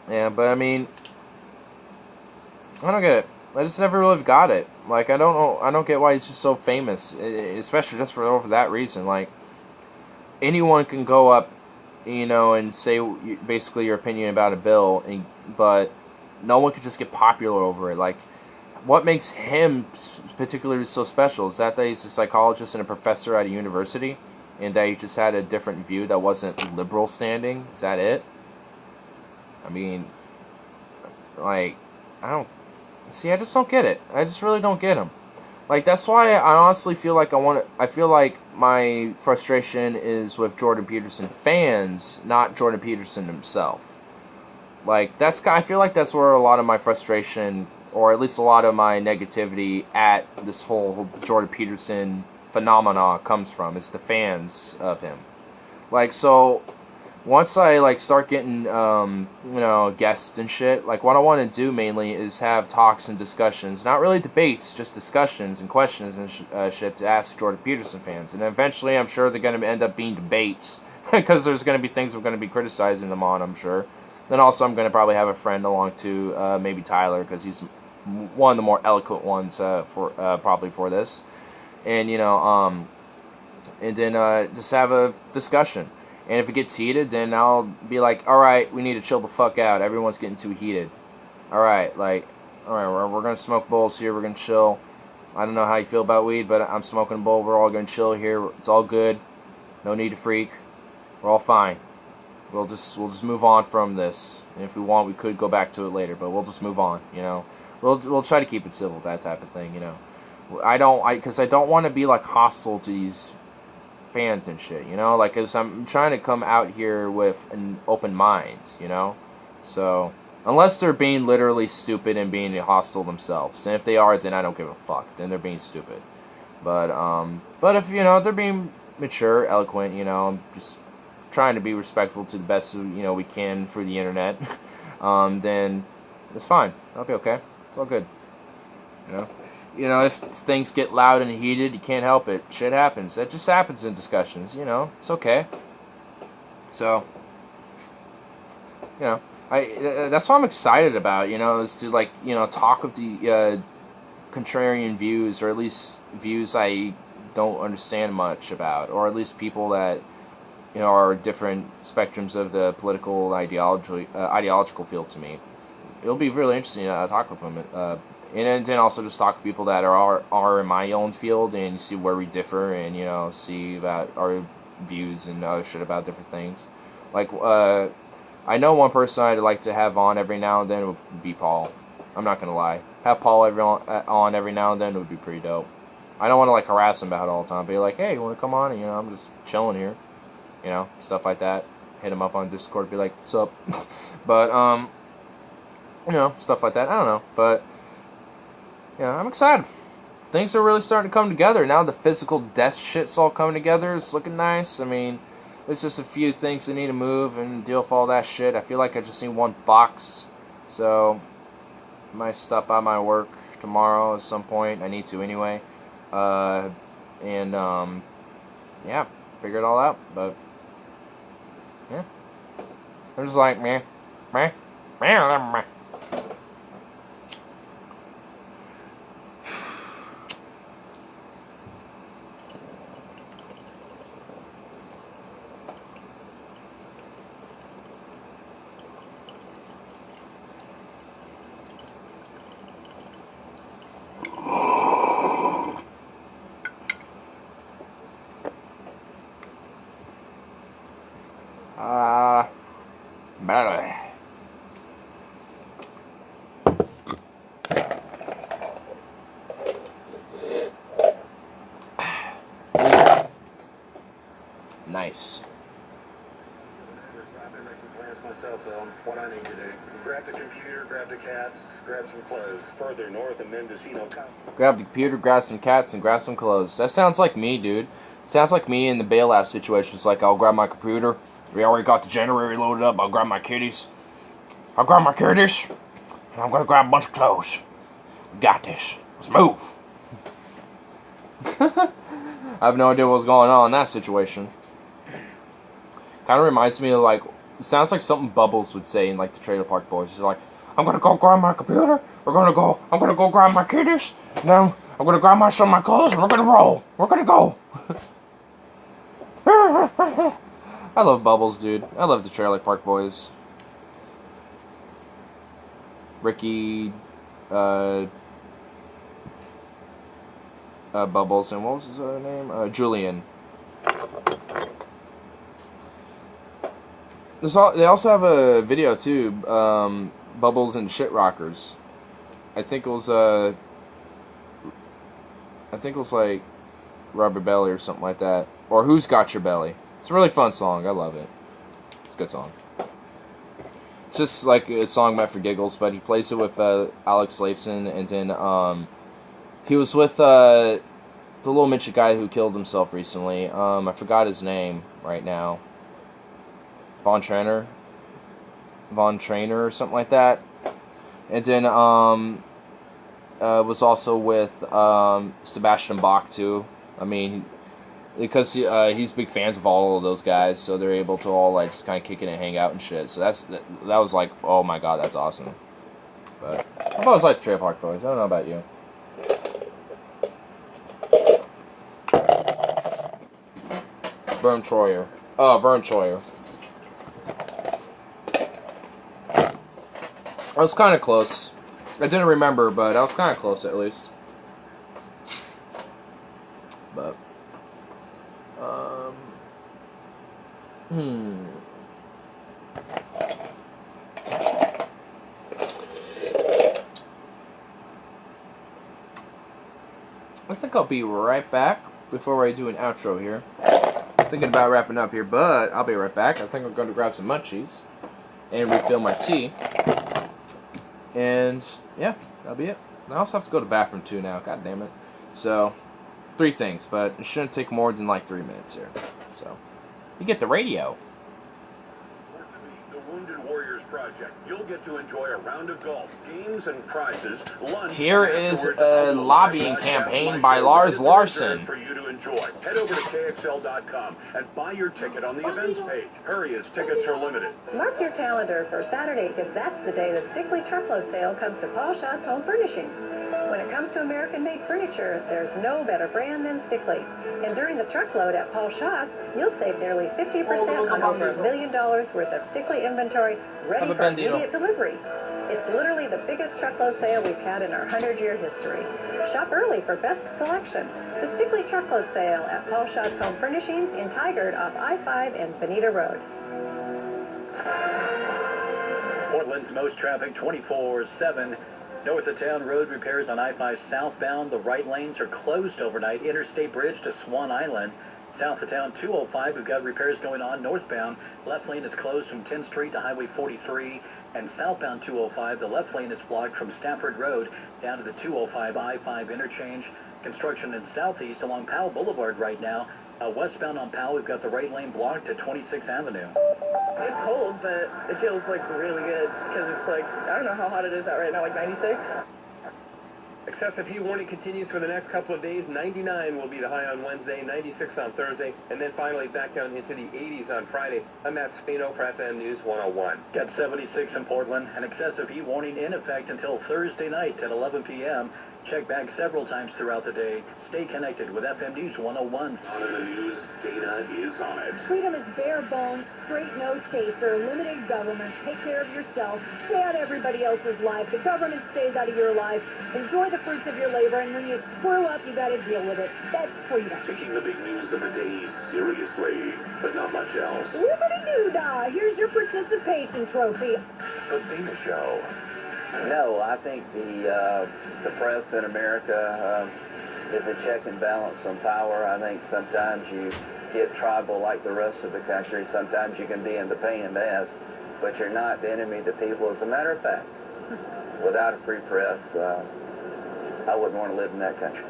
Yeah, but I mean, I don't get it. I just never really got it. Like, I don't know. I don't get why he's just so famous, especially just for that reason. Like, anyone can go up, and say basically your opinion about a bill, but no one could just get popular over it. Like, what makes him particularly so special is that he's a psychologist and a professor at a university, and that he just had a different view that wasn't liberal standing. Is that it? I mean, like, I just don't get it. I just really don't get him. Like, that's why I honestly feel like I feel like my frustration is with Jordan Peterson fans, not Jordan Peterson himself. Like, I feel like that's where a lot of my frustration, or at least a lot of my negativity at this whole Jordan Peterson phenomena comes from. It's the fans of him. Like, so once I like start getting guests and shit, like what I want to do mainly is have talks and discussions, not really debates, just discussions and questions and shit to ask Jordan Peterson fans. And eventually I'm sure they're going to end up being debates because there's going to be things we're going to be criticizing them on, I'm sure. Then also I'm going to probably have a friend along too, maybe Tyler, because he's one of the more eloquent ones probably for this. And and then just have a discussion. And if it gets heated, then I'll be like, all right, we need to chill the fuck out. Everyone's getting too heated. All right, we're going to smoke bowls here. We're going to chill. I don't know how you feel about weed, but I'm smoking a bowl. We're all going to chill here. It's all good. No need to freak. We're all fine. We'll just move on from this. And if we want, we could go back to it later, but we'll just move on, We'll try to keep it civil, that type of thing, because I don't want to be like hostile to these fans and shit, like, cause I'm trying to come out here with an open mind, so unless they're being literally stupid and being hostile themselves, and if they are, then I don't give a fuck, then they're being stupid, but if, they're being mature, eloquent, just trying to be respectful to the best, we can through the internet, then it's fine, I'll be okay, it's all good, if things get loud and heated, you can't help it. Shit happens. That just happens in discussions, It's okay. So, that's what I'm excited about, is to, like, talk with the contrarian views, or at least views I don't understand much about, or at least people that, are different spectrums of the political ideological field to me. It'll be really interesting to talk with them. And then also just talk to people that are in my own field and see where we differ, and see about our views and other shit about different things. Like I know one person I'd like to have on every now and then would be Paul. I'm not gonna lie. Have Paul on every now and then would be pretty dope. I don't want to like harass him about it all the time. Be like, hey, you want to come on? And, you know, I'm just chilling here. You know, stuff like that. Hit him up on Discord. Be like, what's up? But you know, stuff like that. I don't know, but yeah, I'm excited. Things are really starting to come together now. The physical desk shit's all coming together. It's looking nice. I mean, there's just a few things that need to move and deal with all that shit. I feel like I just need one box, so I might stop by my work tomorrow at some point. I need to anyway, and yeah, figure it all out. But yeah, I'm just like meh. Barely. Nice. I've been making plans myself, so what I need to do. Grab the computer, grab the cats, grab some clothes. Further north in Mendocino. Grab the computer, grab some cats, and grab some clothes. That sounds like me, dude. Sounds like me in the bailout situations. Like, I'll grab my computer. We already got the generator loaded up. I'll grab my kitties. And I'm gonna grab a bunch of clothes. We got this. Let's move. I have no idea what's going on in that situation. Kind of reminds me of, like, it sounds like something Bubbles would say in, like, the Trailer Park Boys. He's like, I'm gonna go grab my computer. I'm gonna go grab my kitties. And then I'm gonna grab some of my clothes and we're gonna roll. We're gonna go. I love Bubbles, dude. I love the Trailer Park Boys. Ricky, Bubbles, and what was his other name? Julian. They also have a video too, Bubbles and Shit Rockers. I think it was like Rubber Belly or something like that, or Who's Got Your Belly. It's a really fun song. I love it. It's a good song. It's just like a song meant for giggles, but he plays it with Alex Lifeson, and then he was with the little midget guy who killed himself recently. I forgot his name right now. Von Trainer or something like that. And then was also with Sebastian Bach too. I mean, because he's big fans of all of those guys, so they're able to all like just kind of kick it and hang out and shit. So that was like, oh my god, that's awesome. But I've always liked Trailer Park Boys. I don't know about you. Vern Troyer. I was kind of close. I didn't remember, but I was kind of close at least. But, I think I'll be right back before I do an outro here. I'm thinking about wrapping up here, but I'll be right back. I think I'm going to grab some munchies and refill my tea. And, yeah, that'll be it. I also have to go to the bathroom, too, now. God damn it. So, 3 things, but it shouldn't take more than, like, 3 minutes here. So, you get the radio. The Wounded Warriors Project. You'll get to enjoy a round of golf, games and prizes, lunch. Here is a lobbying campaign by Lars Larson. For you to enjoy. Head over to KXL.com and buy your ticket on the events page. Hurry, as tickets are limited. Mark your calendar for Saturday, because that's the day the Stickley Truckload Sale comes to Paul Schacht's Home Furnishings. When it comes to American-made furniture, there's no better brand than Stickley. And during the truckload at Paul Schacht's, you'll save nearly 50% on over $1 million worth of Stickley inventory ready for immediate delivery. It's literally the biggest truckload sale we've had in our 100-year history. Shop early for best selection. The Stickley Truckload Sale at Paul Schacht's Home Furnishings in Tigard off I-5 and Bonita Road. Portland's most traffic 24/7. North of town, road repairs on I-5 southbound. The right lanes are closed overnight. Interstate Bridge to Swan Island. South of town, 205, we've got repairs going on northbound. Left lane is closed from 10th Street to Highway 43. And southbound 205, the left lane is blocked from Stafford Road down to the 205 I-5 interchange. Construction in southeast along Powell Boulevard right now. Westbound on Powell, we've got the right lane blocked at 26th Avenue. It's cold, but it feels like really good because it's like, I don't know how hot it is out right now, like 96. Excessive heat warning continues for the next couple of days. 99 will be the high on Wednesday, 96 on Thursday, and then finally back down into the 80s on Friday. I'm Matt Spino for FM News 101. Got 76 in Portland. An excessive heat warning in effect until Thursday night at 11 p.m. Check back several times throughout the day. Stay connected with FM News 101. On in the news, data is on it. Freedom is bare bones, straight no chaser, limited government, take care of yourself, stay out of everybody else's life, the government stays out of your life, enjoy the fruits of your labor, and when you screw up, you gotta deal with it. That's freedom. Taking the big news of the day seriously, but not much else. Whoopity-doo-dah, here's your participation trophy. The Famous Show. No, I think the press in America is a check and balance on power. I think sometimes you get tribal like the rest of the country. Sometimes you can be in the pain in the ass, but you're not the enemy of the people. As a matter of fact, without a free press, I wouldn't want to live in that country.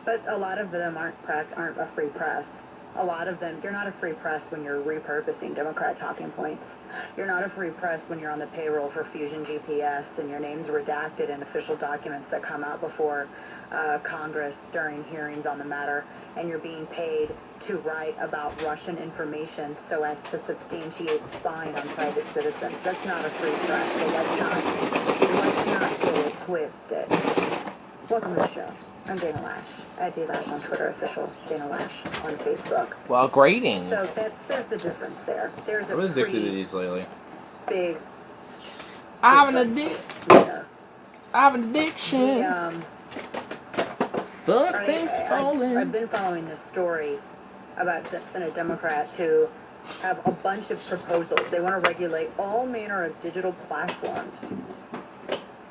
But a lot of them aren't a free press. A lot of them, you're not a free press when you're repurposing Democrat talking points. You're not a free press when you're on the payroll for Fusion GPS and your name's redacted in official documents that come out before Congress during hearings on the matter, and you're being paid to write about Russian information so as to substantiate spying on private citizens. That's not a free press, so let's not get it twisted. Welcome to the show. I'm Dana Lash, at D-Lash on Twitter, official Dana Lash on Facebook. Well, greetings. So there's the difference there. There's I've been addicted to these lately. Big. I have an addiction. Fuck, thanks for falling. I've been following this story about the Senate Democrats who have a bunch of proposals. They want to regulate all manner of digital platforms.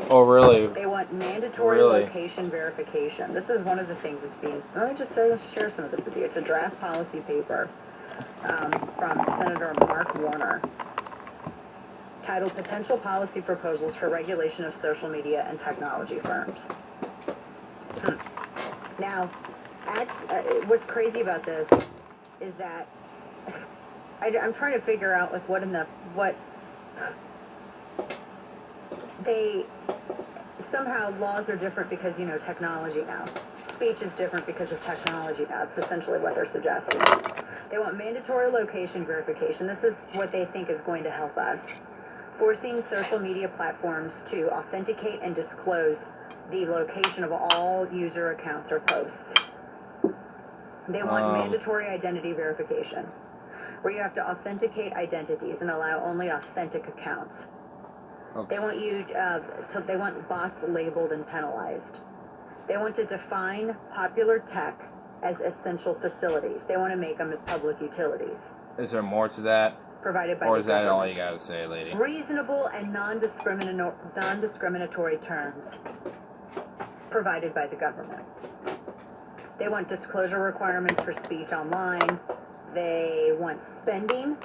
Oh, really? They want mandatory location verification. This is one of the things that's being... Let me just share some of this with you. It's a draft policy paper from Senator Mark Warner titled Potential Policy Proposals for Regulation of Social Media and Technology Firms. Now, what's crazy about this is that I'm trying to figure out like what they somehow laws are different because, you know, technology now. Speech is different because of technology now. It's essentially what they're suggesting. They want mandatory location verification. This is what they think is going to help us. Forcing social media platforms to authenticate and disclose the location of all user accounts or posts. They want mandatory identity verification, where you have to authenticate identities and allow only authentic accounts. Okay. They want they want bots labeled and penalized. They want to define popular tech as essential facilities. They want to make them as public utilities. Is there more to that? Provided by or is that all you gotta say, lady? Reasonable and non-discriminatory terms provided by the government. They want disclosure requirements for speech online. They want spending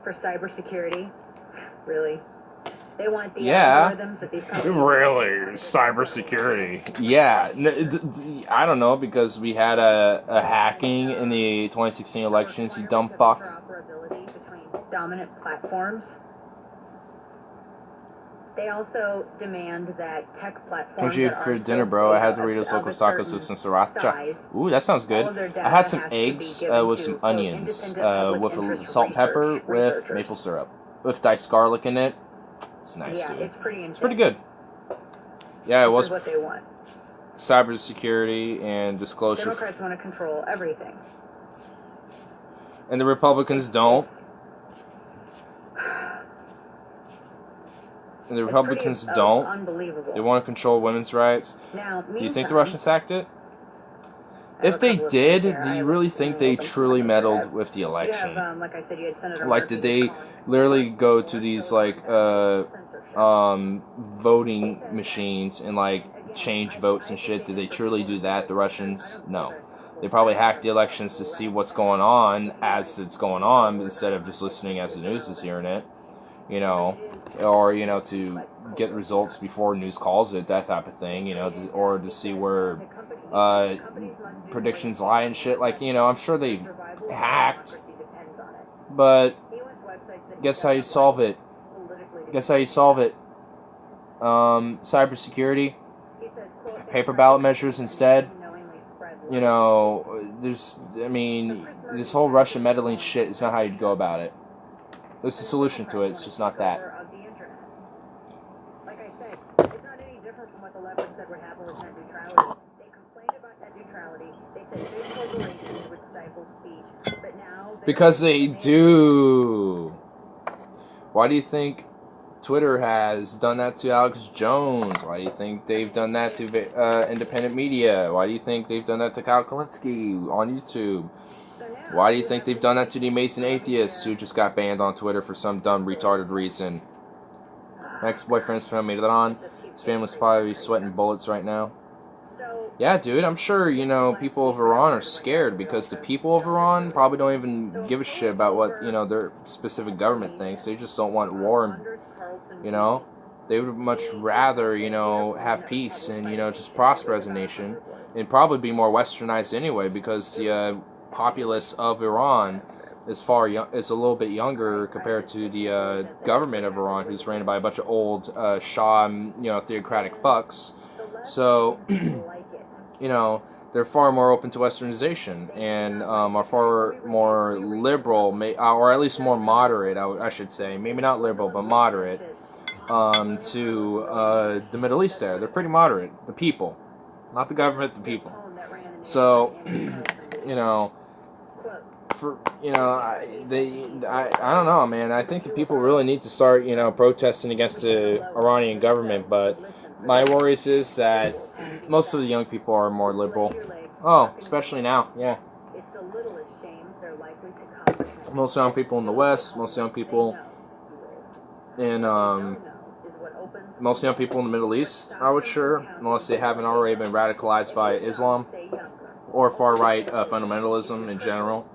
for cybersecurity. Really? They want the algorithms that these companies... Really? Cybersecurity. Yeah. I don't know, because we had a hacking in the 2016 elections, you dumb fuck. Interoperability between dominant platforms. They also demand that tech platforms... What you for dinner, bro? I had Doritos Locos Tacos with some sriracha. Ooh, that sounds good. I had some eggs with some onions, with a salt and pepper with maple syrup. With diced garlic in it. It's nice, dude. It's pretty insane. It's pretty good. Yeah, it was. This is what they want. Cybersecurity and disclosure. Democrats want to control everything. And the Republicans don't. And the Republicans don't. Unbelievable. They want to control women's rights. Now, do you think the Russians hacked it? If they did, do you really think they truly meddled with the election? You have, like I said, you had Senator like, did they literally go to these, like, voting machines and like change votes and shit. Did they truly do that, the Russians? No. They probably hacked the elections to see what's going on as it's going on, instead of just listening as the news is hearing it, you know, or, you know, to get results before news calls it, that type of thing, you know, or to see where predictions lie and shit. Like, you know, I'm sure they hacked, but guess how you solve it? Guess how you solve it? Cybersecurity, paper ballot measures instead. You know, this whole Russian meddling shit is not how you'd go about it. There's a solution to it, it's just not that. Like I said, it's not any different from what the left said would happen with net neutrality. They complained about net neutrality. They said big corporations would stifle speech, but now... Because they do. Why do you think Twitter has done that to Alex Jones? Why do you think they've done that to independent media? Why do you think they've done that to Kyle Kalinske on YouTube? Why do you think they've done that to the Amazing Atheists, who just got banned on Twitter for some dumb, retarded reason? My ex-boyfriend's family made it on. His family's probably sweating bullets right now. Yeah, dude, I'm sure, you know, people of Iran are scared because the people of Iran probably don't even give a shit about what, you know, their specific government thinks. They just don't want war, you know? They would much rather, you know, have peace and, you know, just prosper as a nation. And probably be more westernized anyway, because the populace of Iran is is a little bit younger compared to the government of Iran, who's ran by a bunch of old Shah, you know, theocratic fucks. So, you know, they're far more open to westernization and are far more liberal, or at least more moderate, I should say. Maybe not liberal, but moderate to the Middle East there. They're pretty moderate. The people. Not the government, the people. So, you know, I don't know, man. I think the people really need to start, you know, protesting against the Iranian government, but my worries is that most of the young people are more liberal. Oh, especially now, yeah. Most young people in the West, most young people in the Middle East, I would sure, unless they haven't already been radicalized by Islam or far-right fundamentalism in general.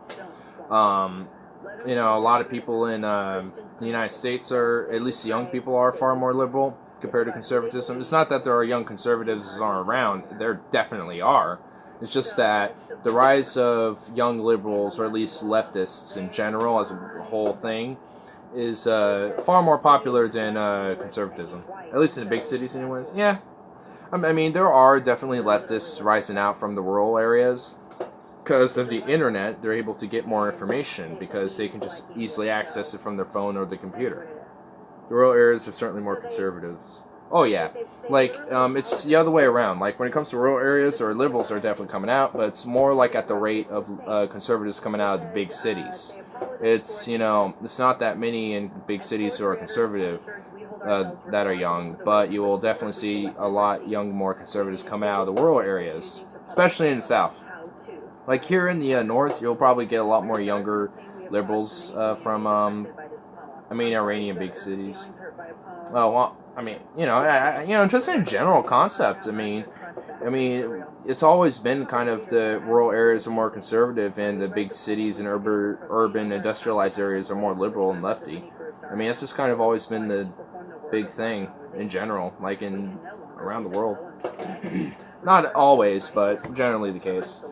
You know, a lot of people in the United States are, at least the young people are, far more liberal compared to conservatism. It's not that there are young conservatives that aren't around. There definitely are. It's just that the rise of young liberals, or at least leftists in general as a whole thing, is far more popular than conservatism. At least in the big cities anyways. Yeah. I mean, there are definitely leftists rising out from the rural areas. Because of the internet, they're able to get more information because they can just easily access it from their phone or the computer. The rural areas are certainly more conservatives. Oh yeah, like it's the other way around. Like when it comes to rural areas, or liberals are definitely coming out, but it's more like at the rate of conservatives coming out of the big cities. It's, you know, it's not that many in big cities who are conservative that are young, but you will definitely see a lot more conservatives coming out of the rural areas, especially in the South. Like here in the north, you'll probably get a lot more younger liberals from, Iranian big cities. Well, you know, just in a general concept. I mean, it's always been kind of the rural areas are more conservative, and the big cities and urban industrialized areas are more liberal and lefty. I mean, that's just kind of always been the big thing in general, like around the world. Not always, but generally the case.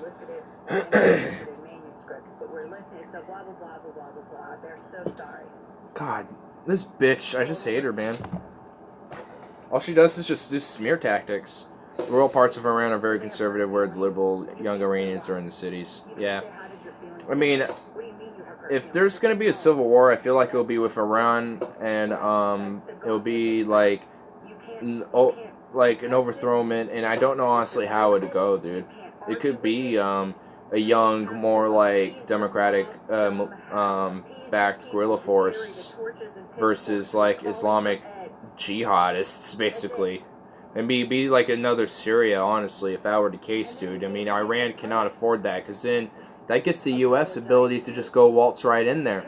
God, this bitch, I just hate her, man. All she does is just do smear tactics. The rural parts of Iran are very conservative, where the liberal young Iranians are in the cities. Yeah. I mean, if there's going to be a civil war, I feel like it'll be with Iran, and it'll be like an overthrowment, and I don't know honestly how it would go, dude. It could be a young, more like democratic backed guerrilla force versus like Islamic jihadists, basically. And be like another Syria, honestly, if that were the case, dude. I mean, Iran cannot afford that, because then that gets the U.S. ability to just go waltz right in there.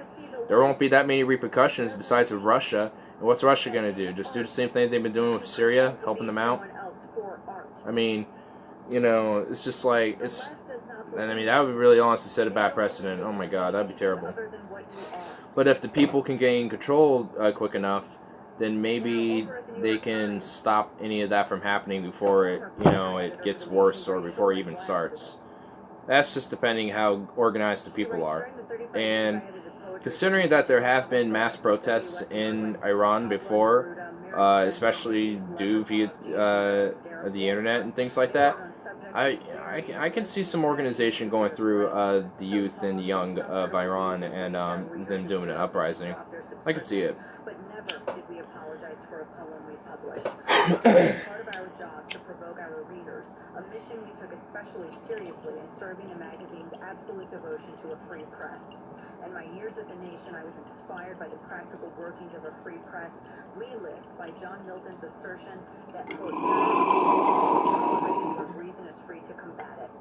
There won't be that many repercussions besides with Russia, What's Russia going to do? Just do the same thing they've been doing with Syria, helping them out? I mean, you know, it's just like, it's... And I mean, that would really honestly set a bad precedent. Oh my god, that'd be terrible. But if the people can gain control quick enough, then maybe they can stop any of that from happening before it, you know, it gets worse or before it even starts. That's just depending how organized the people are. And considering that there have been mass protests in Iran before, especially due via the internet and things like that, I can see some organization going through the youth and the young of Iran and them doing an uprising. I can see it. But never did we apologize for a poem we published. It's part of our job to provoke our readers, a mission we took especially seriously in serving the magazine's absolute devotion to a free press. In my years at The Nation, I was inspired by the practical workings of a free press, relived by John Milton's assertion that, quote, where reason is free to combat it.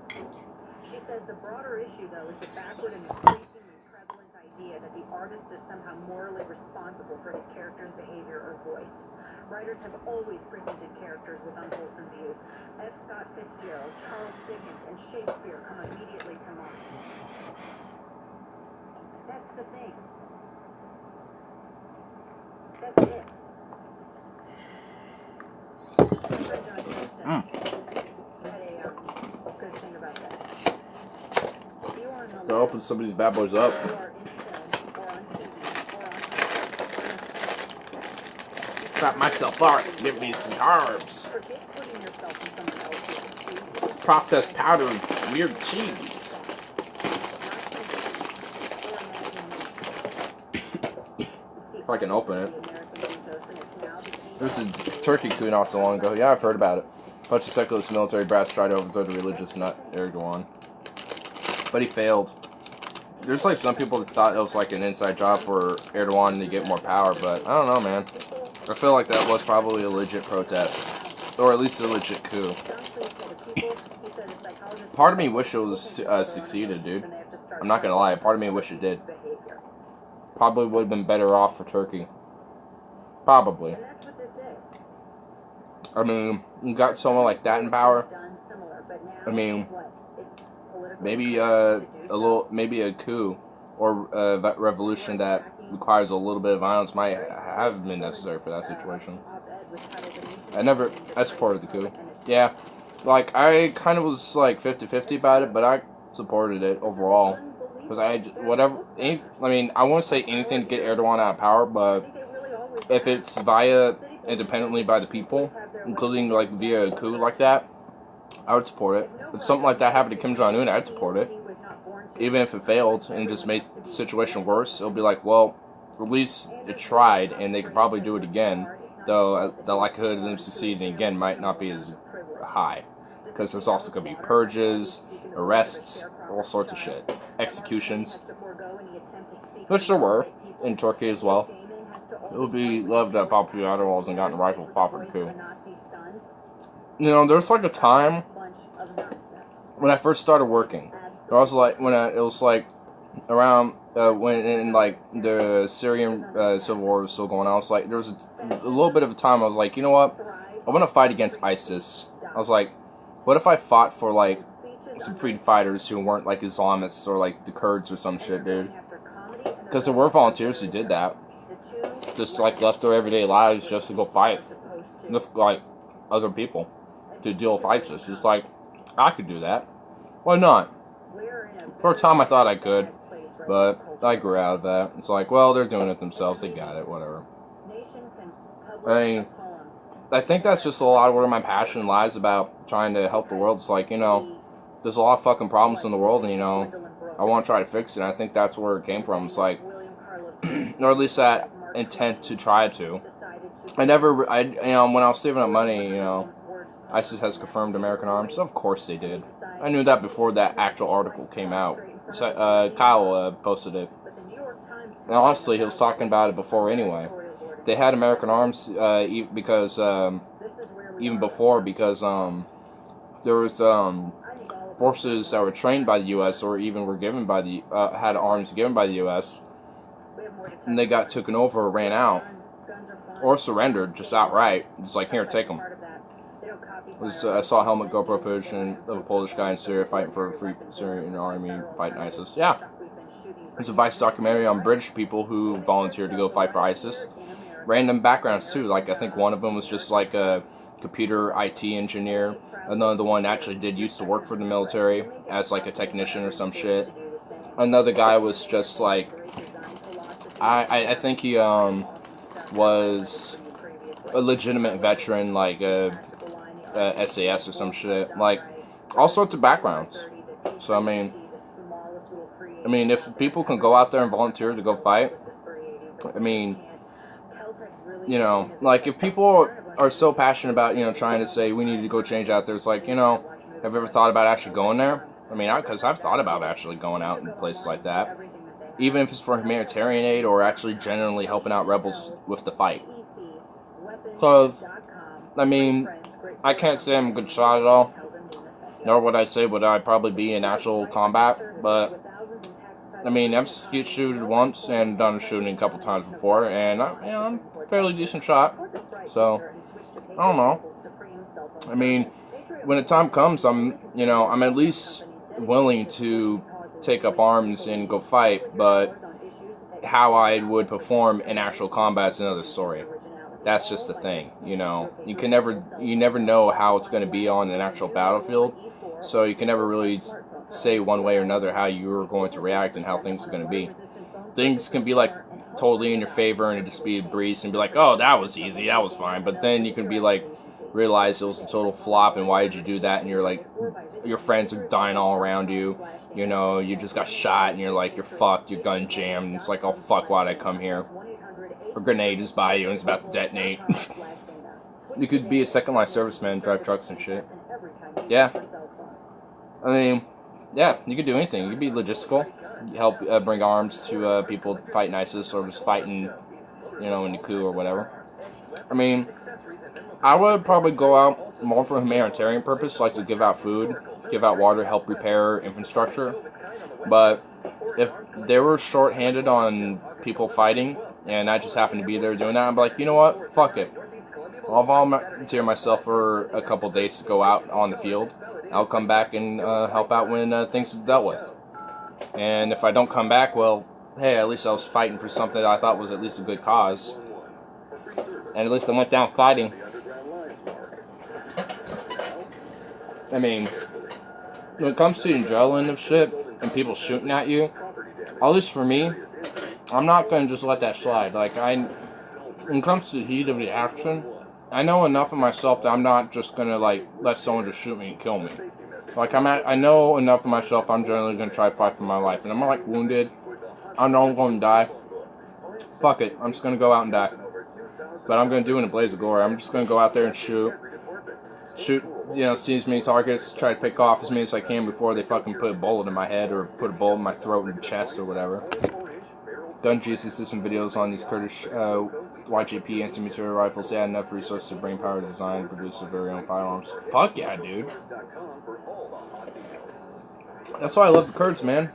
She says the broader issue, though, is the backward and increasingly prevalent idea that the artist is somehow morally responsible for his character's behavior or voice. Writers have always presented characters with unwholesome views. F. Scott Fitzgerald, Charles Dickens, and Shakespeare come immediately to mind. That's the thing. That's it. Good thing about that. They'll open somebody's bad boys up. Fat myself out. Give me some carbs. Processed powdered weird cheese. If I can open it. There was a turkey coup not so long ago. Yeah, I've heard about it. A bunch of secularist military brats tried to overthrow the religious nut Erdogan. But he failed. There's like some people that thought it was like an inside job for Erdogan to get more power, but I don't know, man. I feel like that was probably a legit protest. Or at least a legit coup. Part of me wish it was succeeded, dude. I'm not gonna lie, part of me wish it did. Probably would have been better off for Turkey. Probably. I mean, you got someone like that in power. I mean, maybe maybe a coup or a revolution that requires a little bit of violence might have been necessary for that situation. I supported the coup. Yeah, like I kind of was like 50-50 about it, but I supported it overall because I won't say anything to get Erdogan out of power, but if it's via independently by the people, including like via a coup like that, I would support it. If something like that happened to Kim Jong-un, I'd support it. Even if it failed and just made the situation worse, it'll be like, well, at least it tried, and they could probably do it again, though the likelihood of them succeeding again might not be as high. Because there's also going to be purges, arrests, all sorts of shit. Executions. Which there were, in Turkey as well. It would be loved that Papu wasn't gotten a rifle fought for the coup. You know, there's like a time when I first started working. It was like it was like around when in like the Syrian civil war was still going on. I was like, there was a little bit of a time I was like, you know what? I want to fight against ISIS. I was like, what if I fought for like some freedom fighters who weren't like Islamists or like the Kurds or some shit, dude? Because there were volunteers who did that. Just like left their everyday lives just to go fight with like other people to deal with ISIS. It's like, I could do that. Why not? For a time I thought I could, but I grew out of that. It's like, well, they're doing it themselves. They got it. Whatever. I mean, I think that's just a lot of where my passion lies about trying to help the world. It's like, you know, there's a lot of fucking problems in the world, and, you know, I want to try to fix it. And I think that's where it came from. It's like, or at least that intent to try to. When I was saving up money, you know, ISIS has confirmed American arms. Of course they did. I knew that before that actual article came out. So, Kyle posted it. And honestly, he was talking about it before anyway. They had American arms because even before, because there was forces that were trained by the U.S. or even were given by the had arms given by the U.S. and they got taken over or ran out. or surrendered just outright. It's like, here, take them. I saw helmet GoPro footage of a Polish guy in Syria fighting for a free Syrian army fighting ISIS. Yeah. There's a Vice documentary on British people who volunteered to go fight for ISIS. Random backgrounds too. Like, I think one of them was just like a computer IT engineer. Another one actually used to work for the military as like a technician or some shit. Another guy was just like, I think he was a legitimate veteran, like a SAS or some shit. Like, all sorts of backgrounds. So I mean, if people can go out there and volunteer to go fight, I mean, you know, like, if people are so passionate about, you know, trying to say we need to go change out there, it's like, you know, have you ever thought about actually going there? I mean, because I've thought about actually going out in places like that, even if it's for humanitarian aid or actually genuinely helping out rebels with the fight. Because, I mean, I can't say I'm a good shot at all, nor would I say would I probably be in actual combat, but I mean, I've skeet shooted once and done a shooting a couple times before, and I'm a fairly decent shot, so I don't know. I mean, when the time comes, I'm at least willing to take up arms and go fight, but how I would perform in actual combat is another story. That's just the thing, you know. You never know how it's going to be on an actual battlefield, so you can never really say one way or another how you're going to react and how things are going to be. Things can be like totally in your favor and just be a breeze and be like, oh, that was easy, that was fine. But then you can be like, realize it was a total flop and why did you do that? And you're like, your friends are dying all around you. You know, you just got shot and you're like, you're fucked, your gun jammed. And it's like, oh fuck, why'd I come here? A grenade is by you and it's about to detonate. You could be a second line serviceman, drive trucks and shit. Yeah. I mean, yeah, you could do anything. You could be logistical, help bring arms to people fighting ISIS or just fighting, you know, in the coup or whatever. I mean, I would probably go out more for a humanitarian purpose, like to give out food, give out water, help repair infrastructure. But if they were short-handed on people fighting, and I just happened to be there doing that, I'm like, you know what? Fuck it. I'll volunteer myself for a couple days to go out on the field. I'll come back and help out when things are dealt with. And if I don't come back, well, hey, at least I was fighting for something that I thought was at least a good cause. And at least I went down fighting. I mean, when it comes to the adrenaline of shit and people shooting at you, at least for me, I'm not going to just let that slide. Like, when it comes to the heat of the action, I know enough of myself that I'm not just going to, like, let someone just shoot me and kill me. Like, I know enough of myself, I'm generally going to try to fight for my life. And I'm, like, wounded. I know I'm going to die. Fuck it. I'm just going to go out and die. But I'm going to do it in a blaze of glory. I'm just going to go out there and shoot, you know, see as many targets, try to pick off as many as I can before they fucking put a bullet in my head or put a bullet in my throat and chest or whatever. Gun Jesus did some videos on these Kurdish YJP anti-material rifles. They had enough resources to bring power to design and produce their very own firearms. Fuck yeah, dude. That's why I love the Kurds, man.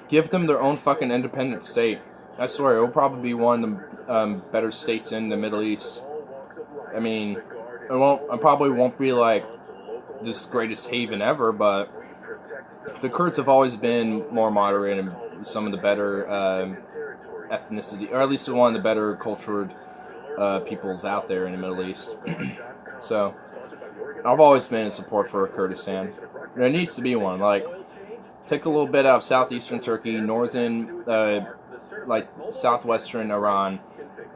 Give them their own fucking independent state. I swear, it will probably be one of the better states in the Middle East. I mean, I probably won't be like this greatest haven ever, but the Kurds have always been more moderate and some of the better ethnicity, or at least one of the better cultured peoples out there in the Middle East. So, I've always been in support for Kurdistan. There needs to be one. Like, take a little bit out of southeastern Turkey, northern, like southwestern Iran,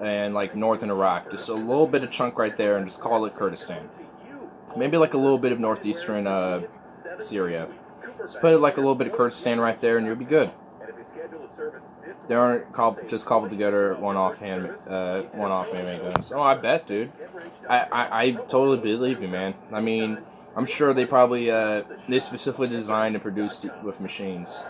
and like northern Iraq. Just a little bit of chunk right there, and just call it Kurdistan. Maybe like a little bit of northeastern Syria. Just put it like a little bit of Kurdistan right there, and you'll be good. They aren't just cobbled together one-off handguns. Oh, I bet, dude. I totally believe you, man. I mean, I'm sure they probably they specifically designed and produced it with machines.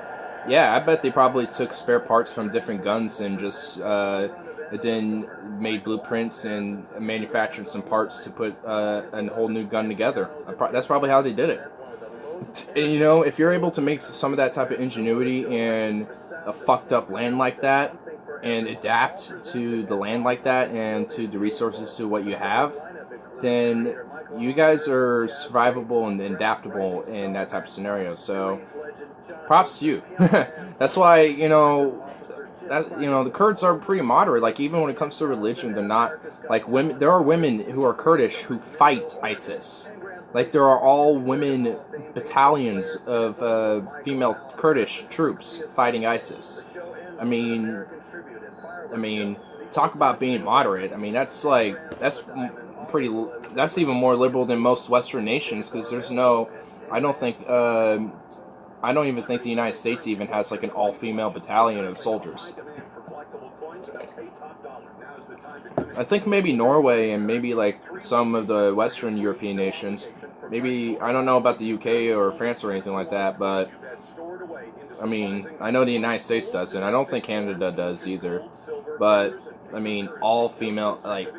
Yeah, I bet they probably took spare parts from different guns and just then made blueprints and manufactured some parts to put a whole new gun together. That's probably how they did it. And, you know, if you're able to make some of that type of ingenuity in a fucked up land like that, and adapt to the land like that and to the resources to what you have, then you guys are survivable and adaptable in that type of scenario. So props to you. That's why, the Kurds are pretty moderate. Like, even when it comes to religion, they're not like women. There are women who are Kurdish who fight ISIS. Like, there are all women battalions of female Kurdish troops fighting ISIS. I mean, talk about being moderate. I mean, that's even more liberal than most Western nations, because there's no, I don't even think the United States even has like an all-female battalion of soldiers. I think maybe Norway and maybe like some of the Western European nations. Maybe, I don't know about the UK or France or anything like that, but I mean, I know the United States doesn't. I don't think Canada does either. But I mean, all female, like,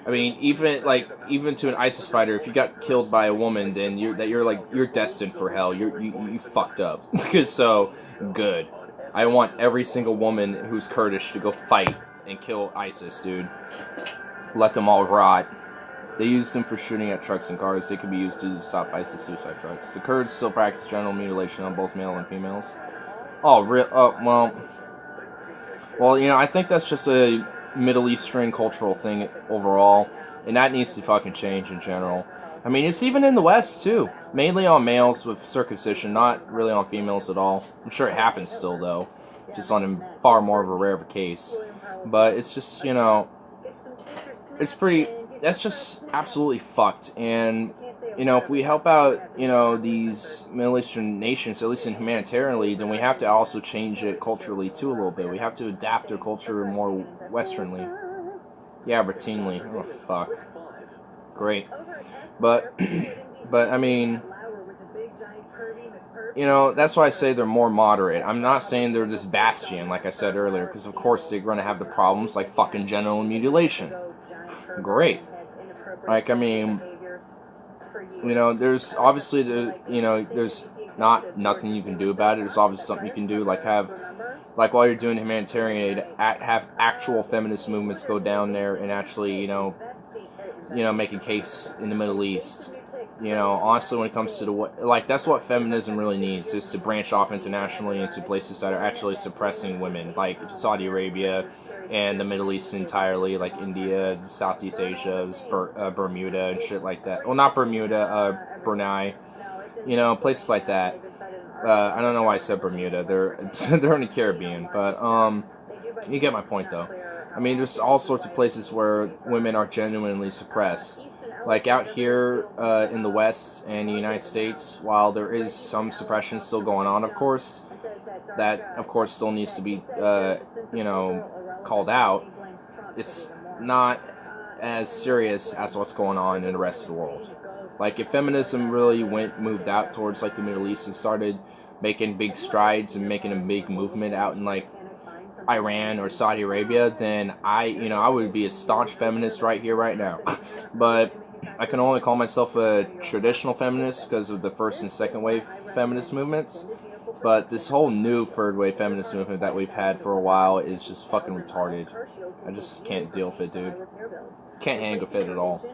I mean, even to an ISIS fighter, if you got killed by a woman, then you're destined for hell. You fucked up. Because so good. I want every single woman who's Kurdish to go fight and kill ISIS, dude. Let them all rot. They used them for shooting at trucks and cars. They could be used to stop ISIS suicide trucks. The Kurds still practice genital mutilation on both male and females. Oh, real? Oh, well, I think that's just a Middle Eastern cultural thing overall, and that needs to fucking change in general. I mean, it's even in the West, too. Mainly on males with circumcision, not really on females at all. I'm sure it happens still, though. Just on a far more of a rare of a case. But it's just, it's pretty... That's just absolutely fucked. And, if we help out, these Middle Eastern nations, at least in humanitarianly, then we have to also change it culturally, too, a little bit. We have to adapt their culture more Westernly. Yeah, routinely. Oh, fuck. Great. But I mean, that's why I say they're more moderate. I'm not saying they're this bastion, like I said earlier, because of course they're going to have the problems like fucking genital mutilation. Great. Like, I mean, there's obviously there's nothing you can do about it. There's obviously something you can do, like while you're doing humanitarian aid, have actual feminist movements go down there and actually, make a case in the Middle East. Honestly, when it comes to that's what feminism really needs, is to branch off internationally into places that are actually suppressing women, like Saudi Arabia and the Middle East entirely, like India, Southeast Asia, Bermuda, and shit like that. Well, not Bermuda, Brunei, places like that. I don't know why I said Bermuda. They're in the Caribbean, but you get my point, though. I mean, there's all sorts of places where women are genuinely suppressed. Like out here in the West and the United States, while there is some suppression still going on, of course, that, of course, still needs to be, called out, it's not as serious as what's going on in the rest of the world. Like, if feminism really moved out towards, like, the Middle East and started making big strides and making a big movement out in, like, Iran or Saudi Arabia, then I would be a staunch feminist right here, right now. But I can only call myself a traditional feminist because of the first and second wave feminist movements. But this whole new third wave feminist movement that we've had for a while is just fucking retarded. I just can't deal with it, dude. Can't hang with it at all.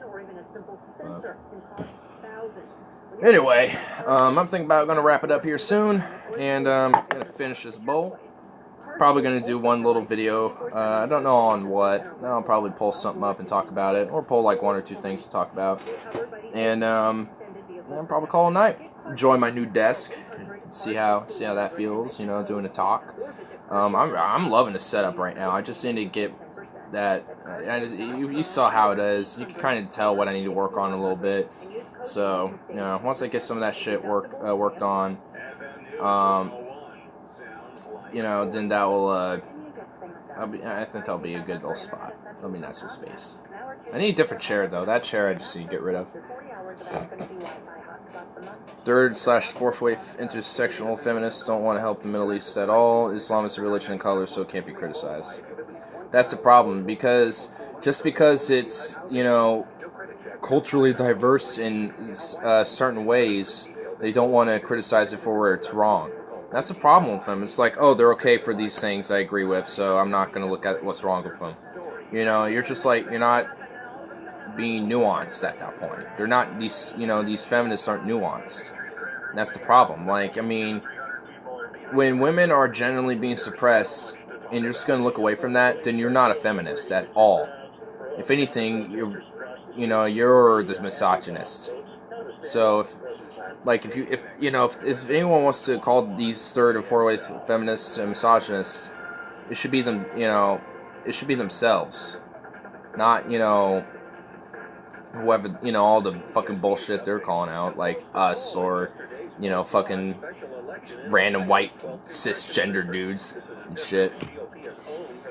Anyway, I'm thinking about going to wrap it up here soon, and I'm going to finish this bowl. Probably going to do one little video. I don't know on what. I'll probably pull something up and talk about it, or pull like one or two things to talk about. And I'll probably call it a night. Enjoy my new desk. See how that feels, doing a talk. I'm loving the setup right now. I just need to get that. You saw how it is. You can kind of tell what I need to work on a little bit. So once I get some of that shit worked on, then that will. I think that'll be a good little spot. That'll be a nice little space. I need a different chair though. That chair I just need to get rid of. Third/fourth wave intersectional feminists don't want to help the Middle East at all. Islam is a religion and color, so it can't be criticized. That's the problem, because just because it's, culturally diverse in certain ways, they don't want to criticize it for where it's wrong. That's the problem with them. It's like, oh, they're okay for these things I agree with, so I'm not going to look at what's wrong with them. You know, you're just like, you're not being nuanced at that point. They're not, these feminists aren't nuanced. And that's the problem. Like, I mean, when women are generally being suppressed and you're just going to look away from that, then you're not a feminist at all. If anything, you're the misogynist. So if anyone wants to call these third and fourth way feminists and misogynists, it should be them. It should be themselves, not whoever all the fucking bullshit they're calling out, like us or fucking random white cisgender dudes and shit.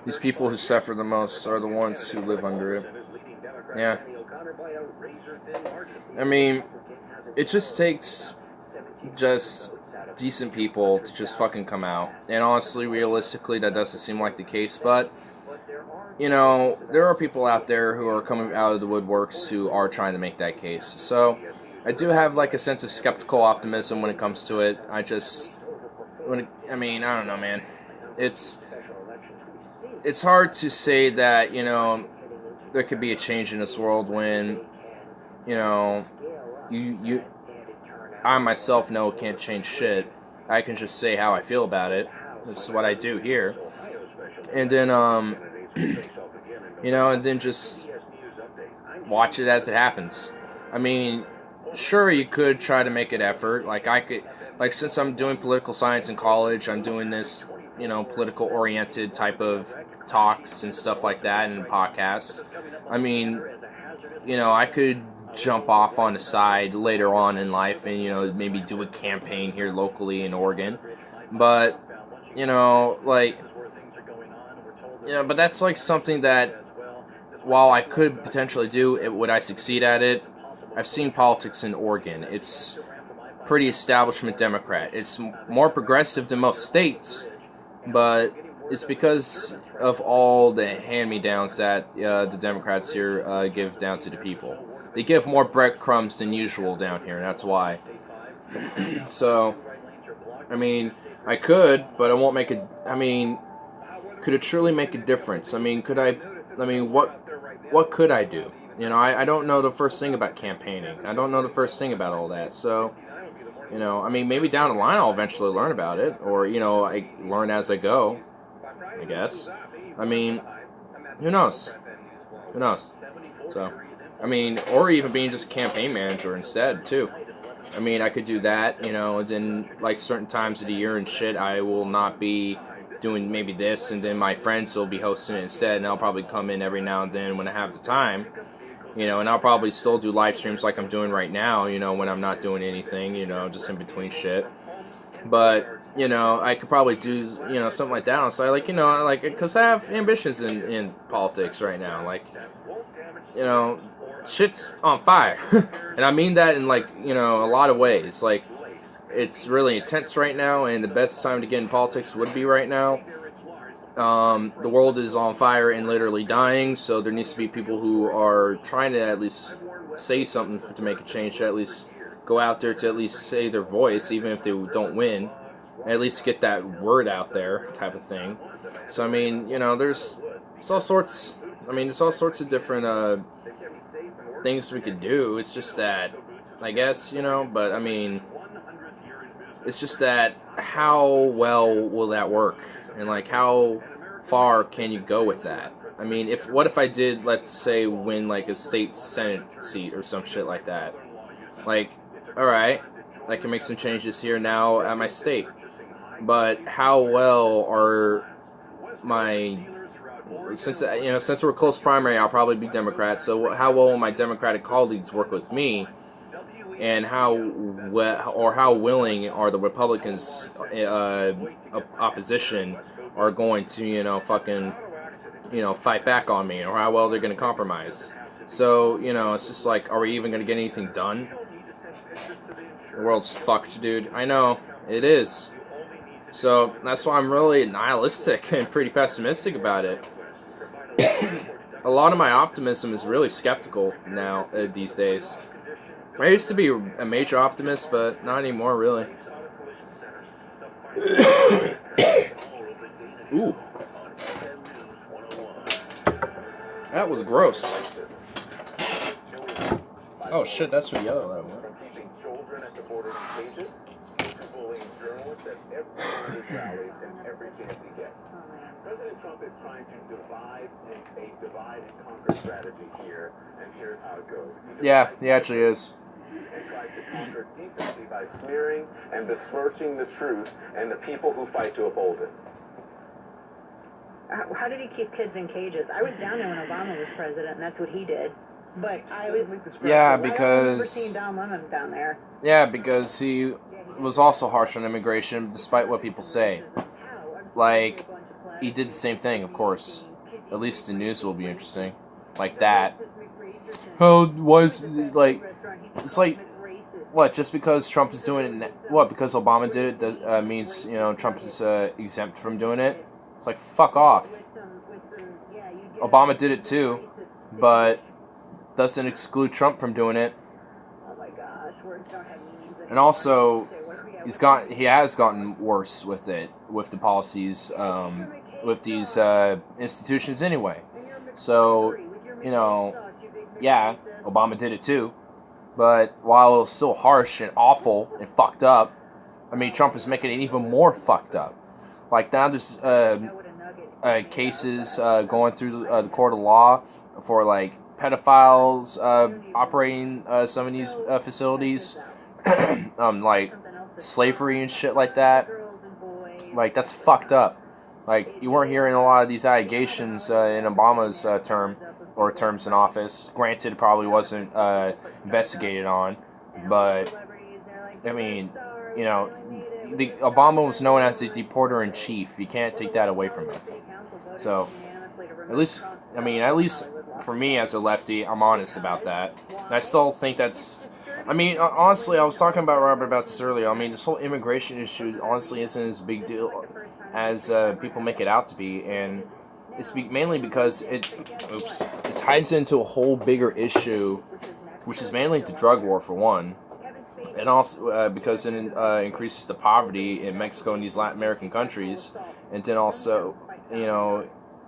These people who suffer the most are the ones who live under it. Yeah. I mean, it just takes just decent people to just fucking come out. And honestly, realistically, that doesn't seem like the case. But, there are people out there who are coming out of the woodworks who are trying to make that case. So, I do have like a sense of skeptical optimism when it comes to it. I don't know, man. It's hard to say that, there could be a change in this world when, I myself know can't change shit. I can just say how I feel about it. That's what I do here. And then, and then just watch it as it happens. I mean, sure, you could try to make an effort. Since I'm doing political science in college, I'm doing this, political-oriented type of talks and stuff like that and podcasts. I mean, I could jump off on the side later on in life and, maybe do a campaign here locally in Oregon. But, but that's like something that, while I could potentially do, would I succeed at it? I've seen politics in Oregon. It's pretty establishment Democrat. It's more progressive than most states, but it's because of all the hand-me-downs that the Democrats here give down to the people. They give more breadcrumbs than usual down here, and that's why. So, I mean, I could, but I won't make it. I mean, could it truly make a difference? I mean, what could I do? I don't know the first thing about campaigning. I don't know the first thing about all that. So, maybe down the line I'll eventually learn about it, or, I learn as I go, I guess. I mean, who knows? Who knows? So, or even being just a campaign manager instead, too. I mean, I could do that, and then, like, certain times of the year and shit, I will not be doing maybe this, and then my friends will be hosting it instead, and I'll probably come in every now and then when I have the time, and I'll probably still do live streams like I'm doing right now, when I'm not doing anything, just in between shit. But, I could probably do, something like that on the side, because I have ambitions in politics right now, shit's on fire. And I mean that in, a lot of ways. It's really intense right now, and the best time to get in politics would be right now. The world is on fire and literally dying, so there needs to be people who are trying to at least say something to make a change, to at least go out there to at least say their voice, even if they don't win. At least get that word out there, type of thing. So, there's all sorts of different things we could do. It's just that, I guess, but it's just that how well will that work? And how far can you go with that? What if I did, let's say, win a state senate seat or some shit like that? Alright, I can make some changes here now at my state. But how well are since we're close primary, I'll probably be Democrat, so how well will my Democratic colleagues work with me? And how willing are the Republicans opposition are going to fight back on me, or how well they're going to compromise. So it's just are we even going to get anything done? The world's fucked, dude. I know it is. So that's why I'm really nihilistic and pretty pessimistic about it. A lot of my optimism is really skeptical now these days. I used to be a major optimist, but not anymore, really. Ooh. That was gross. Oh shit, that's what yellow that was. From keeping children at the border in cages to bullying journalists at every one of his rallies and every chance he gets. President Trump is trying to divide and conquer strategy here, and here's how it goes. Yeah, he actually is. And tries to conquer decency by smearing and besmirching the truth and the people who fight to uphold it. How did he keep kids in cages? I was down there when Obama was president, and that's what he did. But I was Yeah, I don't remember because seeing Don Lemon down there. yeah, because he was also harsh on immigration, despite what people say. Like, he did the same thing, of course. At least the news will be interesting, like that. How was like? It's like what? Just because Trump is doing it, what? Because Obama did it means Trump is exempt from doing it. It's like fuck off. Obama did it too, but doesn't exclude Trump from doing it. Oh my gosh, words don't have meanings. And also, he has gotten worse with it, with the policies, with these institutions anyway. So, yeah, Obama did it too. But while it was still harsh and awful and fucked up, I mean, Trump is making it even more fucked up. Like now there's cases going through the court of law for like pedophiles operating some of these facilities, like slavery and shit like that. Like that's fucked up. Like you weren't hearing a lot of these allegations in Obama's terms in office. Granted, it probably wasn't investigated on, but I mean, Obama was known as the deporter in chief. You can't take that away from him. So, at least for me as a lefty, I'm honest about that. And I still think that's. I mean, honestly, I was talking about Robert about this earlier. I mean, this whole immigration issue honestly isn't as big deal as people make it out to be, and it's mainly because it ties into a whole bigger issue, which is mainly the drug war for one, and also because it increases the poverty in Mexico and these Latin American countries, and then also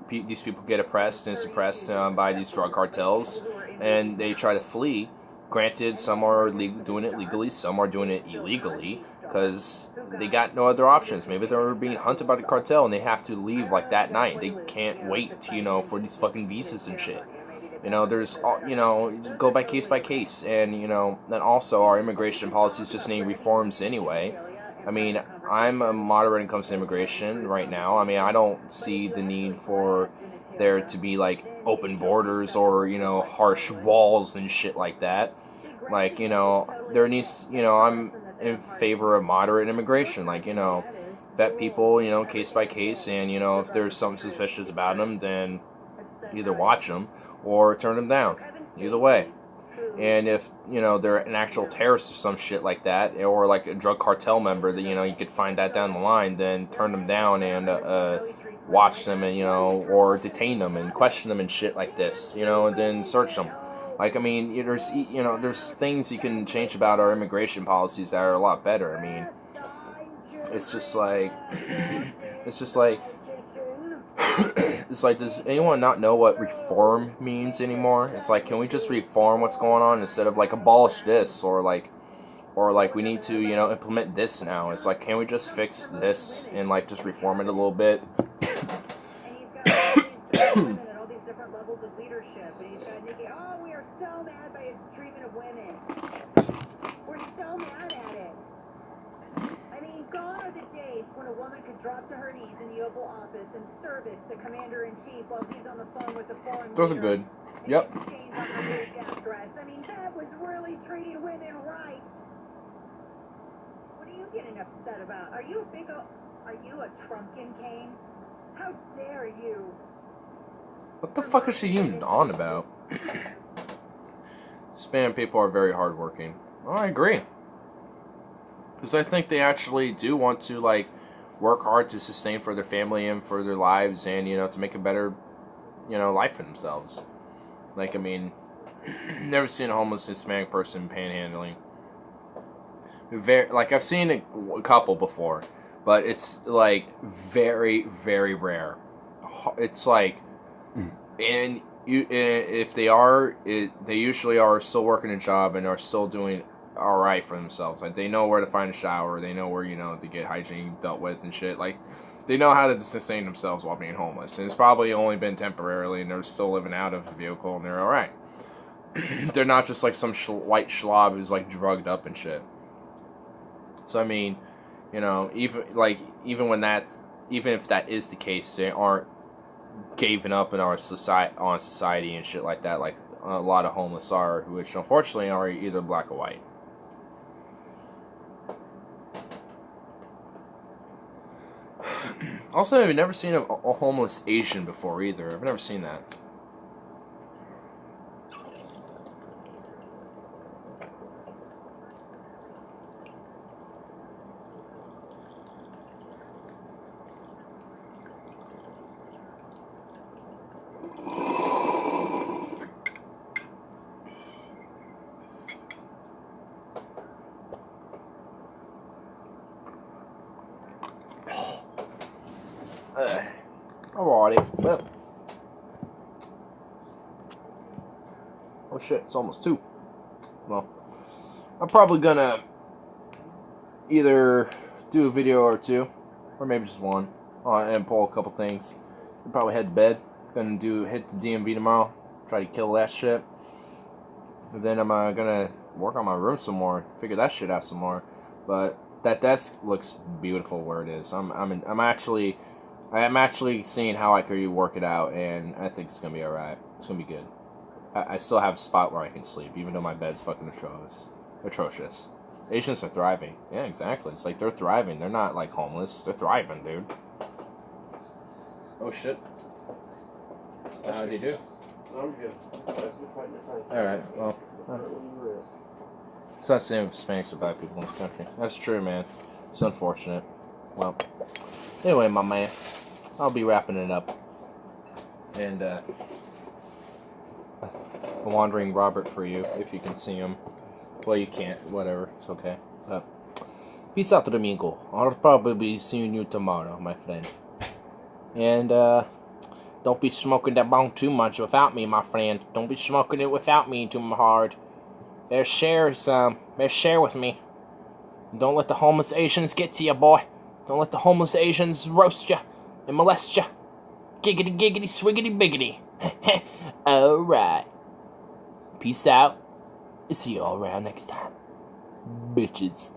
these people get oppressed and suppressed by these drug cartels, and they try to flee. Granted, some are doing it legally, some are doing it illegally, because they got no other options. Maybe they're being hunted by the cartel and they have to leave like that night. They can't wait, for these fucking visas and shit. There's, go by case, and, then also our immigration policies just need reforms anyway. I mean, I'm a moderate when it comes to immigration right now. I mean, I don't see the need for there to be, like, open borders or, harsh walls and shit like that. Like, there needs, I'm in favor of moderate immigration. Like, vet people, case by case, and, if there's something suspicious about them, then either watch them or turn them down. Either way. And if, they're an actual terrorist or some shit like that, or like a drug cartel member that, you could find that down the line, then turn them down and watch them and, or detain them and question them and shit like this, and then search them. Like, I mean, there's things you can change about our immigration policies that are a lot better. I mean, it's just like, does anyone not know what reform means anymore? It's like, can we just reform what's going on instead of, like, abolish this, or we need to, implement this now? It's like, can we just fix this and, like, just reform it a little bit? When a woman could drop to her knees in the Oval Office and service the commander-in-chief while he's on the phone with the foreign Those are good. Yep. I mean, that was really treating women right. What are you getting upset about? Are you a Trumpkin, Kane? How dare you? What the fuck is she even on about? Spam people are very hardworking. Oh, I agree. Because I think they actually do want to, like, work hard to sustain for their family and for their lives and, to make a better, life for themselves. Like, I mean, never seen a homeless Hispanic person panhandling. I've seen a couple before, but it's like very, very rare. It's like, and if they are, they usually are still working a job and are still doing all right for themselves. Like they know where to find a shower, they know where to get hygiene dealt with and shit. Like they know how to sustain themselves while being homeless, and it's probably only been temporarily, and they're still living out of the vehicle, and they're all right. They're not just like some white schlob who's like drugged up and shit. So I mean, even if that is the case, they aren't giving up on society and shit like that, like a lot of homeless are, which unfortunately are either black or white. Also, I've never seen a homeless Asian before either. I've never seen that. Alrighty. Well. Oh shit, it's almost 2. Well, I'm probably gonna either do a video or 2, or maybe just 1, and pull a couple things. I'll probably head to bed. Gonna hit the DMV tomorrow, try to kill that shit. And then I'm gonna work on my room some more, figure that shit out some more. But that desk looks beautiful where it is. I'm actually seeing how I could work it out, and I think it's gonna be alright. It's gonna be good. I still have a spot where I can sleep, even though my bed's fucking atrocious. Asians are thriving. Yeah, exactly. It's like they're thriving. They're not like homeless. They're thriving, dude. Oh shit. How do you do? I'm good. Alright, well. It's not the same with Hispanics or black people in this country. That's true, man. It's unfortunate. Well, anyway, my man, I'll be wrapping it up. And, a wandering Robert for you, if you can see him. Well, you can't. Whatever. It's okay. Peace out, Domingo. I'll probably be seeing you tomorrow, my friend. And, don't be smoking that bong too much without me, my friend. Don't be smoking it without me too hard. Better share with me. Don't let the homeless Asians get to you, boy. Don't let the homeless Asians roast you and molest you. Giggity, giggity, swiggity, biggity. Alright. Peace out. See you all around next time. Bitches.